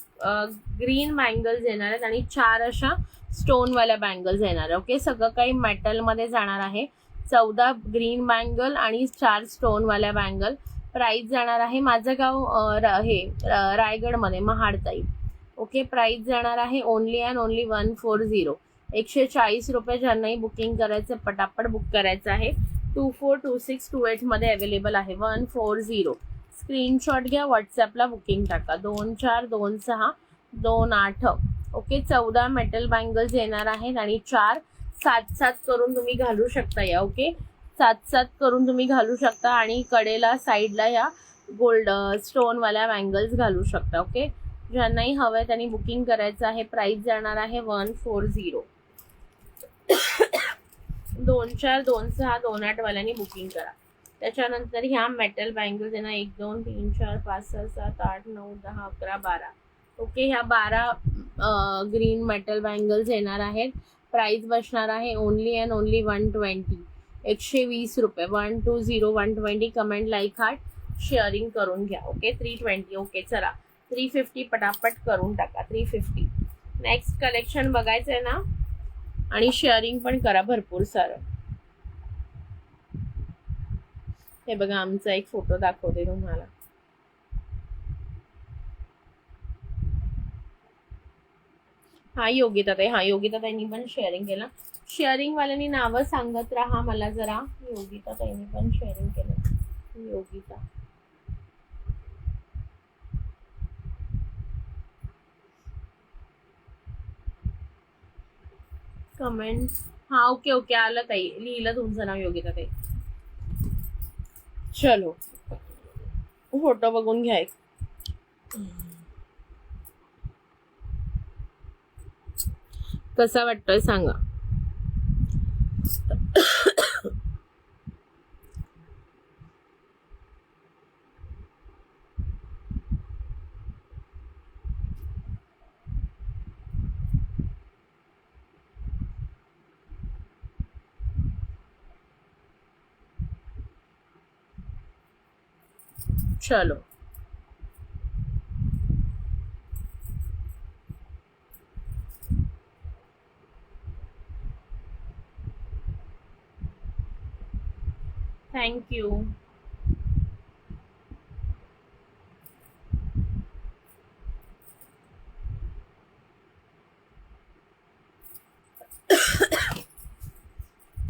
ग्रीन बँगल्स येणार आहेत आणि 4 अशा स्टोनवाल्या बँगल्स येणार आहे. ओके, सगळं काही मेटलमध्ये जाणार आहे. 14 ग्रीन बँगल आणि 4 स्टोनवाल्या बँगल. प्राइस जाणार आहे. माझं गाव रायगडमध्ये महाड ताई. ओके, प्राइस जाणार आहे ओनली अँड ओनली 140. 140 रुपये. ज्यांनाही बुकिंग करायचं पटापट बुक करायचं आहे. 242628 मध्ये अवेलेबल आहे. 140. स्क्रीनशॉट घ्या, व्हॉट्सअपला बुकिंग टाका. 242628. ओके. 14 मेटल बँगल्स येणार आहेत आणि 4 7 करून तुम्ही घालू शकता या. ओके. 7 करून तुम्ही घालू शकता आणि कडेला साईडला या गोल्ड स्टोनवाल्या बँगल्स घालू शकता. ओके. ज्यांनाही हवंय त्यांनी बुकिंग करायचं आहे. प्राइस जाणार आहे 140. 242628 वाल्यांनी बुकिंग करा. त्याच्यानंतर ह्या मेटल बँगल्स आहे ना, 1 2 3 4 5 6 7 8 9 10 11 12. ओके. ह्या 12 ग्रीन मेटल बँगल्स येणार आहेत. प्राइस बसणार आहे ओनली अँड ओनली 120. 120 रुपये. 120 120. कमेंट, लाईक, हार्ट, शेअरिंग करून घ्या. ओके. 320. ओके. चला 350 पटापट करून टाका. 350. नेक्स्ट कलेक्शन बघायचं आहे ना, आणि शेअरिंग पण करा भरपूर सारं. हे बघा, आमचा एक फोटो दाखवते तुम्हाला. हा योगिता ताईंनी पण शेअरिंग केलं. शेअरिंग वाल्यांनी नावं सांगत राहा मला जरा. योगिता ताईंनी पण शेअरिंग केलं. योगिता कमेंट. हा ओके आलं ताई, लिहिलं तुमचं नाव योगिता ताई. चलो फोटो बघून घ्या एक. कसा वाटतोय सांगा. चलो थँक यू.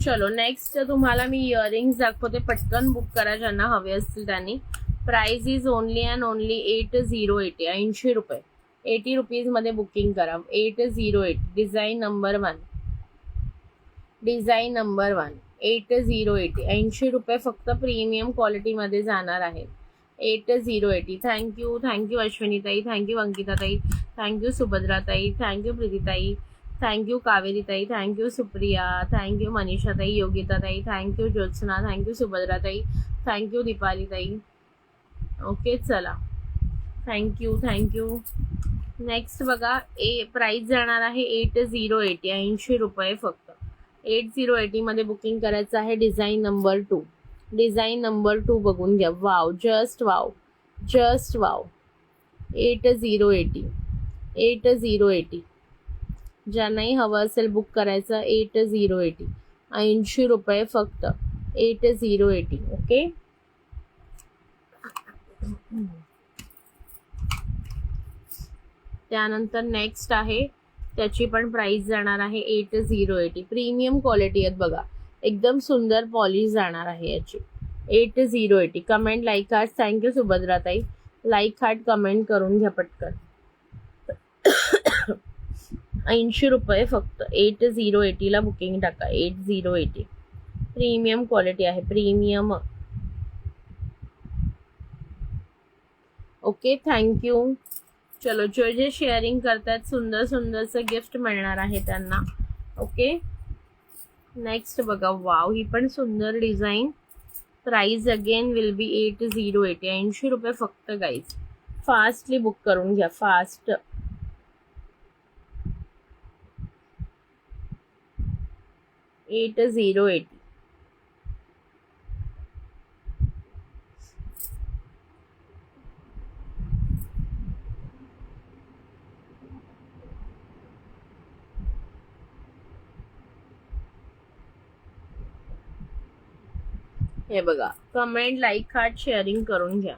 चलो नेक्स्ट तुम्हाला मी इयरिंग्स दाखवते. पटकन बुक करा ज्यांना हवे असतील त्यांनी. Price is only and only 8080. 80 रुपये. 80 रुपीज मध्ये बुकिंग करा. 808. Design number 1. 8080. 80 रुपये फक्त. प्रीमियम क्वालिटी मध्ये जाणार आहे. 8080. थँक्यू अश्विनी ताई. थँक्यू अंकिता ताई. थँक्यू सुभद्रा ताई. थँक्यू प्रीती ताई. थँक्यू कावेरी ताई. थँक्यू सुप्रिया. थँक्यू मनीषा ताई. योगिता ताई. थँक्यू ज्योत्सना. थँक्यू सुभद्रा ताई. थँक्यू दीपाली ताई. ओके. चला थँक्यू. नेक्स्ट बघा, प्राइस जाणार आहे 8080. 80 रुपये फक्त. 8080 मध्ये बुकिंग करायचं आहे. Design number 2. डिझाईन नंबर 2 बघून घ्या. Wow, just wow. 8080. 8080. ज्यांनाही हवं असेल बुक करायचं. 8080. 80 रुपये फक्त. 8080. ओके. त्यानंतर नेक्स्ट आहे, त्याची पण प्राइस जाणार आहे 8080. प्रीमियम क्वालिटी आहेत बघा, एकदम सुंदर पॉलिश जाणार आहे याची. 8080. Comment, like, heart. Thank you Subhadra ताई. लाईक, हार्ट, कमेंट करून घ्या पटकन. 80 रुपये फक्त. 8080 ला बुकिंग टाका. 8080. प्रीमियम क्वालिटी आहे. प्रीमियम. ओके. थँक्यू. चलो जे शेअरिंग करतात सुंदरसं गिफ्ट मिळणार आहे त्यांना. ओके. नेक्स्ट बघा. वाव, ही पण सुंदर design. Price again will be 8080. 80 रुपये फक्त गाईज. फास्टली बुक करून घ्या. फास्ट. 8080. हे बघा. कमेंट, लाईक, हार्ट, शेअरिंग करून घ्या.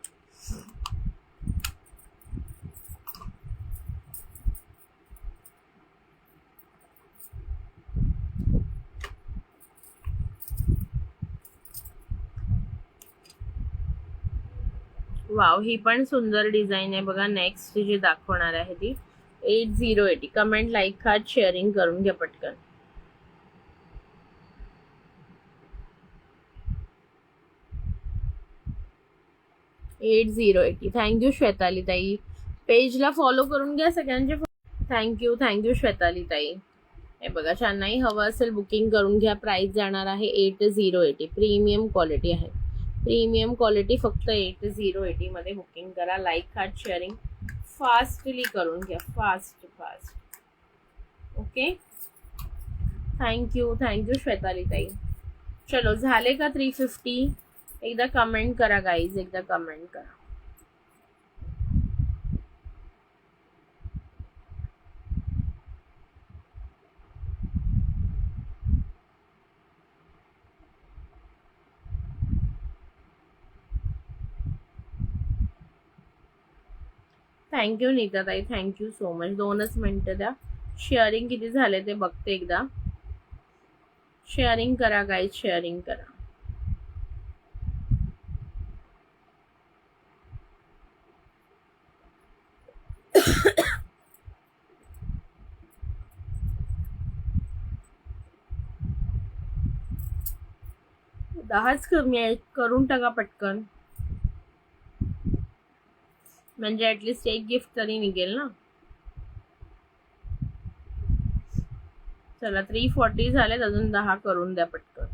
वाव, ही पण सुंदर डिझाईन आहे बघा. नेक्स्ट जी दाखवणार आहे ती 8080. कमेंट, लाईक, खात, शेअरिंग करून घ्या पटकन. 8080. थँक्यू श्वेताली ताई. पेजला फॉलो करून घ्या सगळ्यांचे. थँक्यू श्वेताली ताई. हे बघा, ज्यांनाही हवं असेल बुकिंग करून घ्या. प्राइस जाणार आहे 8080. प्रीमियम क्वालिटी आहे. प्रीमियम क्वालिटी फक्त 8080 मध्ये बुकिंग करा. लाईक, हार्ट, शेअरिंग फास्टली करून घ्या. फास्ट. ओके. थँक्यू श्वेताली ताई. चलो, झाले का 350? एकदा कमेंट करा गाईज, एकदा कमेंट करा. थँक्यू नीता ताई. Thank you so much. 2च मिनिटं द्या. शेअरिंग किती झाले ते बघते एकदा. शेअरिंग करा गाईज, शेअरिंग करा. दहाच कमी आहे, करून टाका पटकन. म्हणजे ऍटलिस्ट एक गिफ्ट तरी निघेल ना. चला, 340 झालेत. अजून 10 करून द्या पटकन.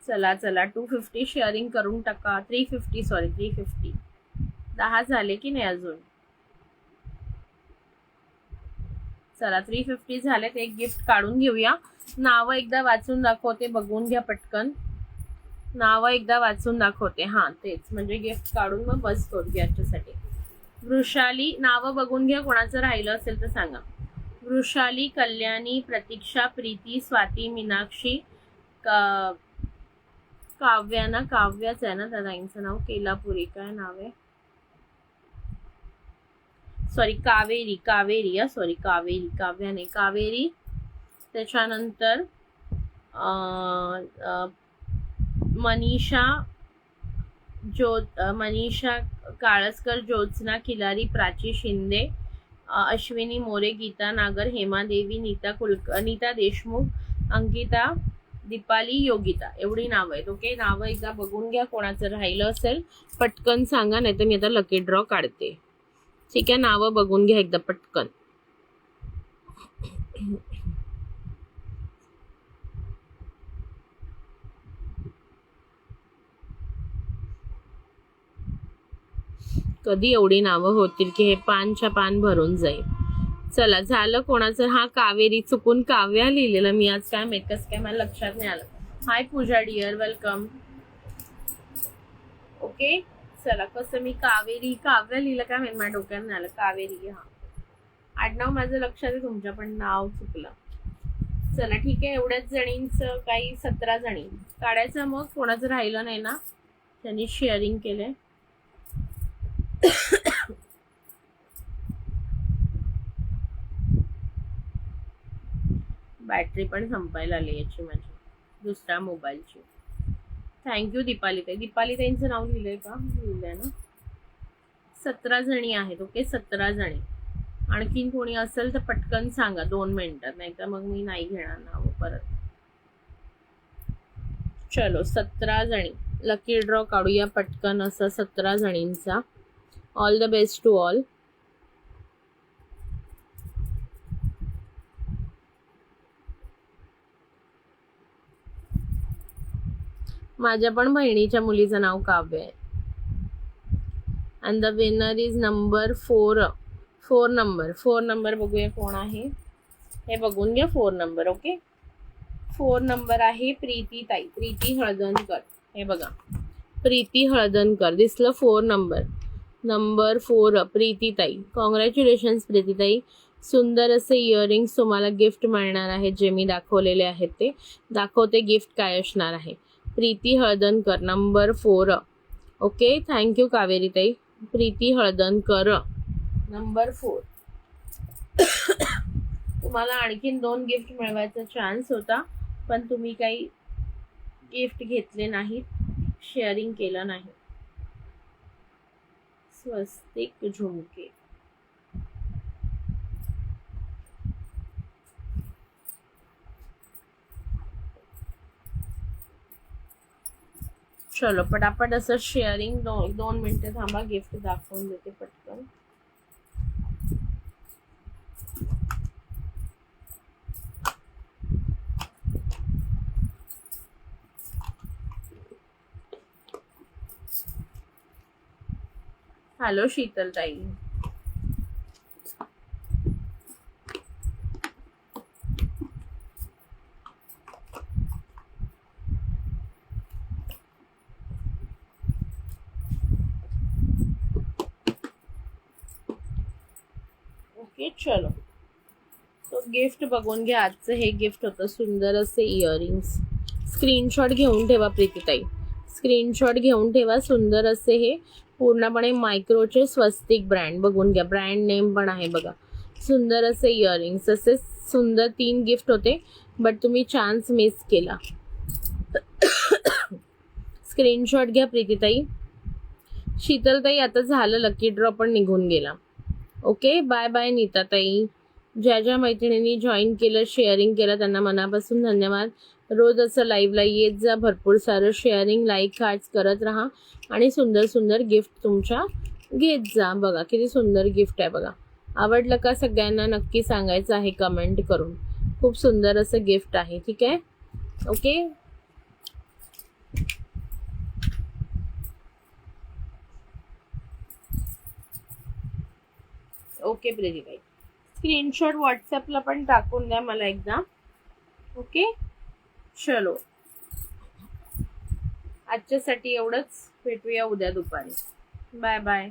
चला 250 शेअरिंग करून टाका. 350. 10 झाले की नाही अजून. चला, 350 झालेत. एक गिफ्ट काढून घेऊया. नाव एकदा वाचून दाखवते, बघून घ्या पटकन. नाव एकदा वाचून दाखवते. हा, तेच म्हणजे गिफ्ट काढून मग बस करू याच्यासाठी. वृषाली, नाव बघून घ्या. कोणाचं राहिलं असेल तर सांगा. वृषाली, कल्याणी, प्रतीक्षा, प्रीती, स्वाती, मीनाक्षी, काव्या ना, काव्याच आहे ना त्या ताईंचं नाव, केलापुरी काय नाव आहे, सॉरी कावेरी, कावेरी सॉरी कावेरी, काव्या नाही कावेरी. त्याच्यानंतर मनीषा मनीषा काळसकर, ज्योत्स्ना खिलारी, प्राची शिंदे, अश्विनी मोरे, गीता नागर, हेमा देवी, नीता देशमुख, अंकिता, दीपाली, योगिता, एवढी नावं आहेत. ओके, नावं एकदा बघून घ्या. कोणाचं राहिलं असेल पटकन सांगा, नाही तर मी आता लकी ड्रॉ काढते. ठीक आहे, नावं बघून घ्या एकदा पटकन. कधी एवढी नावं होतील की हे पानच्या पान भरून जाईल. चला झालं कोणाचं. हा कावेरी, चुकून काव्या लिहिलेलं मी आज, काय माहित कसं काय मला लक्षात नाही आलं. हाय पूजा डिअर, वेलकम. ओके चला, कसं मी कावेरी काव्या लिहिलं काय माहित, माझ्या डोक्यात नाही आलं. कावेरी, हा आडनाव माझं लक्षात आहे तुमच्या, पण नाव चुकलं. चला ठीक आहे, एवढ्याच जणींचं काही 17 जणी काढायचं. मग कोणाचं राहिलं नाही ना, त्यांनी शेअरिंग केलंय. बॅटरी पण संपायला आली याची माझी दुसऱ्या मोबाईलची. थँक्यू दीपालीताई. दीपालीताईंचं नाव लिहिलंय का, लिहिलंय ना. 17 जणी आहेत. ओके 17 जणी. आणखीन कोणी असेल तर पटकन सांगा 2 मिनिटात, नाही तर मग मी नाही घेणार नाव परत. चलो 17 जणी, लकी ड्रॉ काढूया पटकन असं 17 जणींचा. All the best to all. माझ्या पण बहिणीच्या मुलीचं नाव काव्य आहे. And the winner is number 4. 4 number बघूया कोण आहे, हे बघून घ्या. 4 नंबर. ओके 4 नंबर आहे प्रीती ताई, प्रीती हळदणकर. हे बघा प्रीती हळदणकर दिसलं. 4 नंबर 4 प्रीती ताई. कॉंग्रॅच्युलेशन्स प्रीती ताई. सुंदर असे इयरिंग्स तुम्हाला गिफ्ट मिळणार आहे, जे मी दाखवलेले आहेत ते दाखवते. गिफ्ट काय असणार आहे. Preeti Haldankar number 4. Okay thank you Kaveri ताई. प्रीती हळदणकर नंबर 4. तुम्हाला आणखीन 2 गिफ्ट मिळवायचा चान्स होता, पण तुम्ही काही गिफ्ट घेतले नाहीत, शेअरिंग केलं नाही. स्वस्तिक झुमके. चलो पटापट असं शेअरिंग 2 मिनिटं थांबा, गिफ्ट दाखवून देते पटकन. हॅलो शीतल ताई. ओके चलो, तो गिफ्ट बघून घ्या. आजचं हे गिफ्ट होतं, सुंदर असे इयरिंग्स. स्क्रीनशॉट घेऊन ठेवा प्रीतीताई, स्क्रीनशॉट घेऊन ठेवा. सुंदर असे हे पूर्णपणे मायक्रोचे स्वस्तिक ब्रँड, बघून घ्या. ब्रँड नेम पण आहे बघा. सुंदर असे इयरिंग्स. असे सुंदर 3 गिफ्ट होते, बट तुम्ही चान्स मिस केला. स्क्रीनशॉट घ्या प्रीतीताई. शीतलताई आता झालं, लकी ड्रॉ पण निघून गेला. ओके बाय बाय नीताताई. ज्या ज्या मैत्रिणींनी जॉईन केलं, शेअरिंग केलं, त्यांना मनापासून धन्यवाद. रोज असं लाईव्हला येत जा, भरपूर सारं शेअरिंग, लाईक, हार्ट्स करत राहा आणि सुंदर सुंदर गिफ्ट तुमच्या घेत जा. बघा किती सुंदर गिफ्ट आहे बघा. आवडलं का सगळ्यांना नक्की सांगायचं आहे कमेंट करून. खूप सुंदर असं गिफ्ट आहे. ठीक आहे ओके. ओके प्रीतीताई, स्क्रीनशॉट व्हॉट्सअपला पण टाकून द्या मला एकदा. ओके चलो, आजच्यासाठी एवढंच. भेटूया उद्या दुपारी. Bye bye.